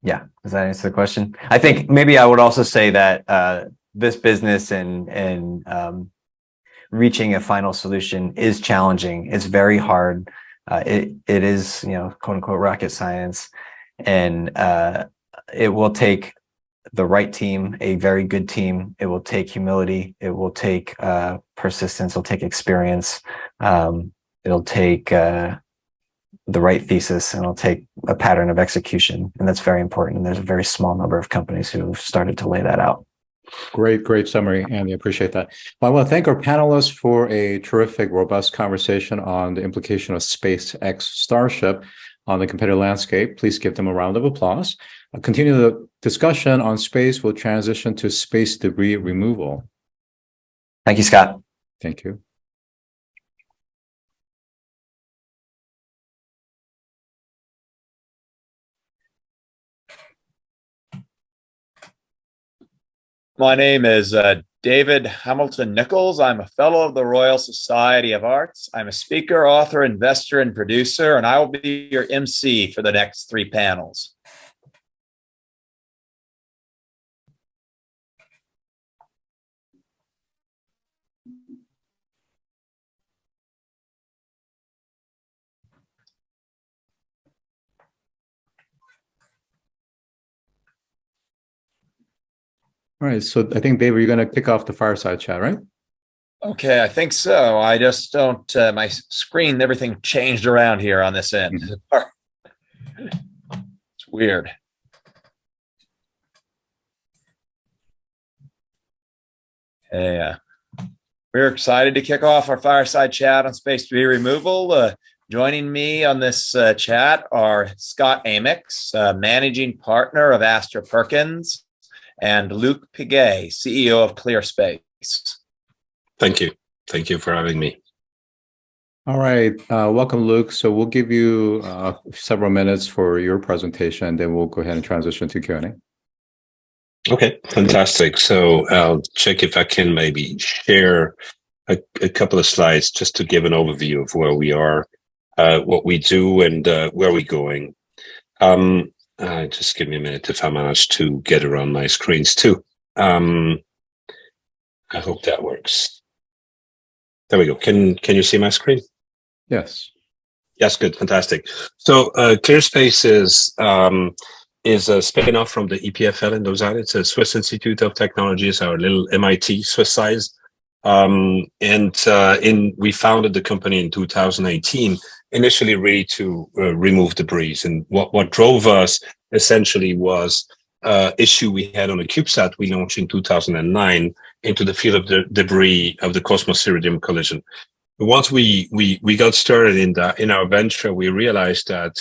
Yeah, does that answer the question? I think maybe I would also say that this business and reaching a final solution is challenging. It's very hard. It is, quote unquote, rocket science. And it will take the right team, a very good team. It will take humility. It will take persistence. It'll take experience. It'll take the right thesis, and it'll take a pattern of execution. And that's very important. And there's a very small number of companies who have started to lay that out. Great summary, Andy. Appreciate that. Well, I want to thank our panelists for a terrific, robust conversation on the implication of SpaceX Starship on the competitive landscape. Please give them a round of applause. I'll continue the discussion on space. We'll transition to space debris removal. Thank you, Scott. Thank you. My name is David Hamilton Nichols. I'm a fellow of the Royal Society of Arts. I'm a speaker, author, investor, and producer, and I will be your MC for the next 3 panels. All right, so I think, David, you're going to kick off the fireside chat, right? Okay, I think so. I just don't, my screen, everything changed around here on this end. It's weird. Yeah. We're excited to kick off our fireside chat on space debris removal. Joining me on this chat are Scott Amyx, managing partner of Astor Perkins, and Luc Piguet, CEO of ClearSpace. Thank you. Thank you for having me. All right. Welcome, Luc. So we'll give you several minutes for your presentation, then we'll go ahead and transition to Q&A. Okay, fantastic. So I'll check if I can maybe share a couple of slides just to give an overview of where we are, what we do, and where we're going. Just give me a minute if I manage to get around my screens too. I hope that works. There we go. Can you see my screen? Yes. Yes, good, fantastic. So ClearSpace is a spin-off from the EPFL in Lausanne. It's a Swiss Institute of Technology. It's our little MIT Swiss size We founded the company in 2018, initially really to remove debris. And what drove us essentially was issue we had on a CubeSat we launched in 2009 into the field of the debris of the Cosmos-Iridium collision. Once we got started in our venture, we realized that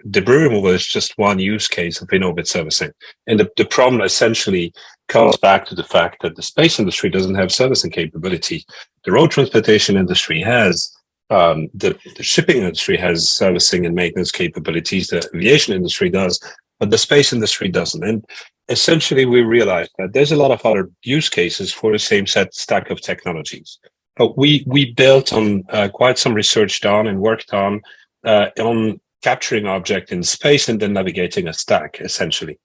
debris removal is just one use case of in-orbit servicing. And the problem essentially comes back to the fact that the space industry doesn't have servicing capability. The road transportation industry has, the shipping industry has servicing and maintenance capabilities, the aviation industry does, but the space industry doesn't. And essentially, we realized that there's a lot of other use cases for the same stack of technologies. But we built on quite some research done and worked on capturing object in space and then navigating a stack, essentially.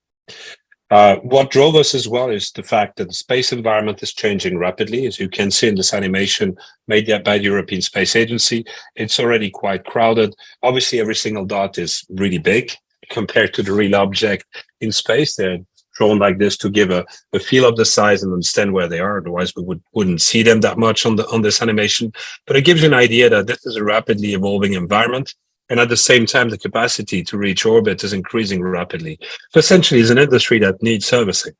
What drove us as well is the fact that the space environment is changing rapidly. As you can see in this animation made by the European Space Agency, it's already quite crowded. Obviously, every single dot is really big compared to the real object in space. They're drawn like this to give a feel of the size and understand where they are. Otherwise, we wouldn't see them that much on this animation. But it gives you an idea that this is a rapidly evolving environment. And at the same time, the capacity to reach orbit is increasing rapidly. So essentially, it's an industry that needs servicing,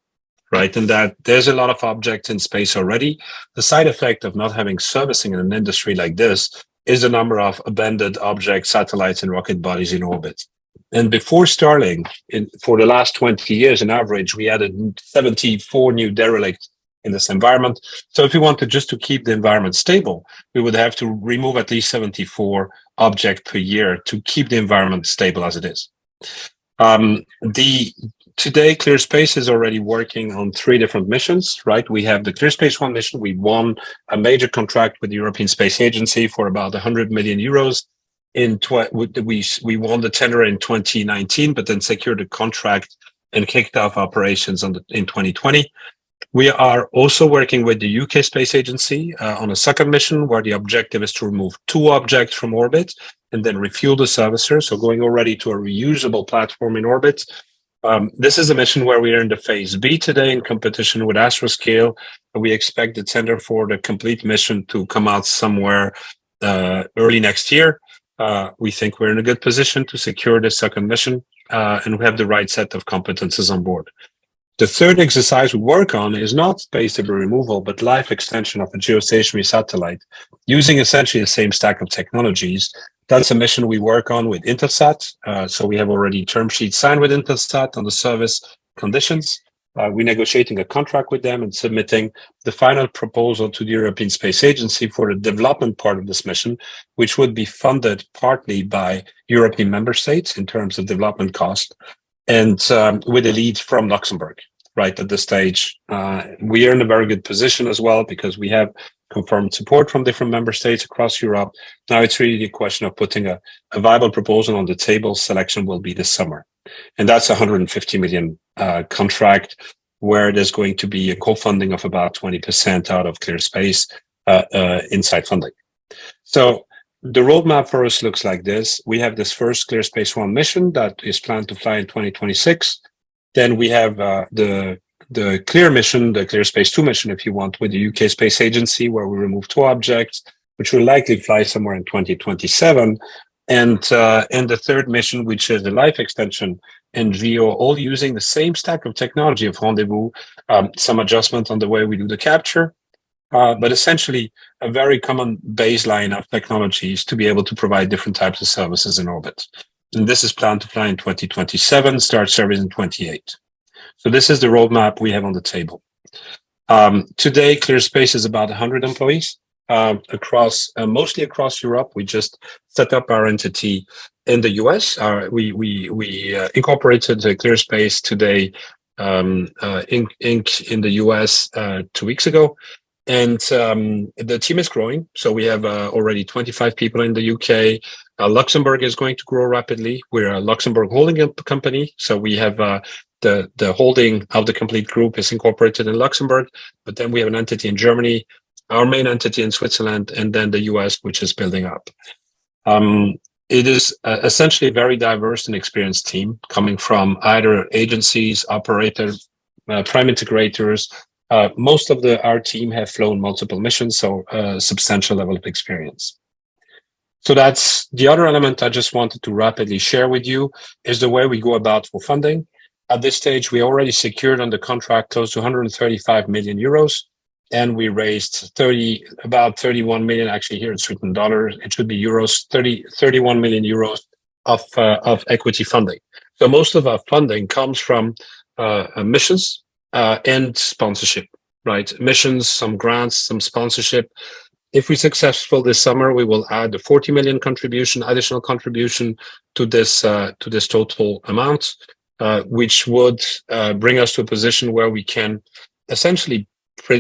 right? And that there's a lot of objects in space already. The side effect of not having servicing in an industry like this is the number of abandoned objects, satellites, and rocket bodies in orbit. And before Starlink, for the last 20 years, on average, we added 74 new derelicts in this environment. So if we wanted just to keep the environment stable, we would have to remove at least 74 objects per year to keep the environment stable as it is. Today, ClearSpace is already working on 3 different missions, right? We have the ClearSpace 1 mission. We won a major contract with the European Space Agency for about 100 million euros. We won the tender in 2019, but then secured a contract and kicked off operations in 2020. We are also working with the UK Space Agency on a second mission where the objective is to remove 2 objects from orbit and then refuel the servicer. So going already to a reusable platform in orbit. This is a mission where we are in the phase B today in competition with Astroscale. We expect the tender for the complete mission to come out somewhere early next year. We think we're in a good position to secure the second mission and we have the right set of competences on board. The third exercise we work on is not space debris removal, but life extension of a geostationary satellite using essentially the same stack of technologies. That's a mission we work on with Intelsat. So we have already term sheets signed with Intelsat on the service conditions. We're negotiating a contract with them and submitting the final proposal to the European Space Agency for the development part of this mission, which would be funded partly by European member states in terms of development cost, and with a lead from Luxembourg, right at this stage. We are in a very good position as well because we have confirmed support from different member states across Europe. Now it's really a question of putting a viable proposal on the table. Selection will be this summer. And that's a 150 million contract where there's going to be a co-funding of about 20% out of ClearSpace inside funding. So the roadmap for us looks like this. We have this first ClearSpace 1 mission that is planned to fly in 2026. Then we have the Clear mission, the ClearSpace 2 mission, if you want, with the UK Space Agency, where we remove 2 objects, which will likely fly somewhere in 2027. And the third mission, which is the life extension and GEO, all using the same stack of technology of Rendezvous, some adjustment on the way we do the capture, but essentially a very common baseline of technologies to be able to provide different types of services in orbit. And this is planned to fly in 2027, start service in 2028. So this is the roadmap we have on the table. Today, ClearSpace is about 100 employees mostly across Europe. We just set up our entity in the US. We incorporated ClearSpace today, Inc. in the US 2 weeks ago. And the team is growing. So we have already 25 people in the UK. Luxembourg is going to grow rapidly. We're a Luxembourg holding company. So we have the holding of the complete group is incorporated in Luxembourg. But then we have an entity in Germany, our main entity in Switzerland, and then the US, which is building up. It is essentially a very diverse and experienced team coming from either agencies, operators, prime integrators, Most of our team have flown multiple missions, so a substantial level of experience. So that's the other element I just wanted to rapidly share with you is the way we go about for funding. At this stage, we already secured on the contract close to 135 million euros, and we raised about 31 million, actually here it's written dollars, it should be euros, 31 million euros of equity funding. So most of our funding comes from missions and sponsorship, right? Missions, some grants, some sponsorship. If we're successful this summer, we will add a 40 million additional contribution to this total amount, which would bring us to a position where we can essentially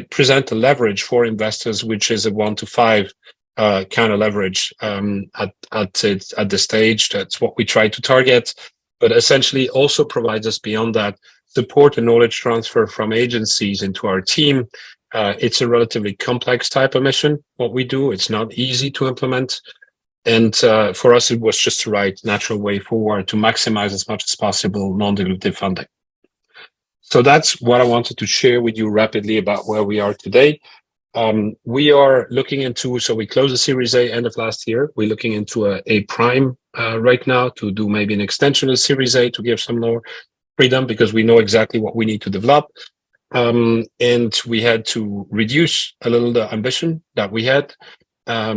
present a leverage for investors, which is a 1 to 5 kind of leverage at this stage. That's what we try to target, but essentially also provides us beyond that support and knowledge transfer from agencies into our team. It's a relatively complex type of mission, what we do. It's not easy to implement. And for us, it was just the right natural way forward to maximize as much as possible non-dilutive funding. So that's what I wanted to share with you rapidly about where we are today. We are looking into, so we closed the Series A end of last year. We're looking into a prime right now to do maybe an extension of Series A to give some more freedom because we know exactly what we need to develop. And we had to reduce a little the ambition that we had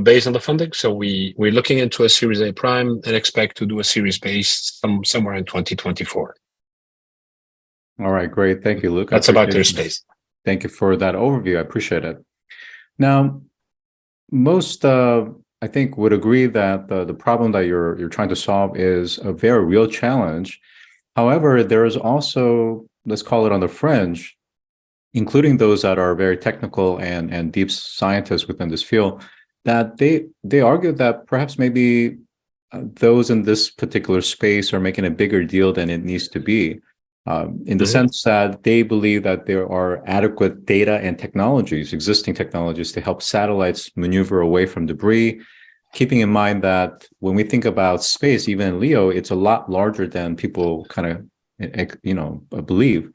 based on the funding. So we're looking into a Series A prime and expect to do a Series B somewhere in 2024. All right, great. Thank you, Luke. That's about ClearSpace. Thank you for that overview. I appreciate it. Now, most I think would agree that the problem that you're trying to solve is a very real challenge. However, there is also, let's call it on the fringe, including those that are very technical and deep scientists within this field, that they argue that perhaps maybe those in this particular space are making a bigger deal than it needs to be. In the sense that they believe that there are adequate data and technologies, existing technologies, to help satellites maneuver away from debris, keeping in mind that when we think about space, even in LEO, it's a lot larger than people kind of, believe.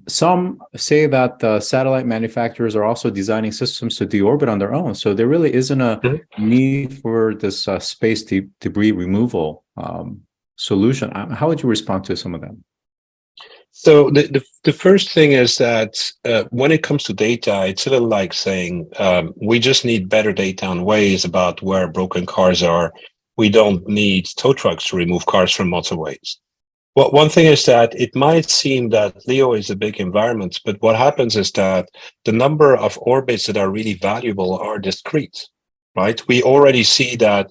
Some say that satellite manufacturers are also designing systems to deorbit on their own. So there really isn't a need for this space debris removal solution. How would you respond to some of them? So the first thing is that when it comes to data, it's a little like saying we just need better data on ways about where broken cars are. We don't need tow trucks to remove cars from motorways. Well, one thing is that it might seem that LEO is a big environment, but what happens is that the number of orbits that are really valuable are discrete, right? We already see that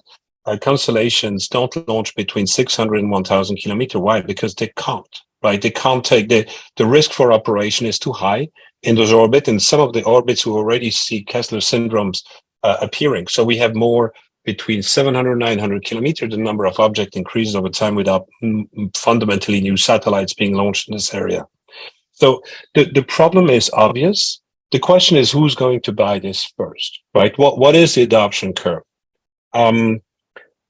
constellations don't launch between 600 and 1,000 kilometers. Why? Because they can't. Right, they can't take the risk for operation is too high in those orbits, and some of the orbits we already see Kessler syndromes appearing. So we have more between 700 and 900 kilometers. The number of objects increases over time without fundamentally new satellites being launched in this area. So the problem is obvious. The question is who's going to buy this first, right? What is the adoption curve?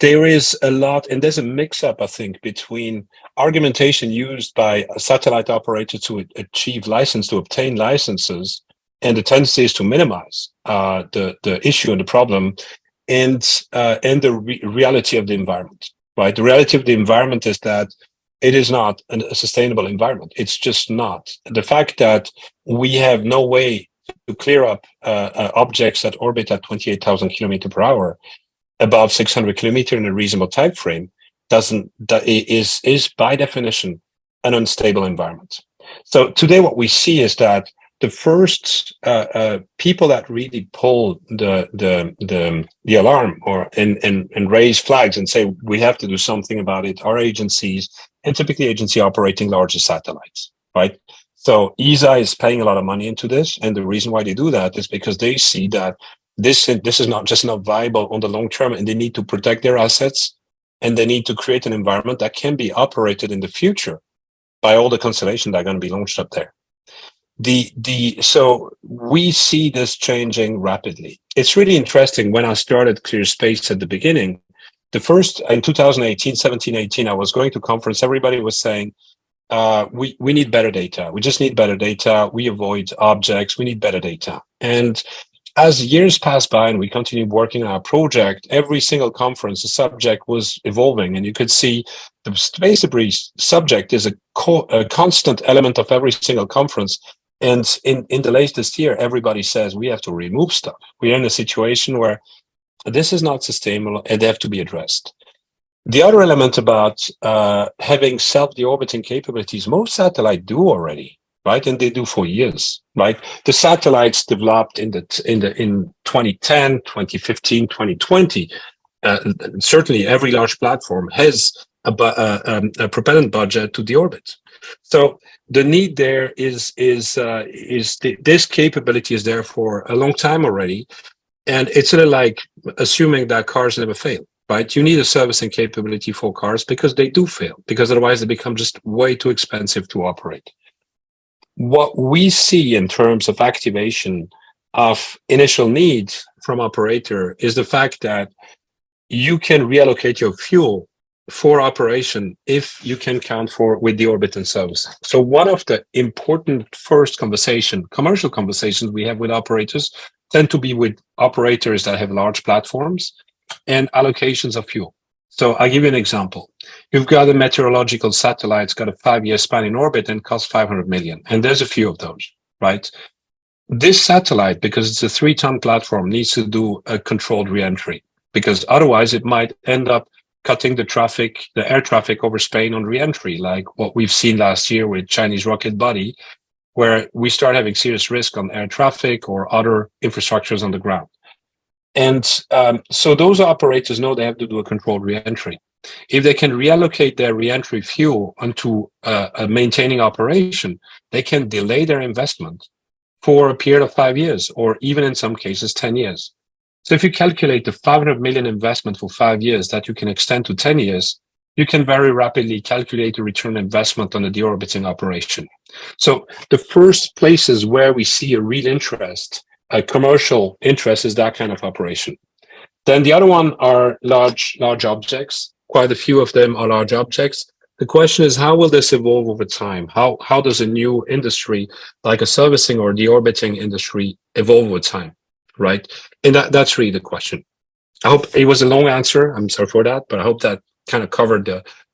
There is a lot, and there's a mix-up, I think, between argumentation used by a satellite operator to achieve license, to obtain licenses, and the tendency is to minimize the issue and the problem, and the reality of the environment, right? The reality of the environment is that it is not a sustainable environment. It's just not. The fact that we have no way to clear up objects that orbit at 28,000 kilometers per hour above 600 kilometers in a reasonable time frame is by definition an unstable environment. So today what we see is that the first people that really pull the alarm and raise flags and say we have to do something about it are agencies, and typically agency operating larger satellites, right? So ESA is paying a lot of money into this, and the reason why they do that is because they see that this is not just not viable on the long term, and they need to protect their assets, and they need to create an environment that can be operated in the future by all the constellations that are going to be launched up there. So we see this changing rapidly. It's really interesting. When I started ClearSpace at the beginning, the first in 2018, 17, 18, I was going to conference. Everybody was saying, we need better data. We just need better data. We avoid objects. We need better data. And as years passed by and we continued working on our project, every single conference, the subject was evolving. And you could see the space debris subject is a constant element of every single conference. And in the latest year, everybody says we have to remove stuff. We are in a situation where this is not sustainable and they have to be addressed. The other element about having self-deorbiting capabilities, most satellites do already, right? And they do for years, right? The satellites developed in 2010, 2015, 2020. Certainly, every large platform has a propellant budget to deorbit. So the need there is this capability is there for a long time already, and it's sort of like assuming that cars never fail. Right, you need a servicing capability for cars because they do fail, because otherwise they become just way too expensive to operate. What we see in terms of activation of initial needs from operator is the fact that you can reallocate your fuel for operation if you can count for with the orbit and servicing. So one of the important first commercial conversations we have with operators tend to be with operators that have large platforms and allocations of fuel. So I'll give you an example. You've got a meteorological satellite, it's got a 5-year span in orbit and costs 500 million. And there's a few of those, right? This satellite, because it's a 3-ton platform, needs to do a controlled reentry, because otherwise it might end up cutting the air traffic over Spain on reentry, like what we've seen last year with Chinese rocket body, where we start having serious risk on air traffic or other infrastructures on the ground. And so those operators know they have to do a controlled reentry. If they can reallocate their reentry fuel onto a maintaining operation, they can delay their investment for a period of 5 years, or even in some cases, 10 years. So if you calculate the 500 million investment for 5 years that you can extend to 10 years, you can very rapidly calculate the return on investment on a deorbiting operation. So the first places where we see a real interest, a commercial interest, is that kind of operation. Then the other one are large objects. Quite a few of them are large objects. The question is, how will this evolve over time? How does a new industry like a servicing or deorbiting industry evolve over time, right? And that's really the question. I hope it was a long answer. I'm sorry for that, but I hope that kind of covered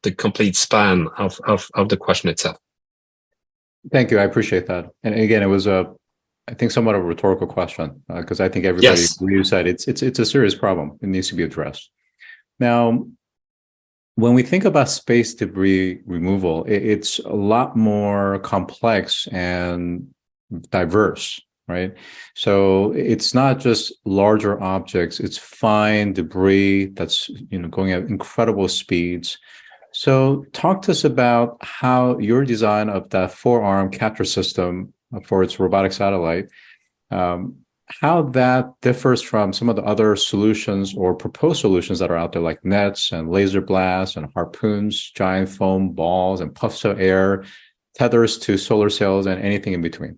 the complete span of the question itself. Thank you. I appreciate that. And again, it was I think somewhat of a rhetorical question, because I think everybody agrees that it's a serious problem. It needs to be addressed. Now, when we think about space debris removal, it's a lot more complex and diverse, right? So it's not just larger objects; it's fine debris that's going at incredible speeds. So talk to us about how your design of that 4-arm capture system for its robotic satellite, how that differs from some of the other solutions or proposed solutions that are out there, like nets and laser blasts and harpoons, giant foam balls and puffs of air, tethers to solar cells, and anything in between.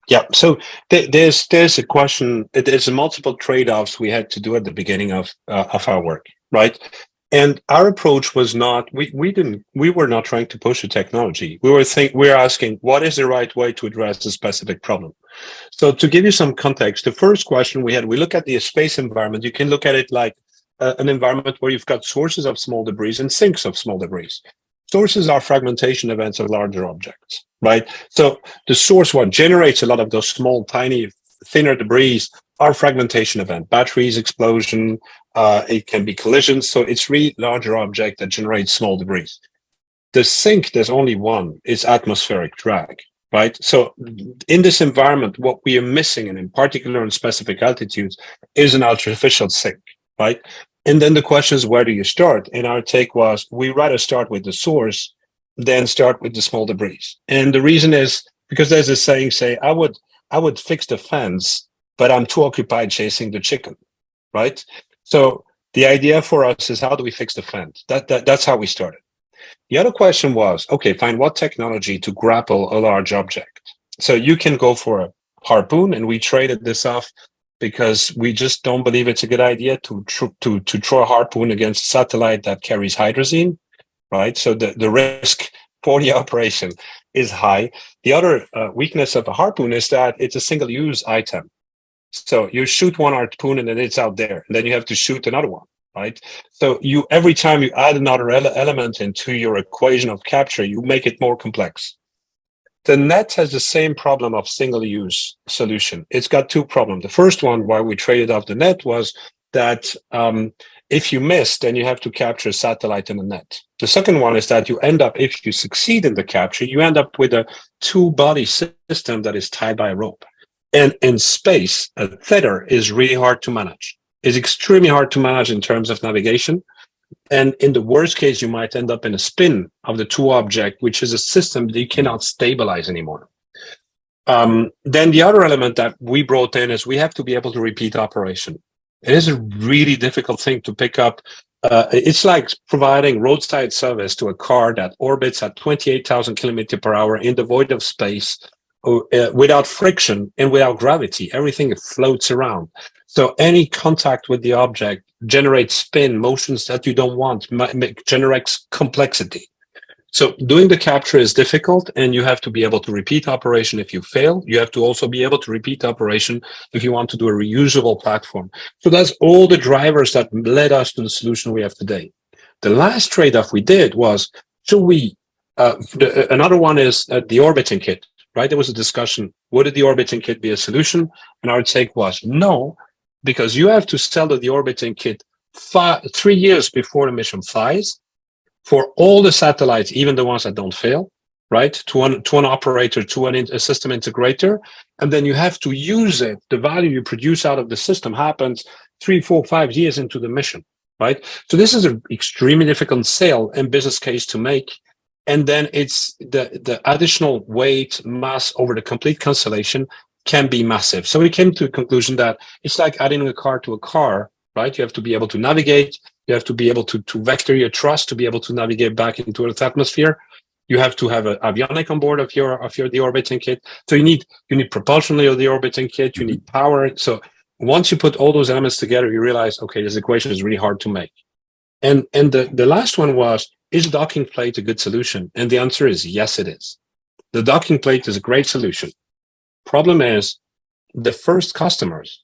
Yeah, so there's a question. There's multiple trade-offs we had to do at the beginning of our work, right? And our approach was not, we were not trying to push a technology. We were asking, what is the right way to address a specific problem? So to give you some context, the first question we look at the space environment. You can look at it like an environment where you've got sources of small debris and sinks of small debris. Sources are fragmentation events of larger objects, right? So the source, what generates a lot of those small, tiny, thinner debris, are fragmentation event, batteries, explosion, it can be collisions. So it's really larger object that generates small debris. The sink, there's only one, is atmospheric drag, right? So in this environment, what we are missing, and in particular in specific altitudes, is an artificial sink, right? And then the question is, where do you start? And our take was, we rather start with the source than start with the small debris. And the reason is because there's a saying, I would fix the fence, but I'm too occupied chasing the chicken, right? So the idea for us is, how do we fix the fence? That's how we started. The other question was, okay, find what technology to grapple a large object. So you can go for a harpoon, and we traded this off because we just don't believe it's a good idea to throw a harpoon against a satellite that carries hydrazine, right? So the risk for the operation is high. The other weakness of a harpoon is that it's a single-use item. So you shoot one harpoon and then it's out there, and then you have to shoot another one, right? So every time you add another element into your equation of capture, you make it more complex. The net has the same problem of single-use solution. It's got two problems. The first one, why we traded off the net, was that if you miss, then you have to capture a satellite in the net. The second one is that you end up, if you succeed in the capture, you end up with a two-body system that is tied by a rope. And in space, a tether is really hard to manage. It's extremely hard to manage in terms of navigation. And in the worst case, you might end up in a spin of the two objects, which is a system that you cannot stabilize anymore. Then the other element that we brought in is we have to be able to repeat operation. It is a really difficult thing to pick up. It's like providing roadside service to a car that orbits at 28,000 kilometers per hour in the void of space, without friction and without gravity. Everything floats around. So any contact with the object generates spin, motions that you don't want, generates complexity. So doing the capture is difficult, and you have to be able to repeat operation if you fail. You have to also be able to repeat operation if you want to do a reusable platform. So that's all the drivers that led us to the solution we have today. The last trade-off we did was, should we, another one is the orbiting kit, right? There was a discussion, would the orbiting kit be a solution? And our take was no, because you have to sell the orbiting kit 3 years before the mission flies, for all the satellites, even the ones that don't fail, right? To an operator, to a system integrator. And then you have to use it. The value you produce out of the system happens 3, 4, 5 years into the mission, right? So this is an extremely difficult sale and business case to make. And then it's the additional weight, mass over the complete constellation can be massive. So we came to a conclusion that it's like adding a car to a car, right? You have to be able to navigate. You have to be able to vector your thrust to be able to navigate back into Earth's atmosphere. You have to have an avionic on board of the orbiting kit. So you need propulsion of the orbiting kit. You need power. So once you put all those elements together, you realize, okay, this equation is really hard to make. And the last one was, is docking plate a good solution? And the answer is yes, it is. The docking plate is a great solution. Problem is, the first customers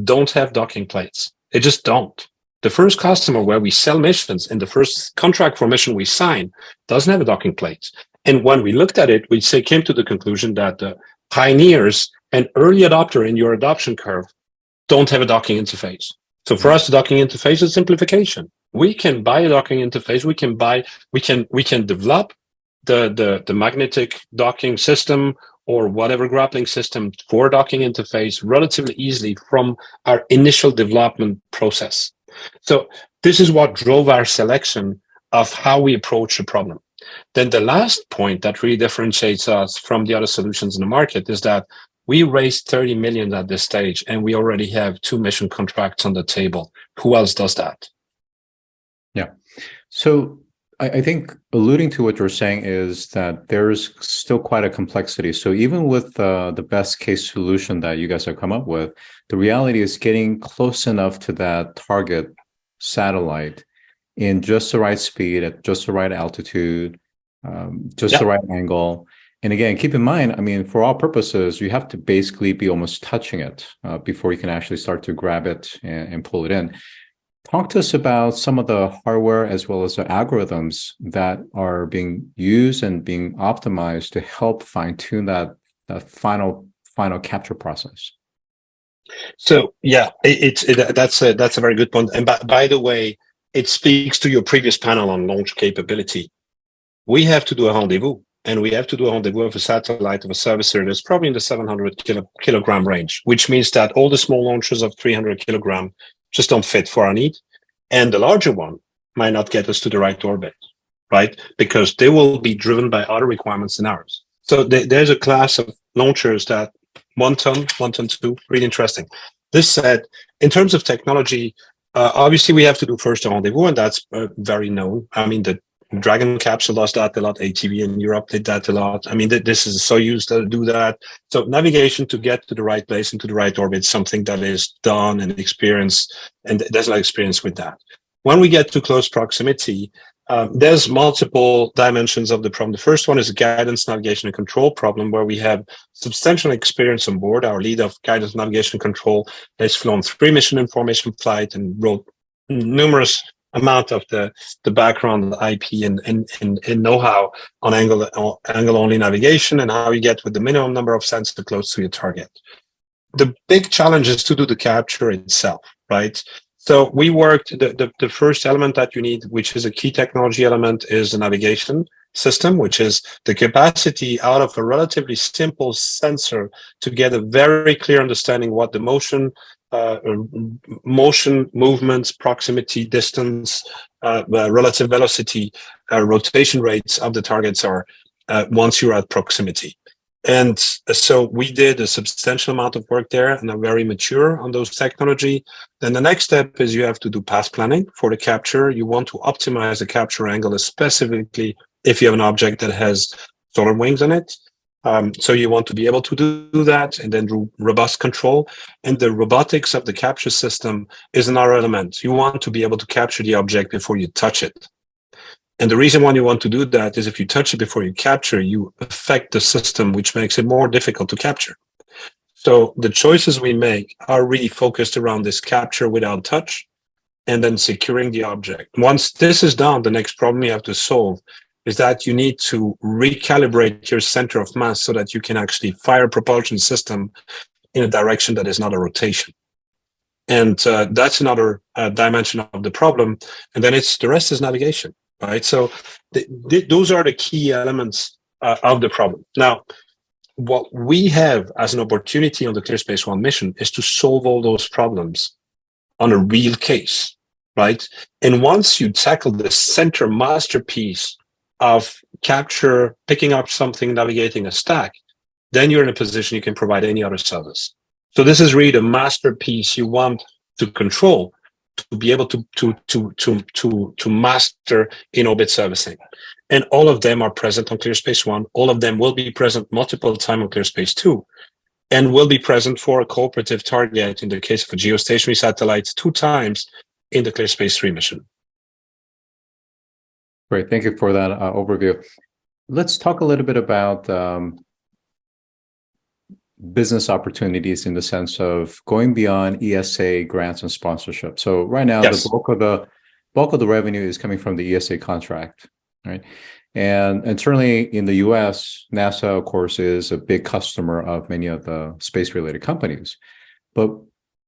don't have docking plates. They just don't. The first customer where we sell missions and the first contract for mission we sign doesn't have a docking plate. And when we looked at it, we came to the conclusion that the pioneers and early adopter in your adoption curve don't have a docking interface. So for us, the docking interface is simplification. We can buy a docking interface. We can develop the magnetic docking system or whatever grappling system for docking interface relatively easily from our initial development process. So this is what drove our selection of how we approach the problem. Then the last point that really differentiates us from the other solutions in the market is that we raised 30 million at this stage, and we already have 2 mission contracts on the table. Who else does that? Yeah. So I think alluding to what you're saying is that there's still quite a complexity. So even with the best case solution that you guys have come up with, the reality is getting close enough to that target satellite in just the right speed, at just the right altitude, just the right angle. And again, keep in mind, I mean, for all purposes, you have to basically be almost touching it before you can actually start to grab it and pull it in. Talk to us about some of the hardware as well as the algorithms that are being used and being optimized to help fine-tune that final capture process. So yeah, that's a very good point. And by the way, it speaks to your previous panel on launch capability. We have to do a rendezvous, and we have to do a rendezvous of a satellite of a servicer that's probably in the 700 kilogram range, which means that all the small launchers of 300 kilogram just don't fit for our need. And the larger one might not get us to the right orbit, right? Because they will be driven by other requirements than ours. So there's a class of launchers that 1 ton, 2, really interesting. This said, in terms of technology, obviously we have to do first a rendezvous, and that's very known. I mean, the Dragon capsule does that a lot. ATV in Europe did that a lot. I mean, this is Soyuz that do that. So navigation to get to the right place and to the right orbit is something that is done and experienced, and there's a lot of experience with that. When we get to close proximity, There's multiple dimensions of the problem. The first one is a guidance, navigation, and control problem, where we have substantial experience on board. Our lead of guidance, navigation, and control has flown 3 mission information flight and wrote numerous amount of the background IP and know-how on angle-only navigation and how you get with the minimum number of sensors close to your target. The big challenge is to do the capture itself, right? So we worked, the first element that you need, which is a key technology element, is the navigation system, which is the capacity out of a relatively simple sensor to get a very clear understanding what the motion, movements, proximity, distance, relative velocity, rotation rates of the targets are once you're at proximity. And so we did a substantial amount of work there and are very mature on those technology. Then the next step is you have to do path planning for the capture. You want to optimize the capture angle, specifically if you have an object that has solar wings on it. So you want to be able to do that and then do robust control. And the robotics of the capture system is another element. You want to be able to capture the object before you touch it. And the reason why you want to do that is if you touch it before you capture, you affect the system, which makes it more difficult to capture. So the choices we make are really focused around this capture without touch and then securing the object. Once this is done, the next problem you have to solve is that you need to recalibrate your center of mass so that you can actually fire a propulsion system in a direction that is not a rotation. And that's another dimension of the problem. And then the rest is navigation. Right, so those are the key elements of the problem. Now, what we have as an opportunity on the ClearSpace One mission is to solve all those problems on a real case, right? And once you tackle the center masterpiece of capture, picking up something, navigating a stack, then you're in a position you can provide any other service. So this is really the masterpiece you want to control, to be able to master in-orbit servicing. And all of them are present on ClearSpace One. All of them will be present multiple times on ClearSpace 2 and will be present for a cooperative target in the case of a geostationary satellite 2 times in the ClearSpace 3 mission. Great. Thank you for that overview. Let's talk a little bit about business opportunities in the sense of going beyond ESA grants and sponsorship. So right now, yes, the bulk of the revenue is coming from the ESA contract, right? And certainly in the US, NASA, of course, is a big customer of many of the space-related companies. But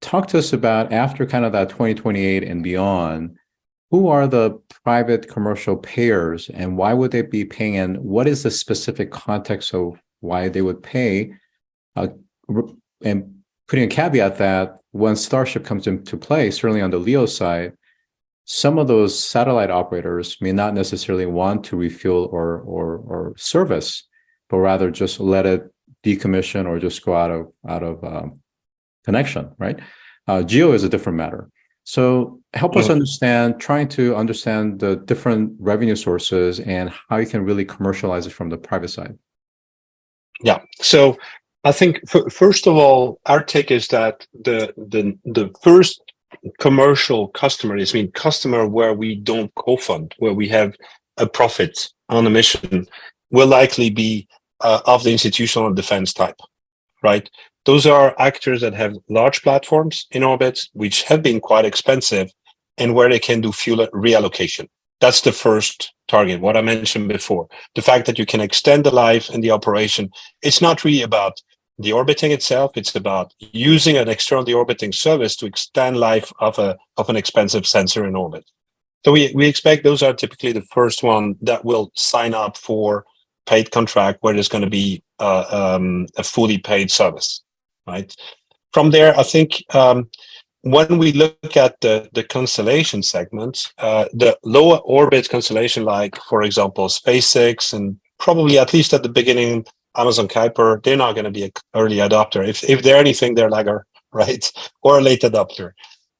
talk to us about, after kind of that 2028 and beyond, who are the private commercial payers and why would they be paying, and what is the specific context of why they would pay? And putting a caveat that when Starship comes into play, certainly on the LEO side, some of those satellite operators may not necessarily want to refuel or service, but rather just let it decommission or just go out of connection, right? Geo is a different matter. So help us trying to understand the different revenue sources and how you can really commercialize it from the private side. Yeah. So I think first of all, our take is that the first commercial customer is customer where we don't co-fund, where we have a profit on a mission, will likely be of the institutional defense type, right? Those are actors that have large platforms in orbit, which have been quite expensive, and where they can do fuel reallocation. That's the first target, what I mentioned before. The fact that you can extend the life and the operation. It's not really about the orbiting itself, it's about using an external deorbiting service to extend life of an expensive sensor in orbit. So we expect those are typically the first one that will sign up for paid contract where there's going to be a fully paid service, right? From there, I think when we look at the constellation segment, the lower orbit constellation, like, for example, SpaceX, and probably at least at the beginning, Amazon Kuiper, they're not going to be an early adopter. If they're anything, they're lagger, right? Or a late adopter.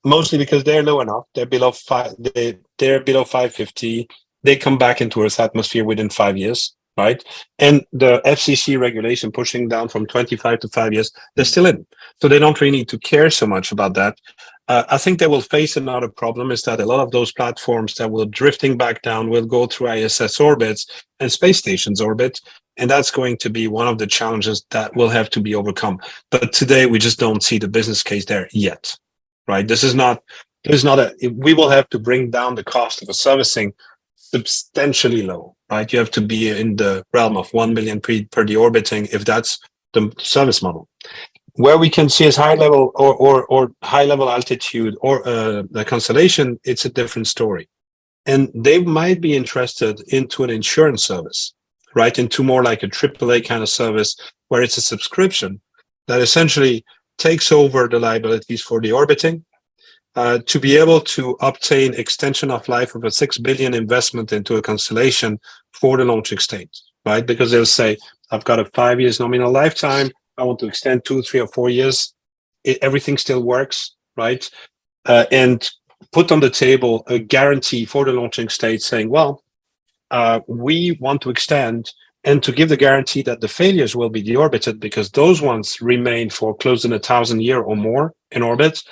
Mostly because they're low enough. They're below 550. They come back into Earth's atmosphere within 5 years, right? And the FCC regulation pushing down from 25 to 5 years, they're still in. So they don't really need to care so much about that. I think they will face another problem is that a lot of those platforms that will drifting back down will go through ISS orbits and space stations orbit. And that's going to be one of the challenges that will have to be overcome. But today we just don't see the business case there yet, right? We will have to bring down the cost of a servicing substantially low, right? You have to be in the realm of 1 million per deorbiting if that's the service model. Where we can see as high level or high level altitude or the constellation, it's a different story. And they might be interested into an insurance service, right? Into more like a AAA kind of service where it's a subscription that essentially takes over the liabilities for the orbiting to be able to obtain extension of life of a 6 billion investment into a constellation for the launching state, right? Because they'll say, I've got a 5 years nominal lifetime. I want to extend 2, 3, or 4 years. Everything still works, right? And put on the table a guarantee for the launching state saying, well, we want to extend and to give the guarantee that the failures will be deorbited because those ones remain for close to 1,000 years or more in orbit.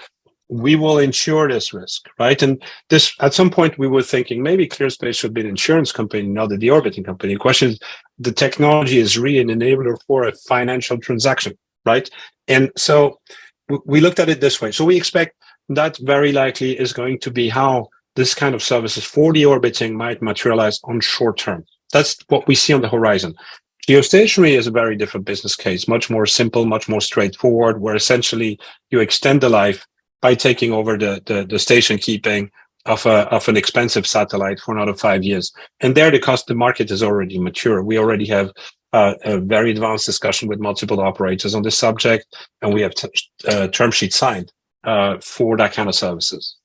We will insure this risk, right? And this, at some point, we were thinking maybe ClearSpace should be an insurance company, not a deorbiting company. The question is, the technology is really an enabler for a financial transaction, right? And so we looked at it this way. So we expect that very likely is going to be how this kind of services for deorbiting might materialize on short term. That's what we see on the horizon. Geostationary is a very different business case, much more simple, much more straightforward, where essentially you extend the life by taking over the station keeping of an expensive satellite for another 5 years. And there the market is already mature. We already have a very advanced discussion with multiple operators on this subject, and we have term sheets signed for that kind of services.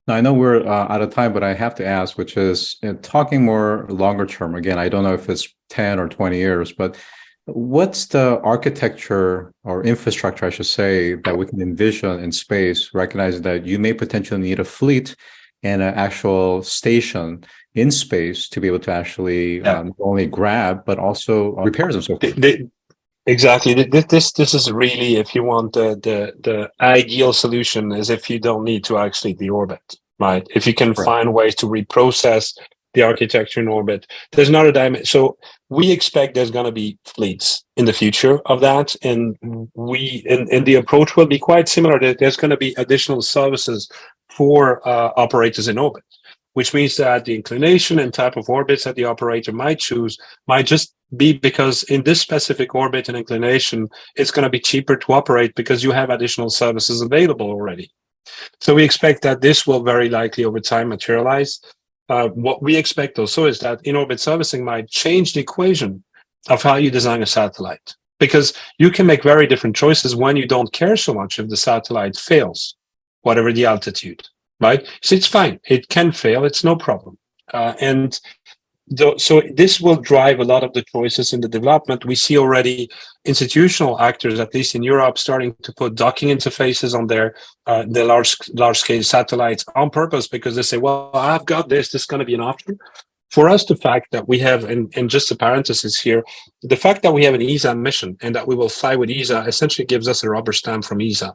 Now, I know we're out of time, but I have to ask, which is talking more longer term. Again, I don't know if it's 10 or 20 years, but what's the architecture or infrastructure, I should say, that we can envision in space, recognizing that you may potentially need a fleet and an actual station in space to be able to actually not only grab, but also repairs and so forth? Exactly. This is really, if you want the ideal solution, is if you don't need to actually deorbit, right? If you can find ways to reprocess the architecture in orbit, there's not a dimension. So we expect there's going to be fleets in the future of that, and the approach will be quite similar. There's going to be additional services for operators in orbit, which means that the inclination and type of orbits that the operator might choose might just be because in this specific orbit and inclination, it's going to be cheaper to operate because you have additional services available already. So we expect that this will very likely over time materialize. What we expect also is that in-orbit servicing might change the equation of how you design a satellite, because you can make very different choices when you don't care so much if the satellite fails, whatever the altitude, right? So it's fine. It can fail. It's no problem. So this will drive a lot of the choices in the development. We see already institutional actors, at least in Europe, starting to put docking interfaces on their large scale satellites on purpose, because they say, well, I've got this is going to be an option. For us, the fact that we have, and just a parenthesis here, the fact that we have an ESA mission and that we will fly with ESA essentially gives us a rubber stamp from ESA.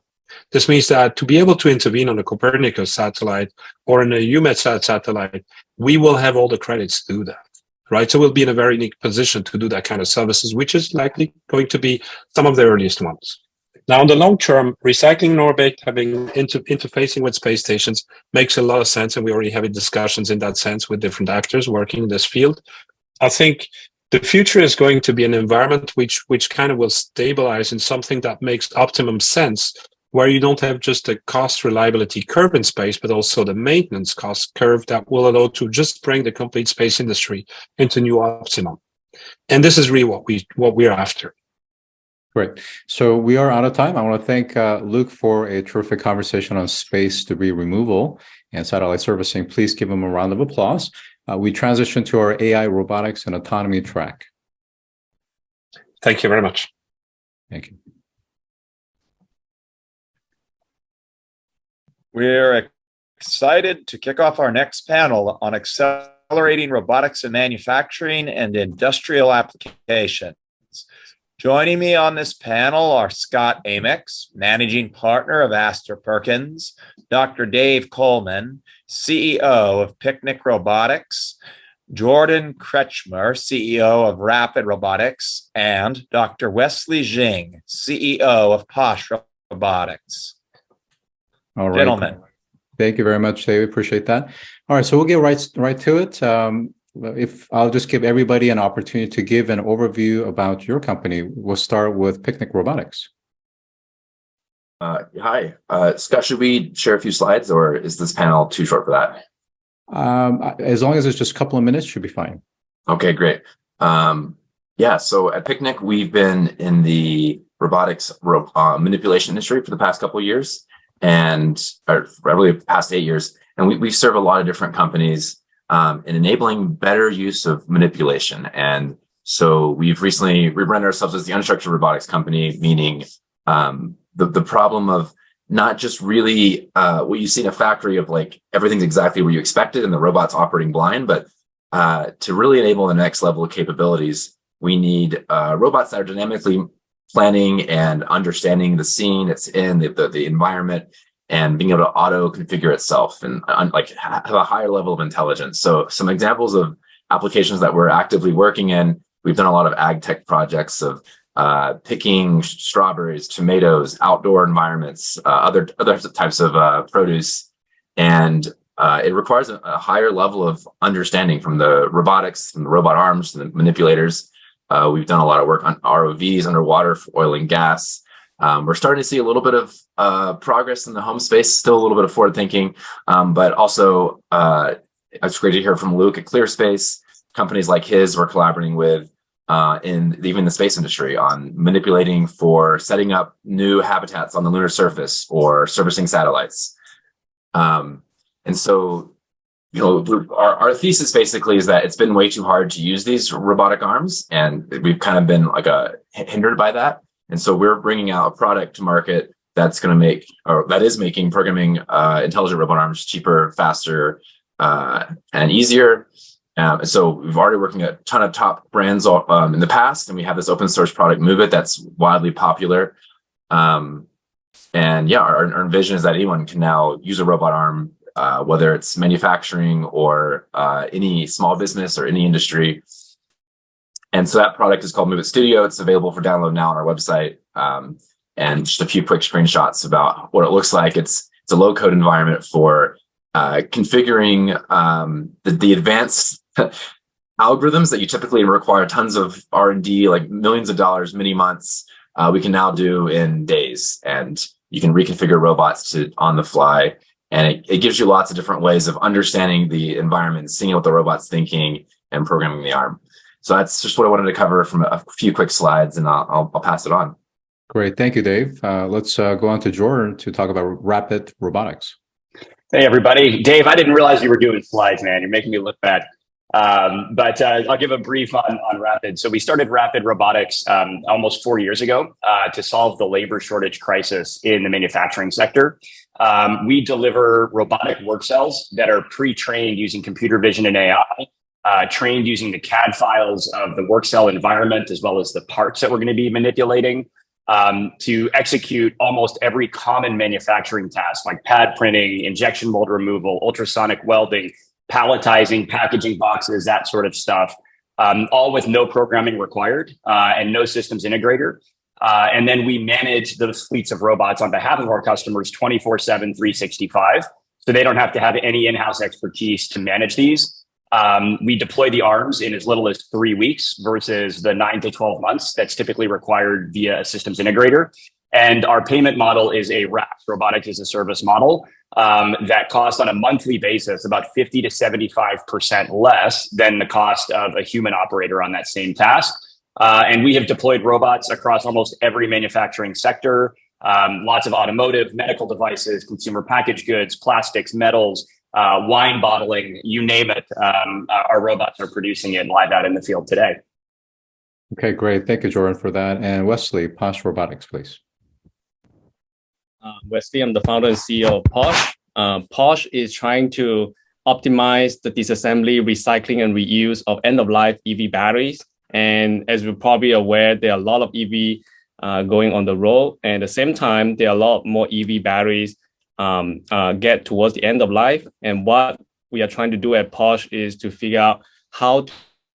This means that to be able to intervene on a Copernicus satellite or in a EUMETSAT satellite, we will have all the credits to do that, right? So we'll be in a very unique position to do that kind of services, which is likely going to be some of the earliest ones. Now, in the long term, recycling in orbit, having interfacing with space stations makes a lot of sense, and we already have discussions in that sense with different actors working in this field. I think the future is going to be an environment which kind of will stabilize in something that makes optimum sense, where you don't have just a cost reliability curve in space, but also the maintenance cost curve that will allow to just bring the complete space industry into new optimum. And this is really what we're after. Great. So we are out of time. I want to thank Luc for a terrific conversation on space debris removal and satellite servicing. Please give him a round of applause. We transition to our AI, robotics, and autonomy track. Thank you very much. Thank you. We're excited to kick off our next panel on accelerating robotics in manufacturing and industrial applications. Joining me on this panel are Scott Amyx, Managing Partner of Astor Perkins, Dr. Dave Coleman, CEO of Picnic Robotics, Jordan Kretschmer, CEO of Rapid Robotics, and Dr. Wesley Jing, CEO of Posh Robotics. All right. Gentlemen. Thank you very much, David. Appreciate that. All right, so we'll get right to it. If I'll just give everybody an opportunity to give an overview about your company. We'll start with Picnic Robotics. Hi, Scott, should we share a few slides or is this panel too short for that? As long as it's just a couple of minutes, should be fine. Okay, great. Yeah, so at Picnic, we've been in the robotics manipulation industry for the past couple of years, or probably the past 8 years. And we serve a lot of different companies in enabling better use of manipulation. And so we've recently rebranded ourselves as the unstructured robotics company, meaning the problem of not just really what you see in a factory of like everything's exactly where you expected and the robot's operating blind, but to really enable the next level of capabilities, we need robots that are dynamically planning and understanding the scene it's in, the environment, and being able to auto configure itself and like have a higher level of intelligence. So some examples of applications that we're actively working in, we've done a lot of ag tech projects of picking strawberries, tomatoes, outdoor environments, other types of produce. And it requires a higher level of understanding from the robotics, from the robot arms, to the manipulators. We've done a lot of work on ROVs underwater for oil and gas. We're starting to see a little bit of progress in the home space, still a little bit of forward thinking, but also it's great to hear from Luke at ClearSpace. Companies like his we're collaborating with in even the space industry on manipulating for setting up new habitats on the lunar surface or servicing satellites. And so, you know, our thesis basically is that it's been way too hard to use these robotic arms, and we've kind of been like hindered by that. And so we're bringing out a product to market that's going to make, or that is making programming intelligent robot arms cheaper, faster, and easier. So we've already working a ton of top brands in the past, and we have this open source product, Move It, that's widely popular. And yeah, our vision is that anyone can now use a robot arm, whether it's manufacturing or any small business or any industry. And so that product is called Move It Studio. It's available for download now on our website. And just a few quick screenshots about what it looks like. It's a low code environment for configuring the advanced algorithms that you typically require tons of R&D, like millions of dollars, many months. We can now do in days, and you can reconfigure robots on the fly. And it gives you lots of different ways of understanding the environment, seeing what the robot's thinking, and programming the arm. So that's just what I wanted to cover from a few quick slides, and I'll pass it on. Great. Thank you, Dave. Let's go on to Jordan to talk about Rapid Robotics. Hey, everybody. Dave, I didn't realize you were doing slides, man. You're making me look bad. But I'll give a brief on Rapid. So we started Rapid Robotics almost 4 years ago to solve the labor shortage crisis in the manufacturing sector. We deliver robotic work cells that are pre-trained using computer vision and AI, trained using the CAD files of the work cell environment, as well as the parts that we're going to be manipulating, to execute almost every common manufacturing task, like pad printing, injection mold removal, ultrasonic welding, palletizing, packaging boxes, that sort of stuff, all with no programming required and no systems integrator. And then we manage those fleets of robots on behalf of our customers 24/7, 365. So they don't have to have any in-house expertise to manage these. We deploy the arms in as little as 3 weeks versus the 9 to 12 months that's typically required via a systems integrator. And our payment model is a RaaS, Robotics as a Service model, that costs on a monthly basis about 50 to 75% less than the cost of a human operator on that same task. And we have deployed robots across almost every manufacturing sector, lots of automotive, medical devices, consumer packaged goods, plastics, metals, wine bottling, you name it. Our robots are producing it live out in the field today. Okay, great. Thank you, Jordan, for that. And Wesley, Posh Robotics, please. Wesley, I'm the founder and CEO of Posh. Posh is trying to optimize the disassembly, recycling, and reuse of end-of-life EV batteries And as we're probably aware, there are a lot of EV going on the road. And at the same time, there are a lot more EV batteries get towards the end of life. And what we are trying to do at Posh is to figure out how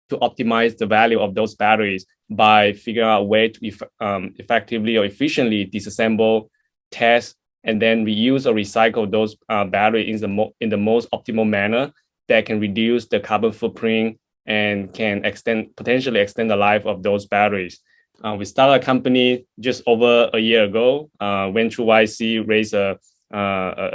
to optimize the value of those batteries by figuring out a way to effectively or efficiently disassemble, test, and then reuse or recycle those batteries in the most optimal manner that can reduce the carbon footprint and can potentially extend the life of those batteries. We started a company just over a year ago, went through YC, raised a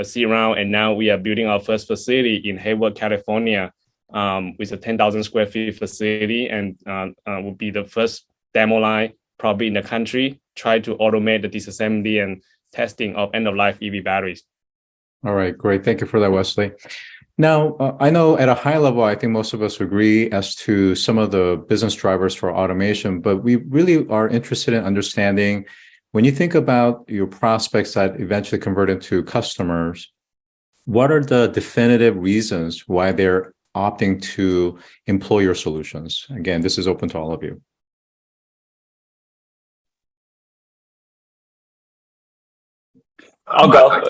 seed round, and now we are building our first facility in Hayward, California, with a 10,000 square feet facility, and will be the first demo line probably in the country, try to automate the disassembly and testing of end-of-life EV batteries. All right, great. Thank you for that, Wesley. Now, I know at a high level, I think most of us agree as to some of the business drivers for automation, but we really are interested in understanding when you think about your prospects that eventually convert into customers, what are the definitive reasons why they're opting to employ your solutions? Again, this is open to all of you. I'll go.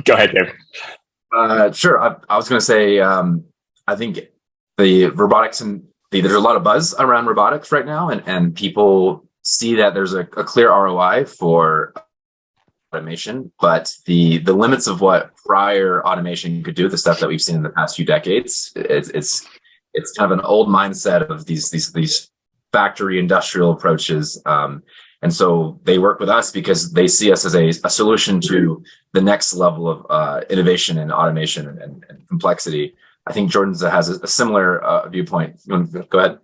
Go ahead, Dave. Sure. I was going to say, I think the robotics there's a lot of buzz around robotics right now, and people see that there's a clear ROI for automation, but the limits of what prior automation could do, the stuff that we've seen in the past few decades, it's kind of an old mindset of these factory industrial approaches. And so they work with us because they see us as a solution to the next level of innovation and automation and complexity. I think Jordan has a similar viewpoint. You want to go ahead?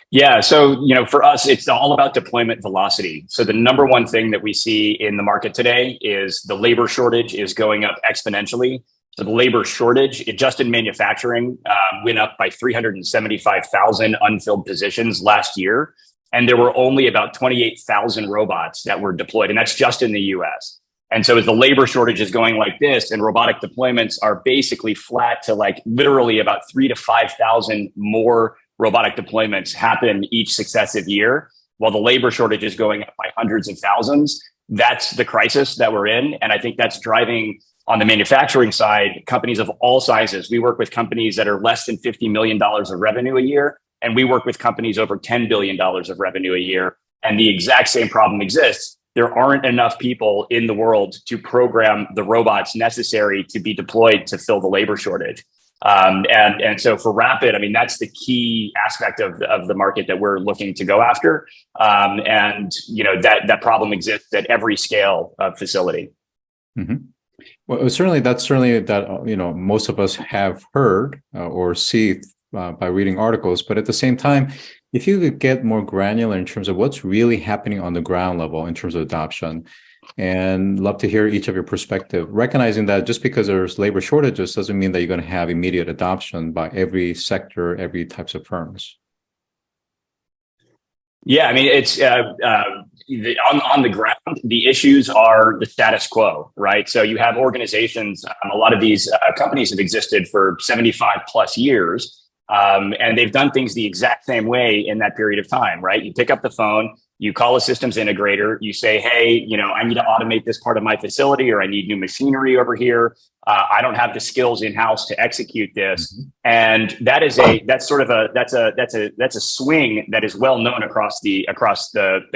Yeah. So, for us, it's all about deployment velocity. So the number one thing that we see in the market today is the labor shortage is going up exponentially. So the labor shortage, just in manufacturing, went up by 375,000 unfilled positions last year. And there were only about 28,000 robots that were deployed. And that's just in the US. And so as the labor shortage is going like this, and robotic deployments are basically flat to like literally about 3,000 to 5,000 more robotic deployments happen each successive year, while the labor shortage is going up by hundreds of thousands. That's the crisis that we're in. And I think that's driving, on the manufacturing side, companies of all sizes. We work with companies that are less than $50 million of revenue a year. And we work with companies over $10 billion of revenue a year. And the exact same problem exists. There aren't enough people in the world to program the robots necessary to be deployed to fill the labor shortage. And so for Rapid, I mean, that's the key aspect of the market that we're looking to go after. And that problem exists at every scale of facility. Mm-hmm. Well, that's certainly that most of us have heard or see by reading articles, but at the same time, if you could get more granular in terms of what's really happening on the ground level in terms of adoption, and love to hear each of your perspective, recognizing that just because there's labor shortages doesn't mean that you're going to have immediate adoption by every sector, every types of firms. Yeah, I mean, it's on the ground, the issues are the status quo, right? So you have organizations, a lot of these companies have existed for 75 plus years. And they've done things the exact same way in that period of time, right? You pick up the phone, you call a systems integrator, you say, hey, I need to automate this part of my facility, or I need new machinery over here. I don't have the skills in-house to execute this. And that's a swing that is well known across the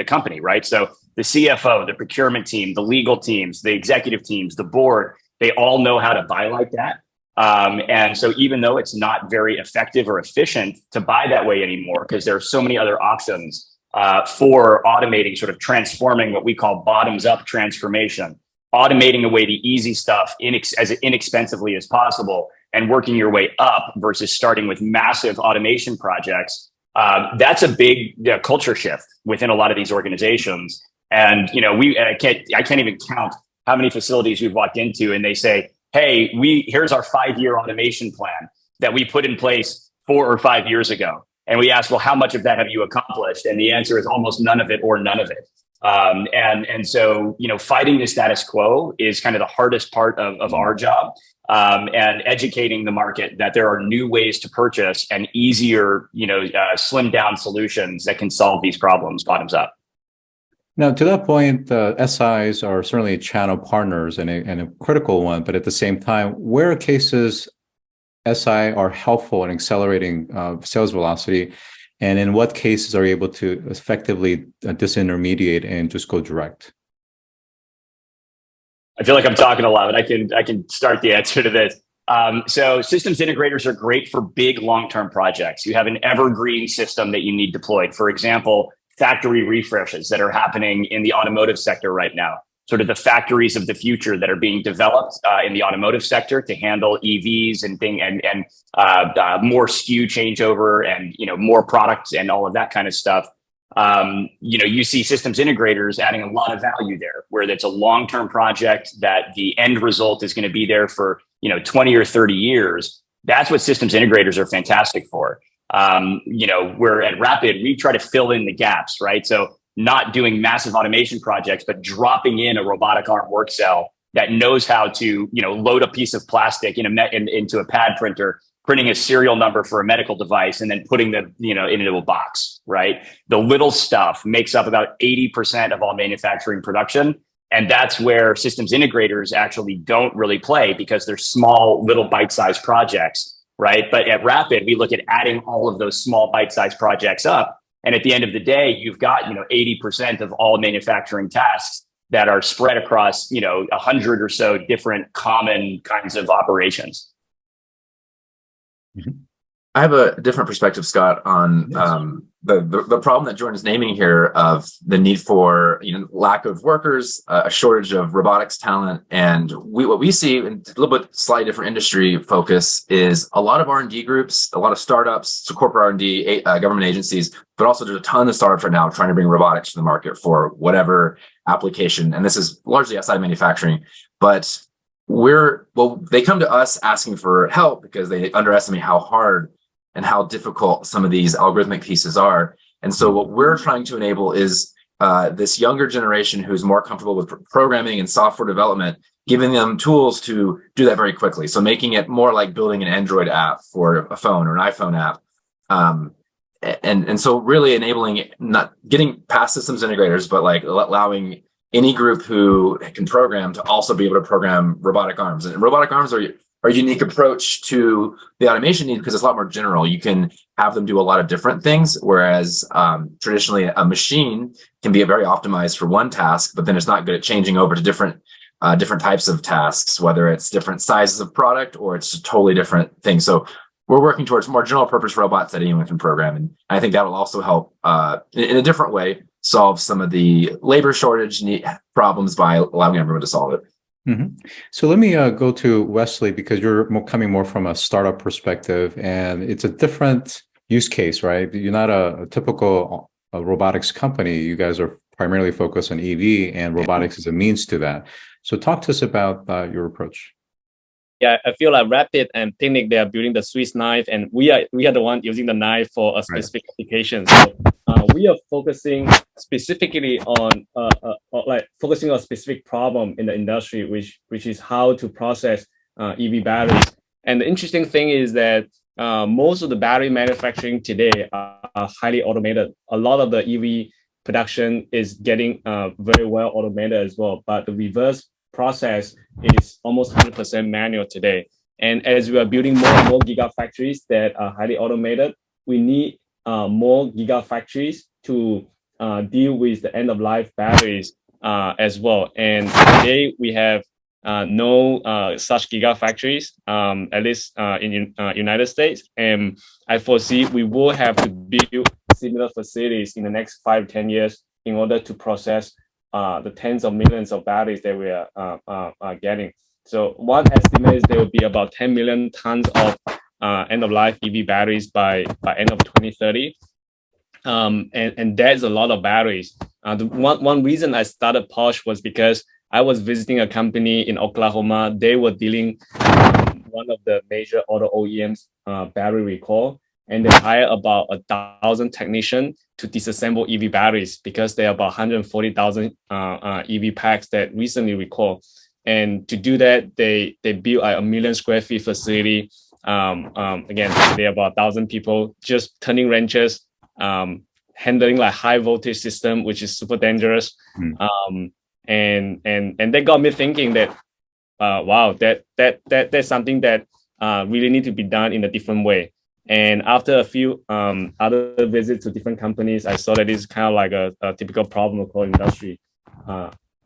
company, right? So the CFO, the procurement team, the legal teams, the executive teams, the board, they all know how to buy like that. And so even though it's not very effective or efficient to buy that way anymore, because there are so many other options for automating, sort of transforming what we call bottoms up transformation, automating away the easy stuff as inexpensively as possible and working your way up versus starting with massive automation projects. That's a big culture shift within a lot of these organizations. And, I can't even count how many facilities we've walked into and they say, hey, here's our 5-year automation plan that we put in place 4 or 5 years ago. And we ask, well, how much of that have you accomplished? And the answer is almost none of it or none of it. And so, fighting the status quo is kind of the hardest part of our job. and educating the market that there are new ways to purchase and easier, slimmed down solutions that can solve these problems bottoms up. Now, to that point, SIs are certainly channel partners and a critical one, but at the same time, where cases SI are helpful in accelerating sales velocity, and in what cases are you able to effectively disintermediate and just go direct? I feel like I'm talking a lot, but I can start the answer to this. So systems integrators are great for big long-term projects. You have an evergreen system that you need deployed. For example, factory refreshes that are happening in the automotive sector right now, sort of the factories of the future that are being developed in the automotive sector to handle EVs and more SKU changeover and more products and all of that kind of stuff. You see systems integrators adding a lot of value there, where it's a long-term project that the end result is going to be there for 20 or 30 years. That's what systems integrators are fantastic for. We're at Rapid, we try to fill in the gaps, right? So not doing massive automation projects, but dropping in a robotic arm work cell that knows how to, load a piece of plastic into a pad printer, printing a serial number for a medical device, and then putting the, into a box, right? The little stuff makes up about 80% of all manufacturing production. And that's where systems integrators actually don't really play, because they're small, little bite-sized projects, right? But at Rapid, we look at adding all of those small bite-sized projects up. And at the end of the day, you've got, 80% of all manufacturing tasks that are spread across, 100 or so different common kinds of operations. I have a different perspective, Scott, on the problem that Jordan's naming here of the need for lack of workers, a shortage of robotics talent, and what we see in a little bit slightly different industry focus is a lot of R&D groups, a lot of startups, so corporate R&D, government agencies, but also there's a ton of startups right now trying to bring robotics to the market for whatever application, and this is largely outside manufacturing, but they come to us asking for help because they underestimate how hard and how difficult some of these algorithmic pieces are. And so what we're trying to enable is this younger generation who's more comfortable with programming and software development, giving them tools to do that very quickly. So making it more like building an Android app for a phone or an iPhone app. And so really enabling, not getting past systems integrators, but like allowing any group who can program to also be able to program robotic arms. And robotic arms are a unique approach to the automation need because it's a lot more general. You can have them do a lot of different things, whereas traditionally a machine can be very optimized for one task, but then it's not good at changing over to different types of tasks, whether it's different sizes of product or it's a totally different thing. So we're working towards more general purpose robots that anyone can program. And I think that will also help in a different way solve some of the labor shortage problems by allowing everyone to solve it. Mm-hmm. So let me go to Wesley, because you're coming more from a startup perspective, and it's a different use case, right? You're not a typical robotics company. You guys are primarily focused on EV, and robotics is a means to that. So talk to us about your approach. Yeah, I feel like Rapid and Picnic, they are building the Swiss knife, and we are the one using the knife for a specific application. So we are focusing specifically on focusing on a specific problem in the industry, which is how to process EV batteries. And the interesting thing is that most of the battery manufacturing today are highly automated. A lot of the EV production is getting very well automated as well, but the reverse process is almost 100% manual today. And as we are building more and more gigafactories that are highly automated, we need more gigafactories to deal with the end-of-life batteries as well. And today we have no such gigafactories, at least in United States. And I foresee we will have to build similar facilities in the next 5-10 years in order to process the tens of millions of batteries that we are getting. So one estimate is there will be about 10 million tons of end-of-life EV batteries by end of 2030. And that's a lot of batteries. The one reason I started Posh was because I was visiting a company in Oklahoma. They were dealing with one of the major auto OEMs battery recall, and they hired about 1,000 technicians to disassemble EV batteries because there are about 140,000 EV packs that recently recalled. And to do that, they built a 1 million square feet facility. Again, there are about 1,000 people just turning wrenches, handling like high voltage system, which is super dangerous. And that got me thinking that, wow, that's something that really need to be done in a different way. And after a few other visits to different companies, I saw that it's kind of like a typical problem of the industry.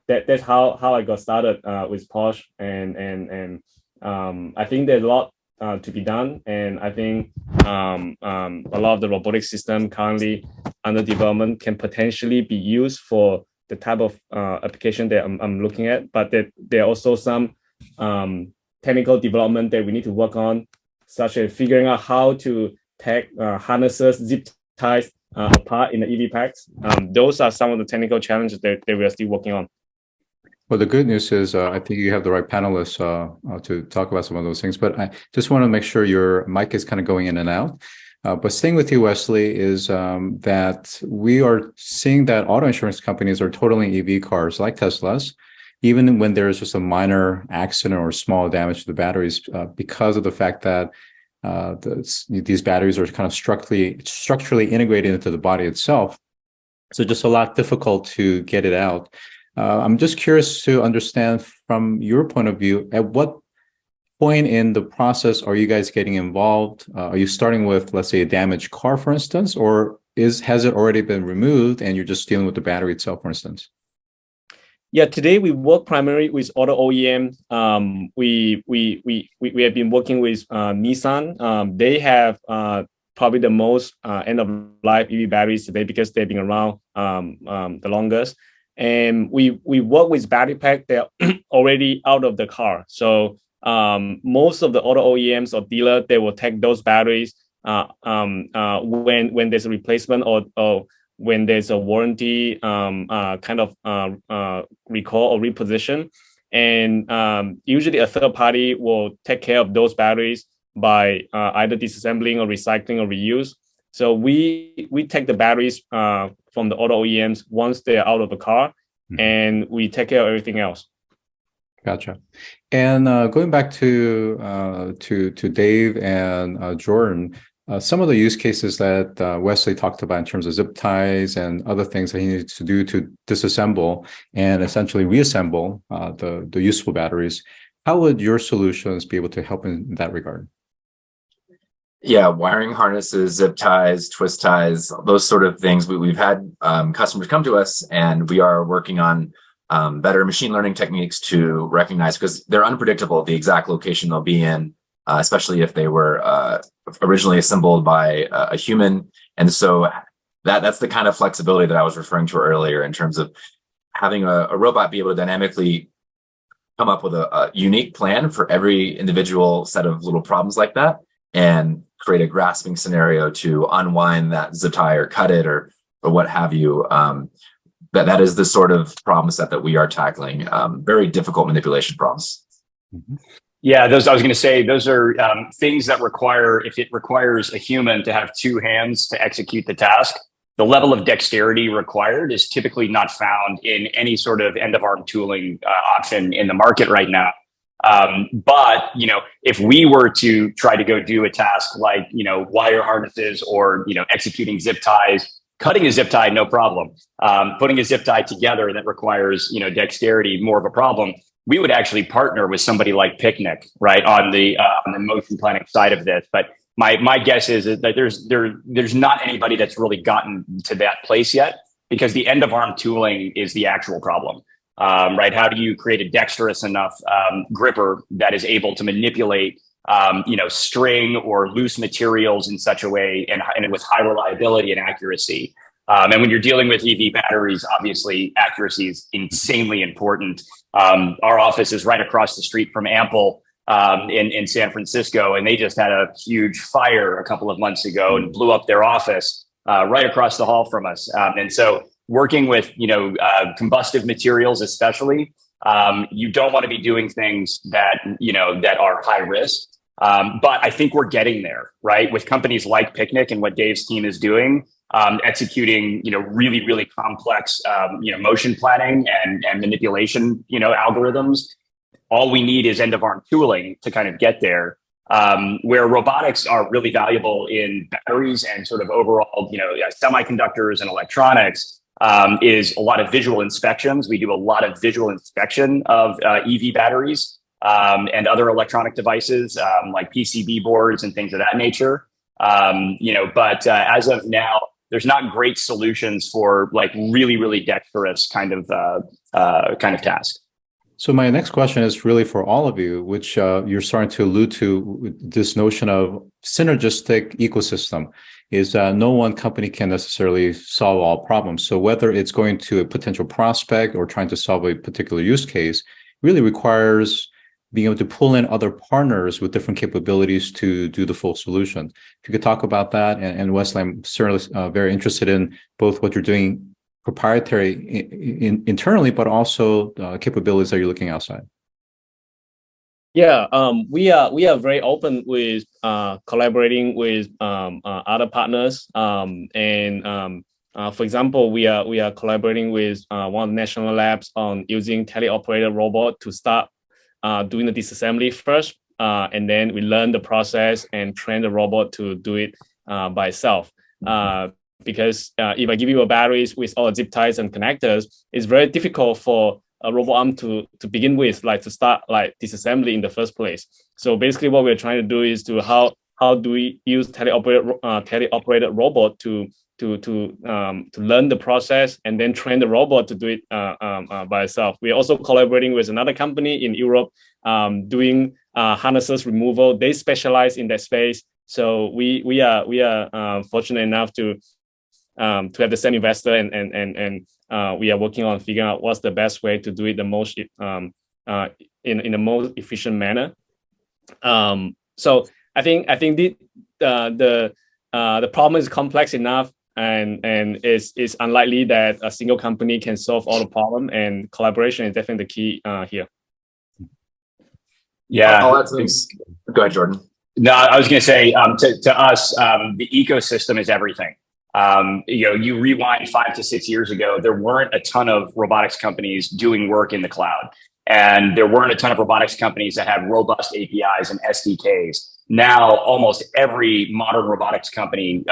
That's how I got started with Posh, and I think there's a lot to be done, and I think a lot of the robotic system currently under development can potentially be used for the type of application that I'm looking at, but that there are also some technical development that we need to work on, such as figuring out how to take harnesses, zip ties apart in the EV packs. Those are some of the technical challenges that we are still working on. Well, the good news is I think you have the right panelists to talk about some of those things, but I just want to make sure your mic is kind of going in and out. But staying with you, Wesley, is that we are seeing that auto insurance companies are totaling EV cars like Teslas, even when there's just a minor accident or small damage to the batteries, because of the fact that these batteries are kind of structurally integrated into the body itself. So just a lot difficult to get it out. I'm just curious to understand from your point of view, at what point in the process are you guys getting involved? Are you starting with, let's say, a damaged car, for instance, or has it already been removed and you're just dealing with the battery itself, for instance? Yeah, today we work primarily with auto OEM. We have been working with Nissan. They have probably the most end-of-life EV batteries today because they've been around the longest. And we work with battery pack that are already out of the car. So most of the auto OEMs or dealer, they will take those batteries when there's a replacement or when there's a warranty kind of recall or reposition. And usually a third party will take care of those batteries by either disassembling or recycling or reuse. So we take the batteries from the auto OEMs once they're out of the car, and we take care of everything else. Gotcha. And going back to Dave and Jordan, some of the use cases that Wesley talked about in terms of zip ties and other things that he needs to do to disassemble and essentially reassemble the useful batteries, how would your solutions be able to help in that regard? Yeah, wiring harnesses, zip ties, twist ties, those sort of things. We've had customers come to us, and we are working on better machine learning techniques to recognize, because they're unpredictable, the exact location they'll be in, especially if they were originally assembled by a human. And so that's the kind of flexibility that I was referring to earlier in terms of having a robot be able to dynamically come up with a unique plan for every individual set of little problems like that, and create a grasping scenario to unwind that zip tie or cut it or what have you. That is the sort of problem set that we are tackling. Very difficult manipulation problems. Yeah, I was going to say, those are things that require, if it requires a human to have two hands to execute the task, the level of dexterity required is typically not found in any sort of end-of-arm tooling option in the market right now. But, if we were to try to go do a task like, wire harnesses or, executing zip ties, cutting a zip tie, no problem. Putting a zip tie together that requires, dexterity, more of a problem. We would actually partner with somebody like Picnic, right, on the motion planning side of this. But my guess is that there's not anybody that's really gotten to that place yet, because the end of arm tooling is the actual problem. Right? How do you create a dexterous enough gripper that is able to manipulate, string or loose materials in such a way and with high reliability and accuracy? And when you're dealing with EV batteries, obviously accuracy is insanely important. Our office is right across the street from Ample in San Francisco, and they just had a huge fire a couple of months ago and blew up their office right across the hall from us. And so working with, combustive materials, especially, you don't want to be doing things that, that are high risk. But I think we're getting there, right? With companies like Picnic and what Dave's team is doing, executing, really, really complex, motion planning and manipulation, algorithms all we need is end of arm tooling to kind of get there. Where robotics are really valuable in batteries and sort of overall, semiconductors and electronics, is a lot of visual inspections. We do a lot of visual inspection of EV batteries and other electronic devices like PCB boards and things of that nature. But as of now, there's not great solutions for like really, really dexterous kind of task. So my next question is really for all of you, which you're starting to allude to, this notion of synergistic ecosystem is no one company can necessarily solve all problems. So whether it's going to a potential prospect or trying to solve a particular use case really requires being able to pull in other partners with different capabilities to do the full solution. If you could talk about that, and Wesley, I'm certainly very interested in both what you're doing proprietary internally, but also capabilities that you're looking outside. Yeah, we are very open with collaborating with other partners. For example, we are collaborating with one of the national labs on using teleoperated robot to start doing the disassembly first, and then we learn the process and train the robot to do it by itself. Because if I give you a batteries with all the zip ties and connectors, it's very difficult for a robot arm to begin with, like to start like disassembly in the first place. So basically, what we're trying to do is to how do we use teleoperated robot to learn the process and then train the robot to do it by itself. We're also collaborating with another company in Europe doing harnesses removal. They specialize in that space. So we are fortunate enough to have the same investor, and we are working on figuring out what's the best way to do it the most in the most efficient manner. So I think the problem is complex enough, and it's unlikely that a single company can solve all the problem, and collaboration is definitely the key here. Yeah. I'll add some. Go ahead, Jordan. No, I was going to say to us, the ecosystem is everything. You rewind 5 to 6 years ago, there weren't a ton of robotics companies doing work in the cloud. And there weren't a ton of robotics companies that had robust APIs and SDKs. Now, almost every modern robotics company,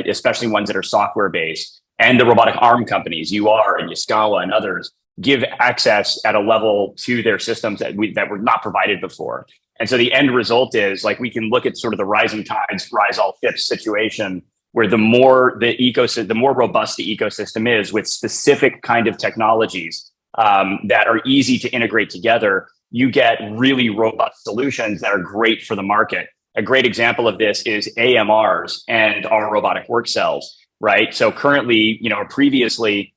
especially ones that are software-based, and the robotic arm companies, UR and Yaskawa and others, give access at a level to their systems that were not provided before. And so the end result is like we can look at sort of the rising tides, rise all ships situation, where the more robust the ecosystem is with specific kind of technologies that are easy to integrate together, you get really robust solutions that are great for the market. A great example of this is AMRs and our robotic work cells, right? So currently, previously,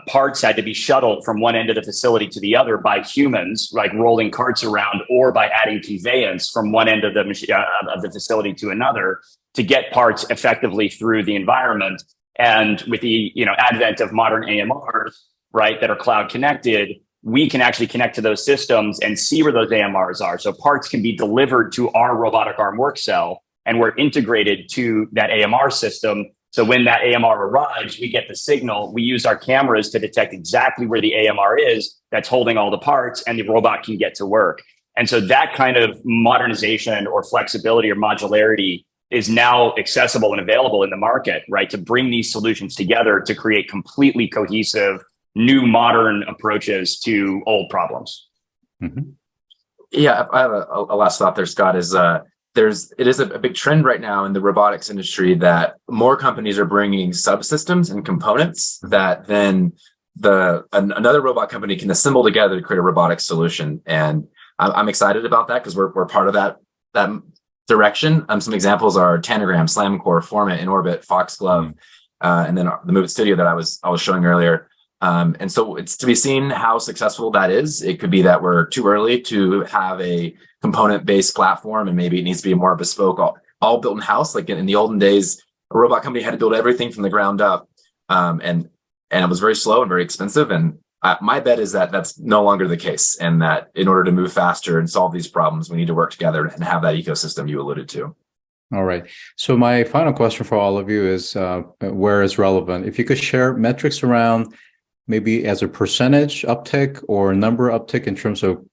parts had to be shuttled from one end of the facility to the other by humans, like rolling carts around, or by adding conveyance from one end of the facility to another to get parts effectively through the environment. And with the advent of modern AMRs, right, that are cloud connected, we can actually connect to those systems and see where those AMRs are. So parts can be delivered to our robotic arm work cell, and we're integrated to that AMR system. So when that AMR arrives, we get the signal. We use our cameras to detect exactly where the AMR is that's holding all the parts, and the robot can get to work. And so that kind of modernization or flexibility or modularity is now accessible and available in the market, right? To bring these solutions together to create completely cohesive, new modern approaches to old problems. Mm-hmm. Yeah, I have a last thought there, Scott, is it is a big trend right now in the robotics industry that more companies are bringing subsystems and components that then another robot company can assemble together to create a robotic solution. And I'm excited about that because we're part of that direction. Some examples are Tanagram, Slamcore, Formit, Inorbit, Foxglove, and then the Move Studio that I was showing earlier. And so it's to be seen how successful that is. It could be that we're too early to have a component-based platform, and maybe it needs to be more bespoke, all built in-house. Like in the olden days, a robot company had to build everything from the ground up, and it was very slow and very expensive. And my bet is that that's no longer the case, and that in order to move faster and solve these problems, we need to work together and have that ecosystem you alluded to. All right. So my final question for all of you is, where is relevant? If you could share metrics around maybe as a percentage uptick or number uptick in terms of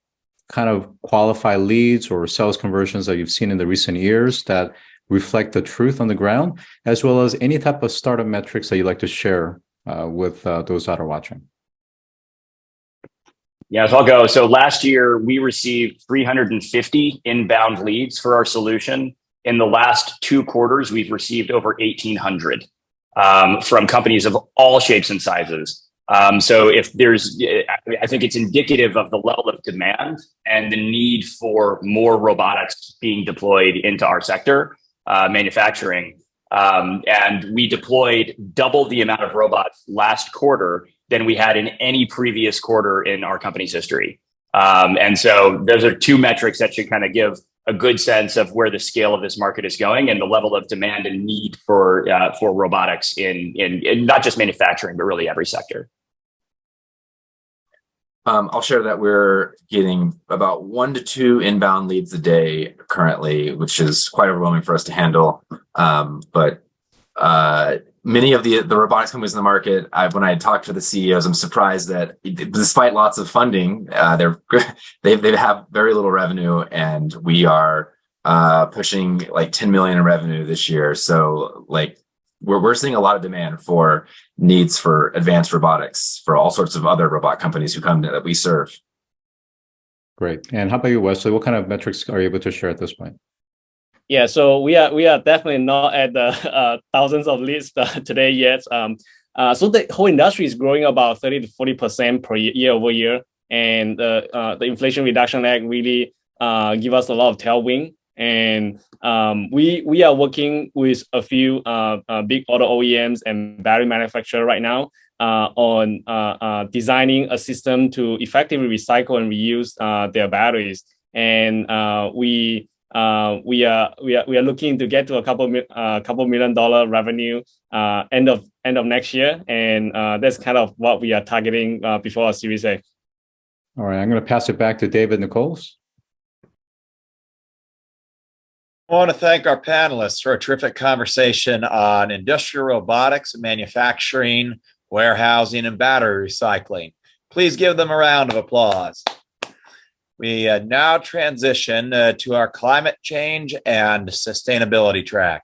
kind of qualify leads or sales conversions that you've seen in the recent years that reflect the truth on the ground, as well as any type of startup metrics that you'd like to share with those that are watching? Yeah, so I'll go. So last year, we received 350 inbound leads for our solution. In the last 2 quarters, we've received over 1,800 from companies of all shapes and sizes. So if there's, I think it's indicative of the level of demand and the need for more robotics being deployed into our sector, manufacturing. And we deployed double the amount of robots last quarter than we had in any previous quarter in our company's history. And so those are 2 metrics that should kind of give a good sense of where the scale of this market is going and the level of demand and need for robotics in not just manufacturing, but really every sector. I'll share that we're getting about 1 to 2 inbound leads a day currently, which is quite overwhelming for us to handle. But many of the robotics companies in the market, when I talked to the CEOs, I'm surprised that despite lots of funding, they have very little revenue, and we are pushing like 10 million in revenue this year. So like we're seeing a lot of demand for needs for advanced robotics for all sorts of other robot companies who come that we serve. Great. And how about you, Wesley? What kind of metrics are you able to share at this point? Yeah, so we are definitely not at the thousands of leads today yet. So the whole industry is growing about 30 to 40% per year over year, and the Inflation Reduction Act really give us a lot of tailwind. And we are working with a few big auto OEMs and battery manufacturer right now on designing a system to effectively recycle and reuse their batteries. And we are looking to get to a couple $1 million revenue end of next year, and that's kind of what we are targeting before our Series A. All right, I'm going to pass it back to David Nichols. I want to thank our panelists for a terrific conversation on industrial robotics, manufacturing, warehousing, and battery recycling. Please give them a round of applause. We now transition to our climate change and sustainability track.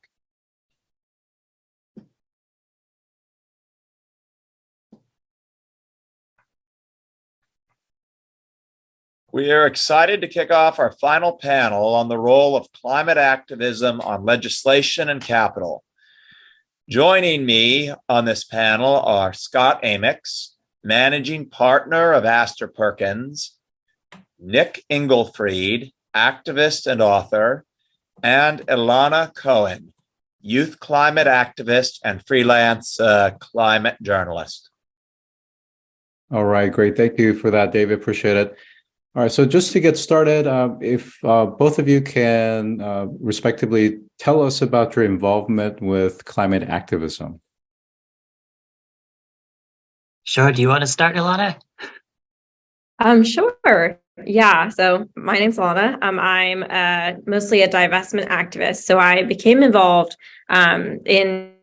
We are excited to kick off our final panel on the role of climate activism on legislation and capital. Joining me on this panel are Scott Amyx, Managing Partner of Astor Perkins, Nick Engelfried, activist and author, and Ilana Cohen, youth climate activist and freelance climate journalist. All right, great. Thank you for that, David. Appreciate it. All right, so just to get started, if both of you can respectively tell us about your involvement with climate activism. Sure. Do you want to start, Ilana? Sure. Yeah. So my name's Ilana. I'm mostly a divestment activist. So I became involved in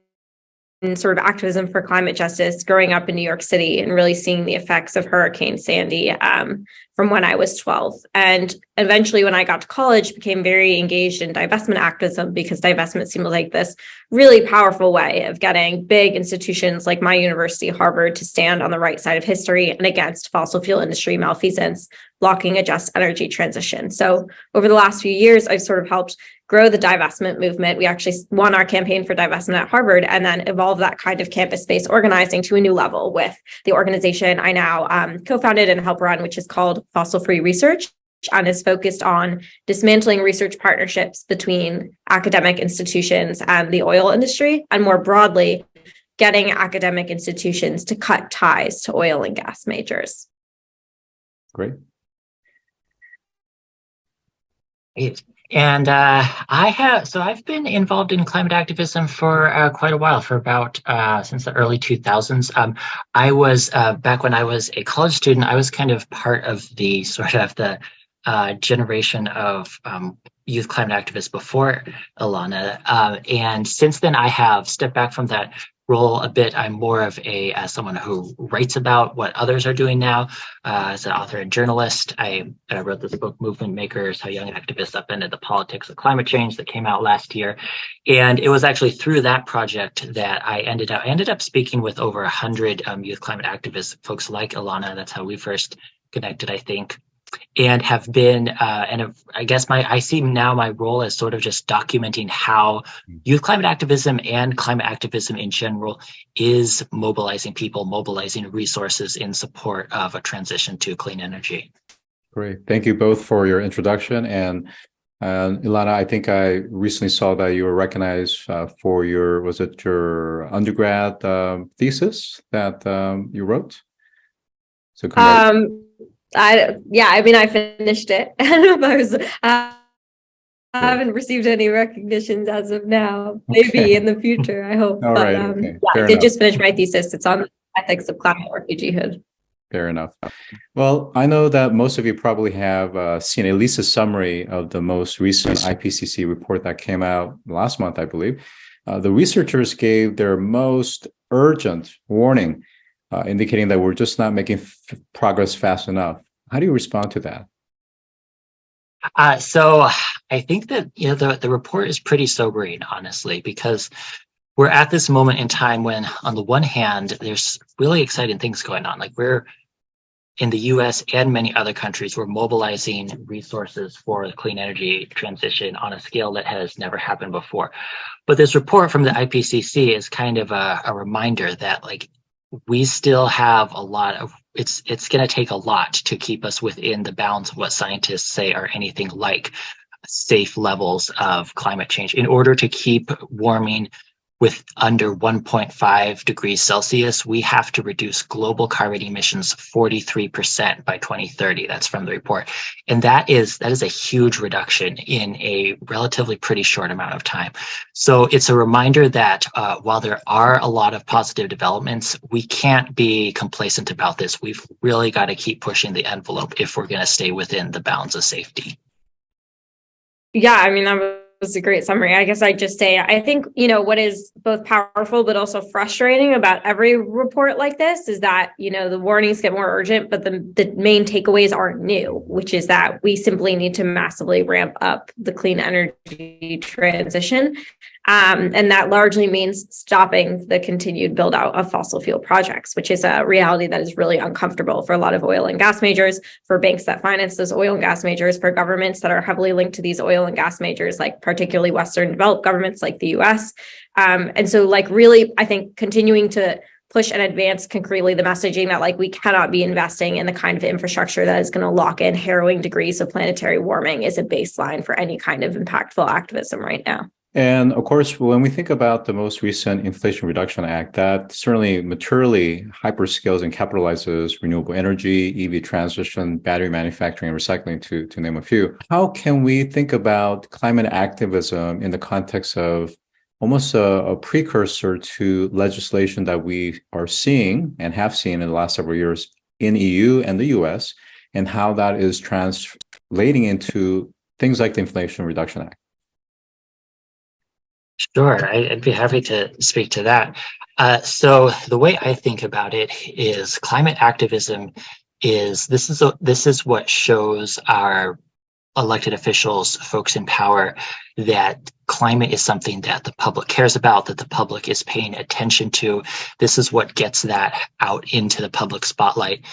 sort of activism for climate justice growing up in New York City and really seeing the effects of Hurricane Sandy from when I was 12. And eventually when I got to college, became very engaged in divestment activism because divestment seemed like this really powerful way of getting big institutions like my university, Harvard, to stand on the right side of history and against fossil fuel industry malfeasance, blocking a just energy transition. So over the last few years, I've sort of helped grow the divestment movement. We actually won our campaign for divestment at Harvard and then evolve that kind of campus-based organizing to a new level with the organization I now co-founded and help run, which is called Fossil Free Research, and is focused on dismantling research partnerships between academic institutions and the oil industry, and more broadly, getting academic institutions to cut ties to oil and gas majors. Great. And I've been involved in climate activism for quite a while, for about since the early 2000s. I was back when I was a college student, I was kind of part of the sort of the generation of youth climate activists before Ilana. And since then, I have stepped back from that role a bit. I'm more of as someone who writes about what others are doing now. As an author and journalist, I wrote this book, Movement Makers, How Young Activists Upended the Politics of Climate Change, that came out last year. And it was actually through that project that I ended up speaking with over 100 youth climate activists, folks like Ilana. That's how we first connected, I think. And have been, I guess I see now my role as sort of just documenting how youth climate activism and climate activism in general is mobilizing people, mobilizing resources in support of a transition to clean energy. Great. Thank you both for your introduction. And Ilana, I think I recently saw that you were recognized for your undergrad thesis that you wrote? So I finished it. I don't know if I haven't received any recognitions as of now. Maybe in the future, I hope. All right. I did just finish my thesis. It's on ethics of climate refugeehood. Fair enough. Well, I know that most of you probably have seen at least a summary of the most recent IPCC report that came out last month, I believe. The researchers gave their most urgent warning, indicating that we're just not making progress fast enough. How do you respond to that? So I think that the report is pretty sobering, honestly, because we're at this moment in time when, on the one hand, there's really exciting things going on. Like, we're in the US and many other countries, we're mobilizing resources for the clean energy transition on a scale that has never happened before. But this report from the IPCC is kind of a reminder that, like, we still have a lot of, it's going to take a lot to keep us within the bounds of what scientists say are anything like safe levels of climate change. In order to keep warming with under 1.5 degrees Celsius, we have to reduce global carbon emissions 43% by 2030. That's from the report. And that is a huge reduction in a relatively pretty short amount of time. So it's a reminder that while there are a lot of positive developments, we can't be complacent about this. We've really got to keep pushing the envelope if we're going to stay within the bounds of safety. Yeah, I mean, that was a great summary. I guess I'd just say, I think, what is both powerful but also frustrating about every report like this is that, the warnings get more urgent, but the main takeaways aren't new, which is that we simply need to massively ramp up the clean energy transition. And that largely means stopping the continued build out of fossil fuel projects, which is a reality that is really uncomfortable for a lot of oil and gas majors, for banks that finance those oil and gas majors, for governments that are heavily linked to these oil and gas majors, like particularly Western developed governments like the US. And so, really, I think continuing to push and advance concretely the messaging that, we cannot be investing in the kind of infrastructure that is going to lock in harrowing degrees of planetary warming is a baseline for any kind of impactful activism right now. And of course, when we think about the most recent Inflation Reduction Act, that certainly materially hyperscales and capitalizes renewable energy, EV transition, battery manufacturing, and recycling, to name a few. How can we think about climate activism in the context of almost a precursor to legislation that we are seeing and have seen in the last several years in EU and the US, and how that is translating into things like the Inflation Reduction Act? Sure, I'd be happy to speak to that. So the way I think about it is climate activism this is what shows our elected officials, folks in power, that climate is something that the public cares about, that the public is paying attention to. This is what gets that out into the public spotlight,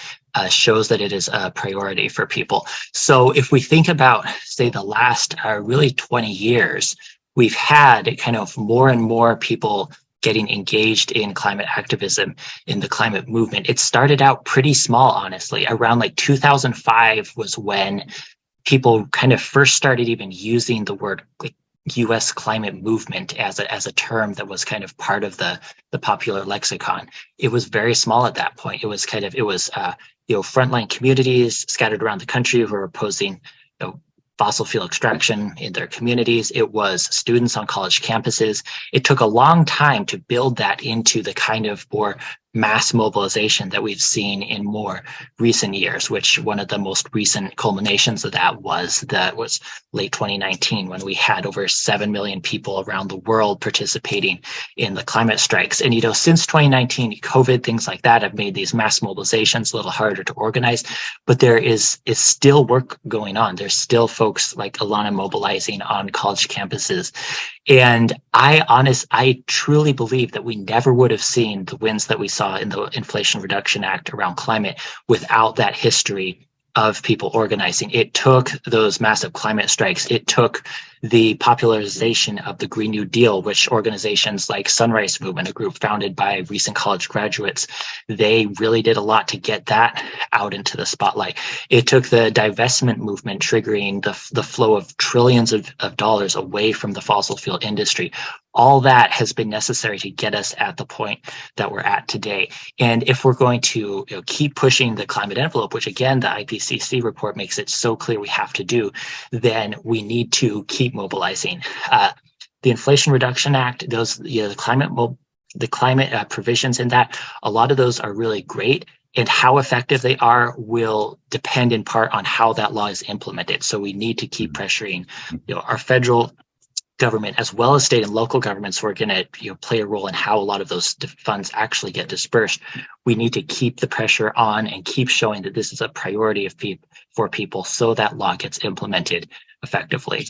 shows that it is a priority for people. So if we think about, say, the last really 20 years, we've had kind of more and more people getting engaged in climate activism, in the climate movement. It started out pretty small, honestly. Around 2005 was when people kind of first started even using the word U.S. climate movement as a term that was kind of part of the popular lexicon. It was very small at that point. It was frontline communities scattered around the country who were opposing fossil fuel extraction in their communities. It was students on college campuses. It took a long time to build that into the kind of more mass mobilization that we've seen in more recent years, which one of the most recent culminations of that was late 2019, when we had over 7 million people around the world participating in the climate strikes. And, since 2019, COVID, things like that have made these mass mobilizations a little harder to organize, but there is still work going on. There's still folks like Alana mobilizing on college campuses. And I truly believe that we never would have seen the wins that we saw in the Inflation Reduction Act around climate without that history of people organizing. It took those massive climate strikes. It took the popularization of the Green New Deal, which organizations like Sunrise Movement, a group founded by recent college graduates, they really did a lot to get that out into the spotlight. It took the divestment movement triggering the flow of trillions of dollars away from the fossil fuel industry. All that has been necessary to get us at the point that we're at today. And if we're going to keep pushing the climate envelope, which again, the IPCC report makes it so clear we have to do, then we need to keep mobilizing. The Inflation Reduction Act, the climate provisions in that, a lot of those are really great. And how effective they are will depend in part on how that law is implemented. So we need to keep pressuring our federal government as well as state and local governments who are going to play a role in how a lot of those funds actually get dispersed. We need to keep the pressure on and keep showing that this is a priority for people so that law gets implemented effectively.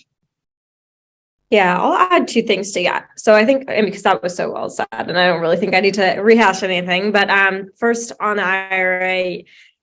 Yeah, I'll add two things to that. So I think, because that was so well said, and I don't really think I need to rehash anything, but first on the IRA,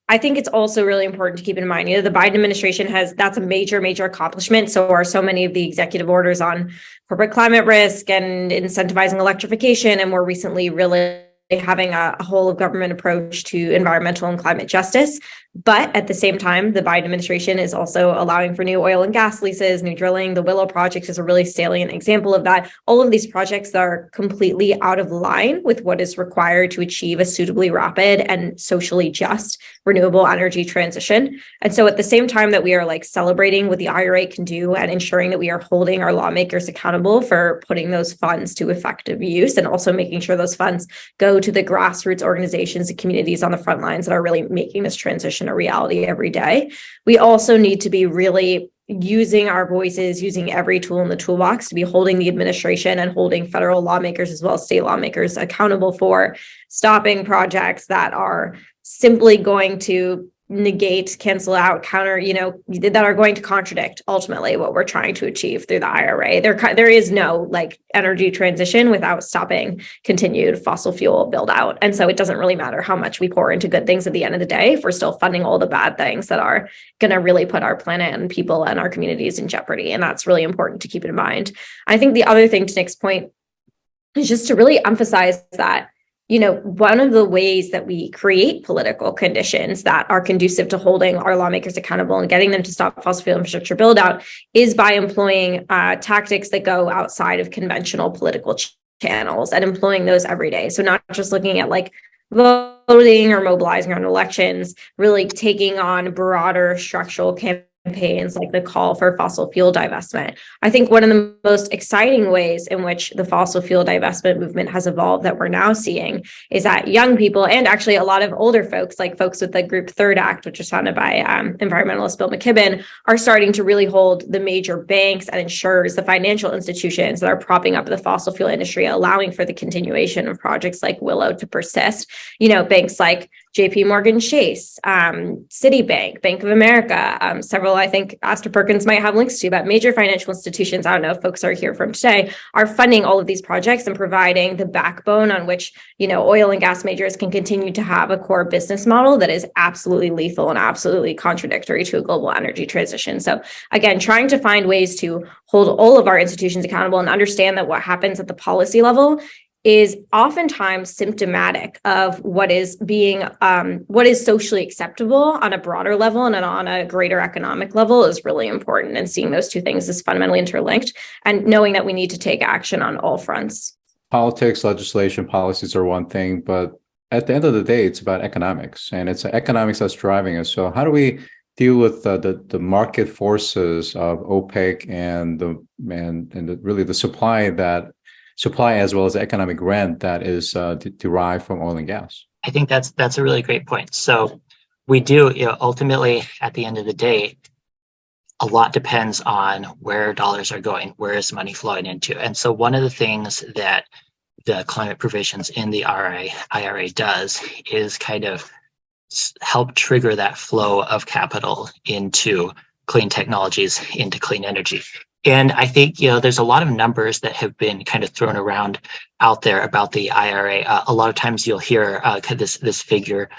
I think it's also really important to keep in mind, the Biden administration that's a major, major accomplishment. So are so many of the executive orders on corporate climate risk and incentivizing electrification, and more recently, really having a whole of government approach to environmental and climate justice. But at the same time, the Biden administration is also allowing for new oil and gas leases, new drilling. The Willow project is a really salient example of that. All of these projects are completely out of line with what is required to achieve a suitably rapid and socially just renewable energy transition. And so at the same time that we are celebrating what the IRA can do and ensuring that we are holding our lawmakers accountable for putting those funds to effective use, and also making sure those funds go to the grassroots organizations and communities on the front lines that are really making this transition a reality every day. We also need to be really using our voices, using every tool in the toolbox to be holding the administration and holding federal lawmakers as well as state lawmakers accountable for stopping projects that are simply going to negate, cancel out, counter, that are going to contradict ultimately what we're trying to achieve through the IRA. There is no energy transition without stopping continued fossil fuel build out. And so it doesn't really matter how much we pour into good things at the end of the day if we're still funding all the bad things that are going to really put our planet and people and our communities in jeopardy. And that's really important to keep in mind. I think the other thing, to Nick's point, is just to really emphasize that one of the ways that we create political conditions that are conducive to holding our lawmakers accountable and getting them to stop fossil fuel infrastructure build out is by employing tactics that go outside of conventional political channels and employing those every day. So not just looking at voting or mobilizing on elections, really taking on broader structural campaigns like the call for fossil fuel divestment. I think one of the most exciting ways in which the fossil fuel divestment movement has evolved that we're now seeing is that young people, and actually a lot of older folks, like folks with the Group Third Act, which was founded by environmentalist Bill McKibben, are starting to really hold the major banks and insurers, the financial institutions that are propping up the fossil fuel industry, allowing for the continuation of projects like Willow to persist. Banks like JP Morgan Chase, Citibank, Bank of America, several, I think Astor Perkins might have links to, but major financial institutions, I don't know if folks are here from today, are funding all of these projects and providing the backbone on which, oil and gas majors can continue to have a core business model that is absolutely lethal and absolutely contradictory to a global energy transition. So again, trying to find ways to hold all of our institutions accountable and understand that what happens at the policy level is oftentimes symptomatic of what is socially acceptable on a broader level and on a greater economic level is really important. And seeing those two things is fundamentally interlinked and knowing that we need to take action on all fronts. Politics, legislation, policies are one thing, but at the end of the day, it's about economics, and it's economics that's driving us. So how do we deal with the market forces of OPEC and really the supply that supply as well as the economic rent that is derived from oil and gas? I think that's a really great point. So we do, ultimately at the end of the day, a lot depends on where dollars are going, where is money flowing into. And so one of the things that the climate provisions in the IRA does is kind of help trigger that flow of capital into clean technologies, into clean energy. And I think, there's a lot of numbers that have been kind of thrown around out there about the IRA. A lot of times you'll hear this figure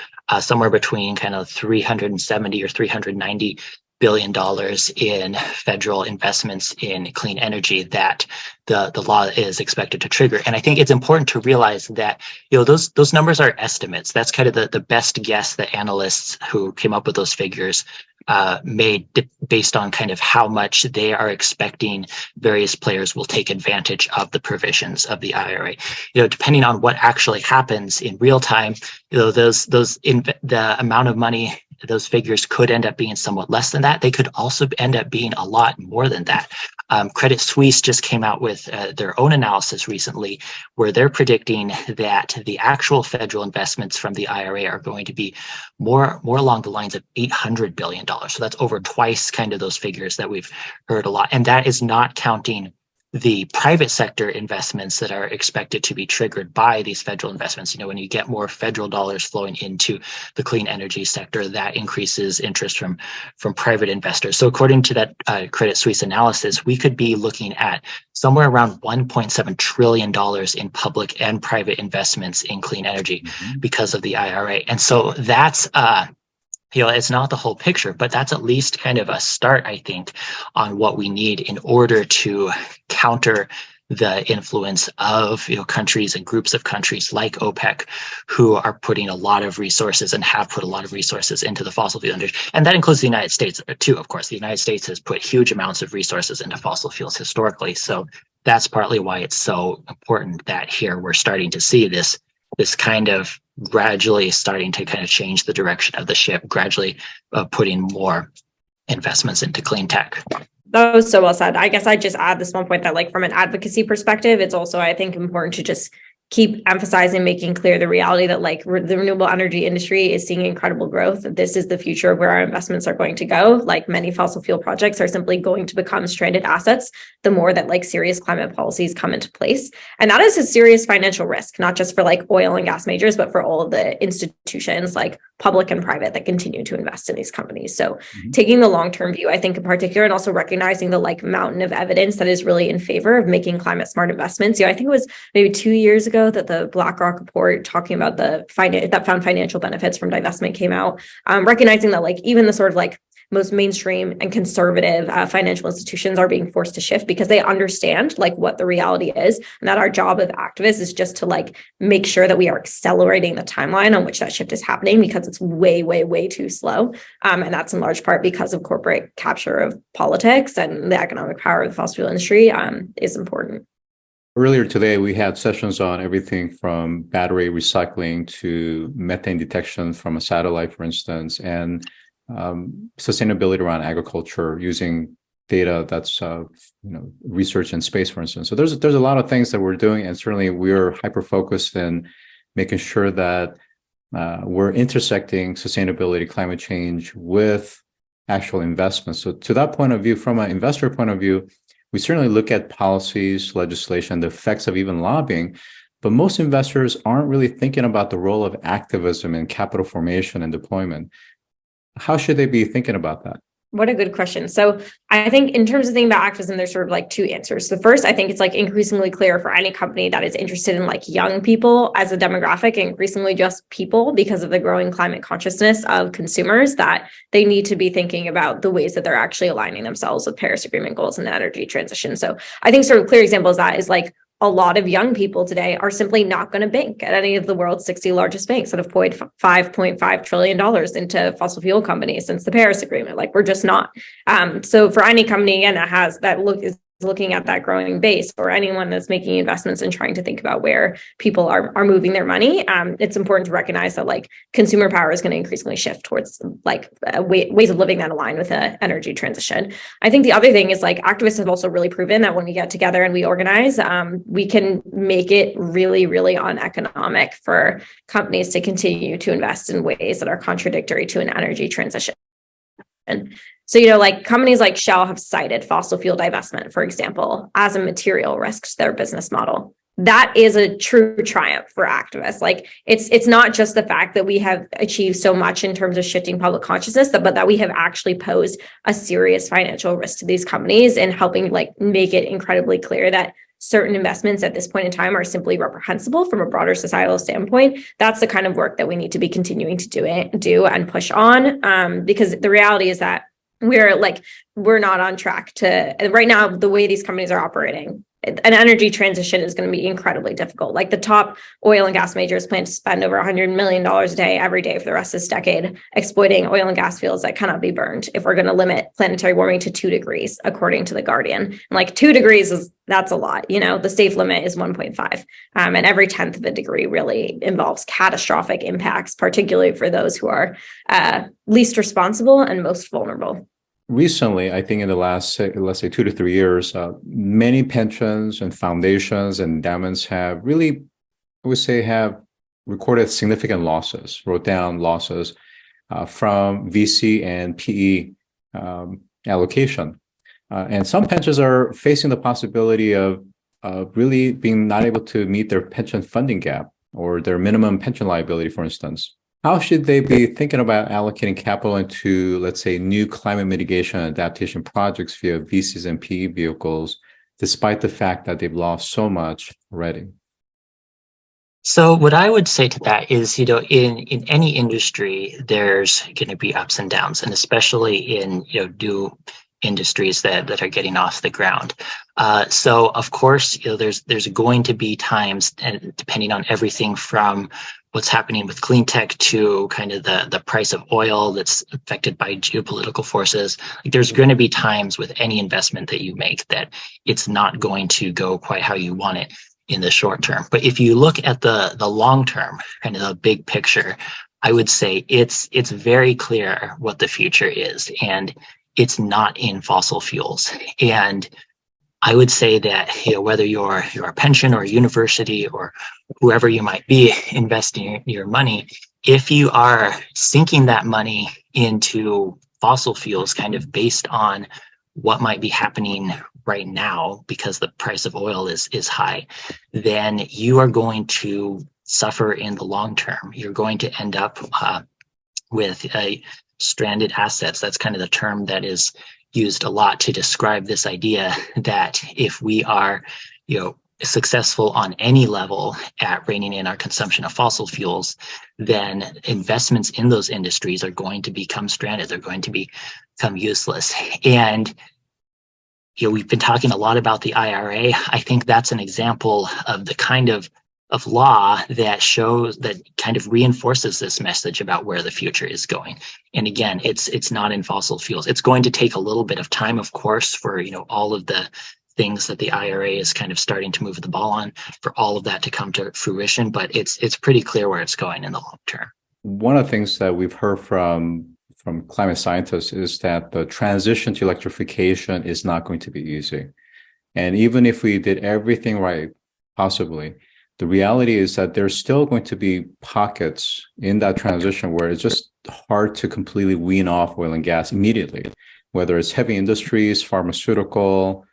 somewhere between kind of 370 or 390 billion dollars in federal investments in clean energy that the law is expected to trigger. And I think it's important to realize that those numbers are estimates. That's kind of the best guess that analysts who came up with those figures made based on kind of how much they are expecting various players will take advantage of the provisions of the IRA. Depending on what actually happens in real time, the amount of money, those figures could end up being somewhat less than that. They could also end up being a lot more than that. Credit Suisse just came out with their own analysis recently, where they're predicting that the actual federal investments from the IRA are going to be more along the lines of $800 billion. So that's over twice kind of those figures that we've heard a lot. And that is not counting the private sector investments that are expected to be triggered by these federal investments. When you get more federal dollars flowing into the clean energy sector, that increases interest from private investors. So according to that Credit Suisse analysis, we could be looking at somewhere around $1.7 trillion in public and private investments in clean energy because of the IRA. And so that's it's not the whole picture, but that's at least kind of a start, I think, on what we need in order to counter the influence of countries and groups of countries like OPEC, who are putting a lot of resources and have put a lot of resources into the fossil fuel industry. And that includes the United States too, of course. The United States has put huge amounts of resources into fossil fuels historically. So that's partly why it's so important that here we're starting to see this kind of gradually starting to kind of change the direction of the ship, gradually putting more investments into clean tech. That was so well said. I guess I'd just add this one point that from an advocacy perspective, it's also, I think, important to just keep emphasizing, making clear the reality that the renewable energy industry is seeing incredible growth. This is the future of where our investments are going to go. Many fossil fuel projects are simply going to become stranded assets the more that serious climate policies come into place. And that is a serious financial risk, not just for oil and gas majors, but for all of the institutions public and private that continue to invest in these companies. So taking the long-term view, I think in particular, and also recognizing the mountain of evidence that is really in favor of making climate smart investments. I think it was maybe 2 years ago that the BlackRock report talking about that found financial benefits from divestment came out, recognizing that even the sort of most mainstream and conservative financial institutions are being forced to shift because they understand what the reality is, and that our job of activists is just to make sure that we are accelerating the timeline on which that shift is happening, because it's way, way, way too slow. And that's in large part because of corporate capture of politics, and the economic power of the fossil fuel industry is important. Earlier today, we had sessions on everything from battery recycling to methane detection from a satellite, for instance, and sustainability around agriculture using data that's research in space, for instance. So there's a lot of things that we're doing, and certainly we're hyper focused in making sure that we're intersecting sustainability, climate change with actual investments. So to that point of view, from an investor point of view, we certainly look at policies, legislation, the effects of even lobbying, but most investors aren't really thinking about the role of activism in capital formation and deployment. How should they be thinking about that? What a good question. So I think in terms of thinking about activism, there's sort of two answers. The first, I think it's increasingly clear for any company that is interested in young people as a demographic, increasingly just people, because of the growing climate consciousness of consumers, that they need to be thinking about the ways that they're actually aligning themselves with Paris Agreement goals and the energy transition. So I think sort of clear example of that is a lot of young people today are simply not going to bank at any of the world's 60 largest banks that have poured $5.5 trillion into fossil fuel companies since the Paris Agreement. We're just not. So for any company, again, that is looking at that growing base, or anyone that's making investments and trying to think about where people are moving their money, it's important to recognize that like consumer power is going to increasingly shift towards like ways of living that align with the energy transition. I think the other thing is like activists have also really proven that when we get together and we organize, we can make it really, really uneconomic for companies to continue to invest in ways that are contradictory to an energy transition. And so, like companies like Shell have cited fossil fuel divestment, for example, as a material risk to their business model. That is a true triumph for activists. Like it's not just the fact that we have achieved so much in terms of shifting public consciousness, but that we have actually posed a serious financial risk to these companies and helping like make it incredibly clear that certain investments at this point in time are simply reprehensible from a broader societal standpoint. That's the kind of work that we need to be continuing to do and push on, because the reality is that we're not on track to right now. The way these companies are operating, an energy transition is going to be incredibly difficult. Like the top oil and gas majors plan to spend over $100 million a day every day for the rest of this decade exploiting oil and gas fields that cannot be burned if we're going to limit planetary warming to 2 degrees, according to The Guardian. And like 2 degrees that's a lot. The safe limit is 1.5. And every 10th of a degree really involves catastrophic impacts, particularly for those who are least responsible and most vulnerable. Recently, I think in the last, let's say 2 to 3 years, many pensions and foundations and endowments have really, I would say, have recorded significant losses, wrote down losses from VC and PE allocation. And some pensions are facing the possibility of really being not able to meet their pension funding gap or their minimum pension liability, for instance. How should they be thinking about allocating capital into, let's say, new climate mitigation and adaptation projects via VCs and PE vehicles, despite the fact that they've lost so much already? So what I would say to that is, in any industry, there's going to be ups and downs, and especially in, new industries that are getting off the ground. So of course, there's going to be times, and depending on everything from what's happening with clean tech to kind of the price of oil that's affected by geopolitical forces, like there's going to be times with any investment that you make that it's not going to go quite how you want it in the short term. But if you look at the long term, kind of the big picture, I would say it's very clear what the future is, and it's not in fossil fuels. And I would say that whether you're a pension or a university or whoever you might be investing your money, if you are sinking that money into fossil fuels kind of based on what might be happening right now because the price of oil is high, then you are going to suffer in the long term. You're going to end up with stranded assets. That's kind of the term that is used a lot to describe this idea that if we are, successful on any level at reining in our consumption of fossil fuels, then investments in those industries are going to become stranded. They're going to become useless. And we've been talking a lot about the IRA. I think that's an example of the kind of law that kind of reinforces this message about where the future is going. And again, it's not in fossil fuels. It's going to take a little bit of time, of course, for all of the things that the IRA is kind of starting to move the ball on, for all of that to come to fruition. But it's pretty clear where it's going in the long term. One of the things that we've heard from climate scientists is that the transition to electrification is not going to be easy. And even if we did everything right, possibly, the reality is that there's still going to be pockets in that transition where it's just hard to completely wean off oil and gas immediately, whether it's heavy industries, pharmaceutical,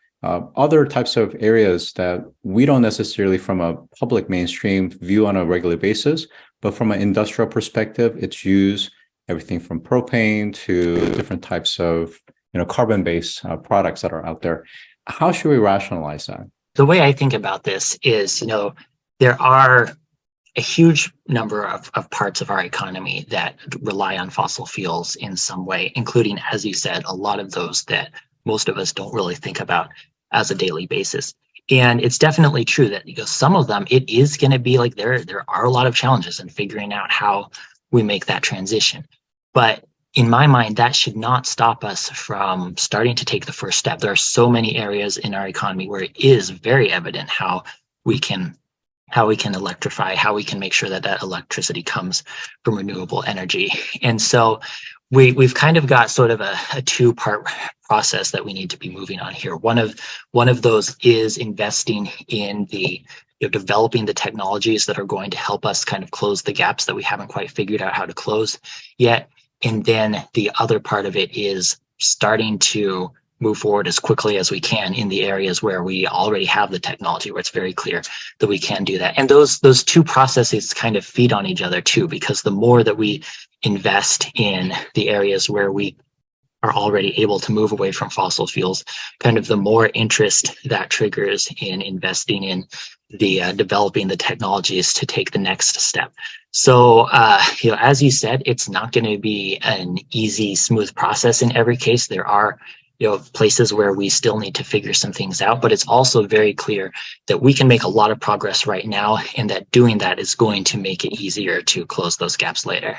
other types of areas that we don't necessarily from a public mainstream view on a regular basis, but from an industrial perspective, it's used everything from propane to different types of carbon-based products that are out there. How should we rationalize that? The way I think about this is, there are a huge number of parts of our economy that rely on fossil fuels in some way, including, as you said, a lot of those that most of us don't really think about as a daily basis. And it's definitely true that some of them, it is going to be like there are a lot of challenges in figuring out how we make that transition. But in my mind, that should not stop us from starting to take the first step. There are so many areas in our economy where it is very evident how we can electrify, how we can make sure that that electricity comes from renewable energy. And so we've kind of got sort of a two-part process that we need to be moving on here. One of those is investing in developing the technologies that are going to help us kind of close the gaps that we haven't quite figured out how to close yet. And then the other part of it is starting to move forward as quickly as we can in the areas where we already have the technology, where it's very clear that we can do that. And those two processes kind of feed on each other too, because the more that we invest in the areas where we are already able to move away from fossil fuels, kind of the more interest that triggers in investing in the developing the technologies to take the next step. So, as you said, it's not going to be an easy, smooth process in every case. There are places where we still need to figure some things out, but it's also very clear that we can make a lot of progress right now, and that doing that is going to make it easier to close those gaps later.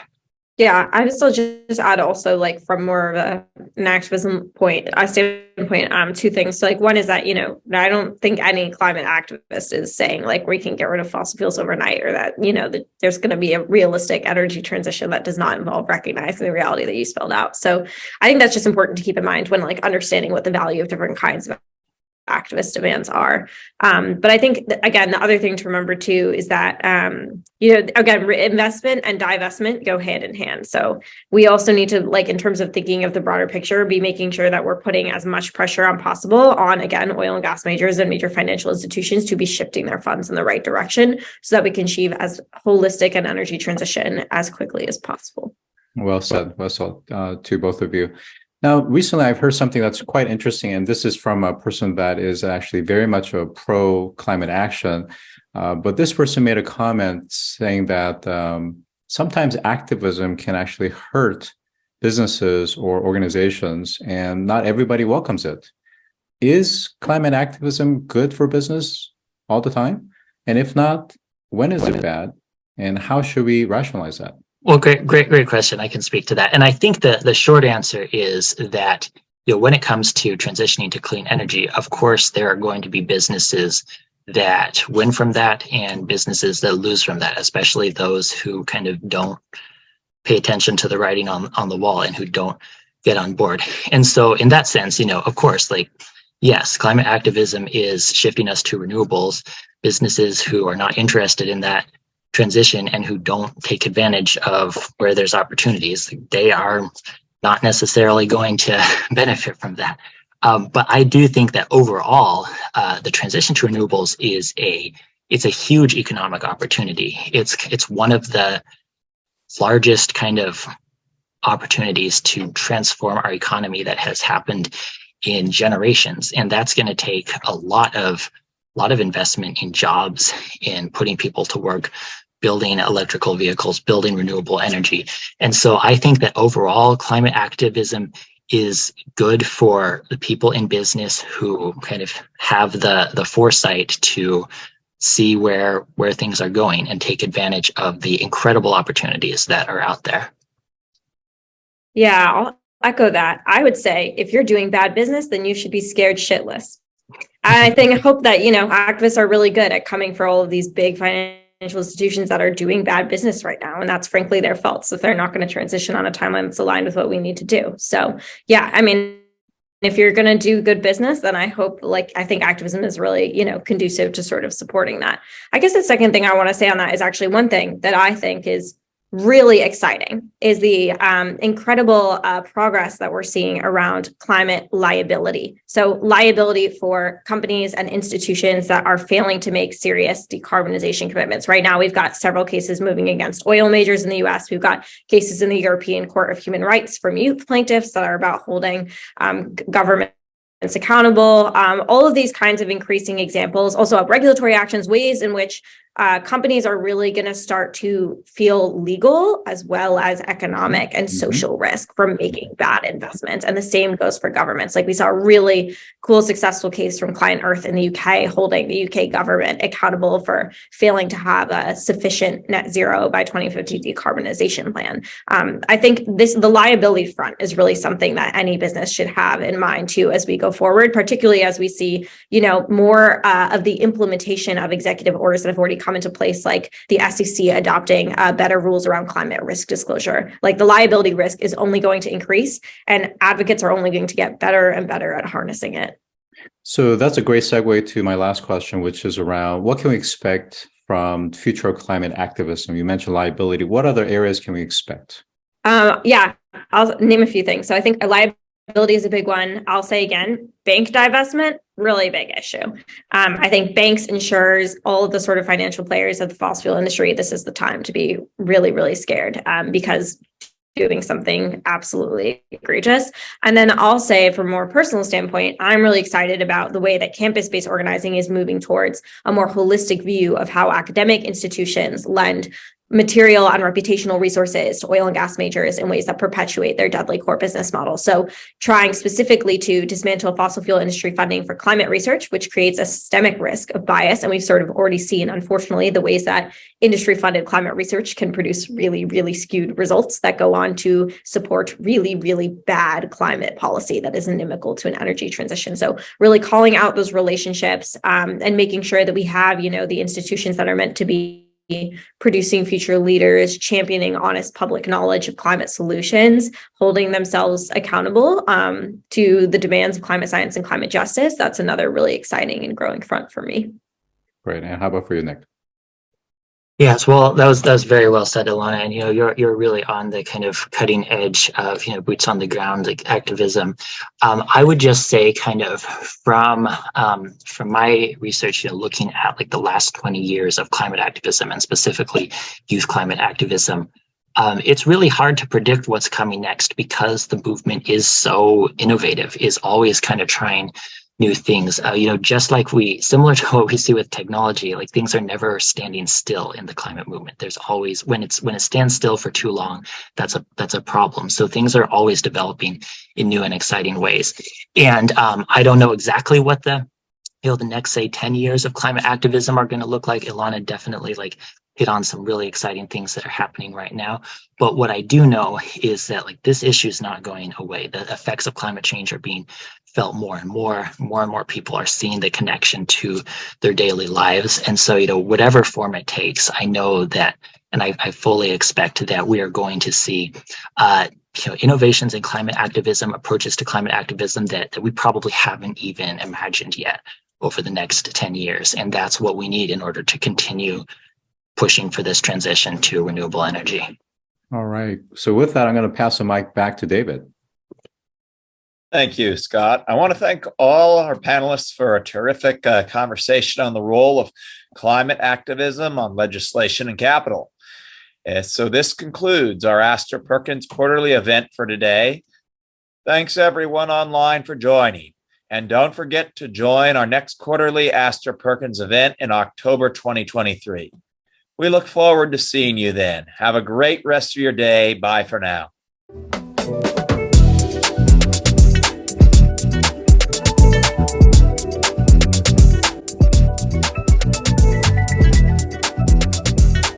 Yeah, I would still just add also, like, from more of an activism standpoint, two things. So, like, one is that, I don't think any climate activist is saying, like, we can get rid of fossil fuels overnight, or that, that there's going to be a realistic energy transition that does not involve recognizing the reality that you spelled out. So I think that's just important to keep in mind when, like, understanding what the value of different kinds of activist demands are. But I think, again, the other thing to remember too is that, again, investment and divestment go hand in hand. So we also need to, like, in terms of thinking of the broader picture, be making sure that we're putting as much pressure on possible on, again, oil and gas majors and major financial institutions to be shifting their funds in the right direction so that we can achieve as holistic an energy transition as quickly as possible. Well said. Well said to both of you. Now, recently, I've heard something that's quite interesting, and this is from a person that is actually very much a pro-climate action. But this person made a comment saying that sometimes activism can actually hurt businesses or organizations, and not everybody welcomes it. Is climate activism good for business all the time? And if not, when is it bad? And how should we rationalize that? Well, great question. I can speak to that. And I think the short answer is that, when it comes to transitioning to clean energy, of course, there are going to be businesses that win from that and businesses that lose from that, especially those who kind of don't pay attention to the writing on the wall and who don't get on board. And so in that sense, of course, like, yes, climate activism is shifting us to renewables. Businesses who are not interested in that transition and who don't take advantage of where there's opportunities, they are not necessarily going to benefit from that. But I do think that overall, the transition to renewables it's a huge economic opportunity. It's one of the largest kind of opportunities to transform our economy that has happened in generations, and that's going to take a lot of investment in jobs, in putting people to work, building electrical vehicles, building renewable energy. And so I think that overall climate activism is good for the people in business who kind of have the foresight to see where things are going and take advantage of the incredible opportunities that are out there. Yeah, I'll echo that. I would say if you're doing bad business, then you should be scared shitless. I hope that, activists are really good at coming for all of these big financial institutions that are doing bad business right now. And that's frankly their fault. So they're not going to transition on a timeline that's aligned with what we need to do. So yeah, if you're going to do good business, then I think activism is really, conducive to sort of supporting that. I guess the second thing I want to say on that is actually one thing that I think is really exciting is the incredible progress that we're seeing around climate liability. So liability for companies and institutions that are failing to make serious decarbonization commitments. Right now, we've got several cases moving against oil majors in the US. We've got cases in the European Court of Human Rights from youth plaintiffs that are about holding governments accountable. All of these kinds of increasing examples, also regulatory actions, ways in which companies are really going to start to feel legal as well as economic and social risk from making bad investments. And the same goes for governments. Like we saw a really cool, successful case from Client Earth in the UK, holding the UK government accountable for failing to have a sufficient net zero by 2050 decarbonization plan. I think the liability front is really something that any business should have in mind too as we go forward, particularly as we see, more of the implementation of executive orders that have already come into place, like the SEC adopting better rules around climate risk disclosure. Like the liability risk is only going to increase, and advocates are only going to get better and better at harnessing it. So that's a great segue to my last question, which is around what can we expect from future climate activism? You mentioned liability. What other areas can we expect? Yeah, I'll name a few things. So I think liability is a big one. I'll say again, bank divestment, really big issue. I think banks, insurers, all of the sort of financial players of the fossil fuel industry, this is the time to be really, really scared because doing something absolutely egregious. And then I'll say from a more personal standpoint, I'm really excited about the way that campus-based organizing is moving towards a more holistic view of how academic institutions lend material and reputational resources to oil and gas majors in ways that perpetuate their deadly core business model. So trying specifically to dismantle fossil fuel industry funding for climate research, which creates a systemic risk of bias. And we've sort of already seen, unfortunately, the ways that industry-funded climate research can produce really, really skewed results that go on to support really, really bad climate policy that is inimical to an energy transition. So really calling out those relationships and making sure that we have, the institutions that are meant to be producing future leaders, championing honest public knowledge of climate solutions, holding themselves accountable to the demands of climate science and climate justice. That's another really exciting and growing front for me. Great. And how about for you, Nick? Yes, well, that was very well said, Ilana. And you're really on the kind of cutting edge of boots on the ground, like activism. I would just say, kind of from my research, looking at like the last 20 years of climate activism and specifically youth climate activism, it's really hard to predict what's coming next because the movement is so innovative, is always kind of trying new things, just like similar to what we see with technology, like things are never standing still in the climate movement. There's always, when it stands still for too long, that's a problem. So things are always developing in new and exciting ways. And I don't know exactly what the next, say, 10 years of climate activism are going to look like. Ilana definitely hit on some really exciting things that are happening right now. But what I do know is that this issue is not going away. The effects of climate change are being felt more and more. More and more people are seeing the connection to their daily lives. And so, whatever form it takes, I know that, and I fully expect that we are going to see innovations in climate activism, approaches to climate activism that we probably haven't even imagined yet over the next 10 years. And that's what we need in order to continue pushing for this transition to renewable energy. All right. So with that, I'm going to pass the mic back to David. Thank you, Scott. I want to thank all our panelists for a terrific conversation on the role of climate activism on legislation and capital. So this concludes our Astor Perkins quarterly event for today. Thanks everyone online for joining. And don't forget to join our next quarterly Astor Perkins event in October 2023. We look forward to seeing you then. Have a great rest of your day. Bye for now.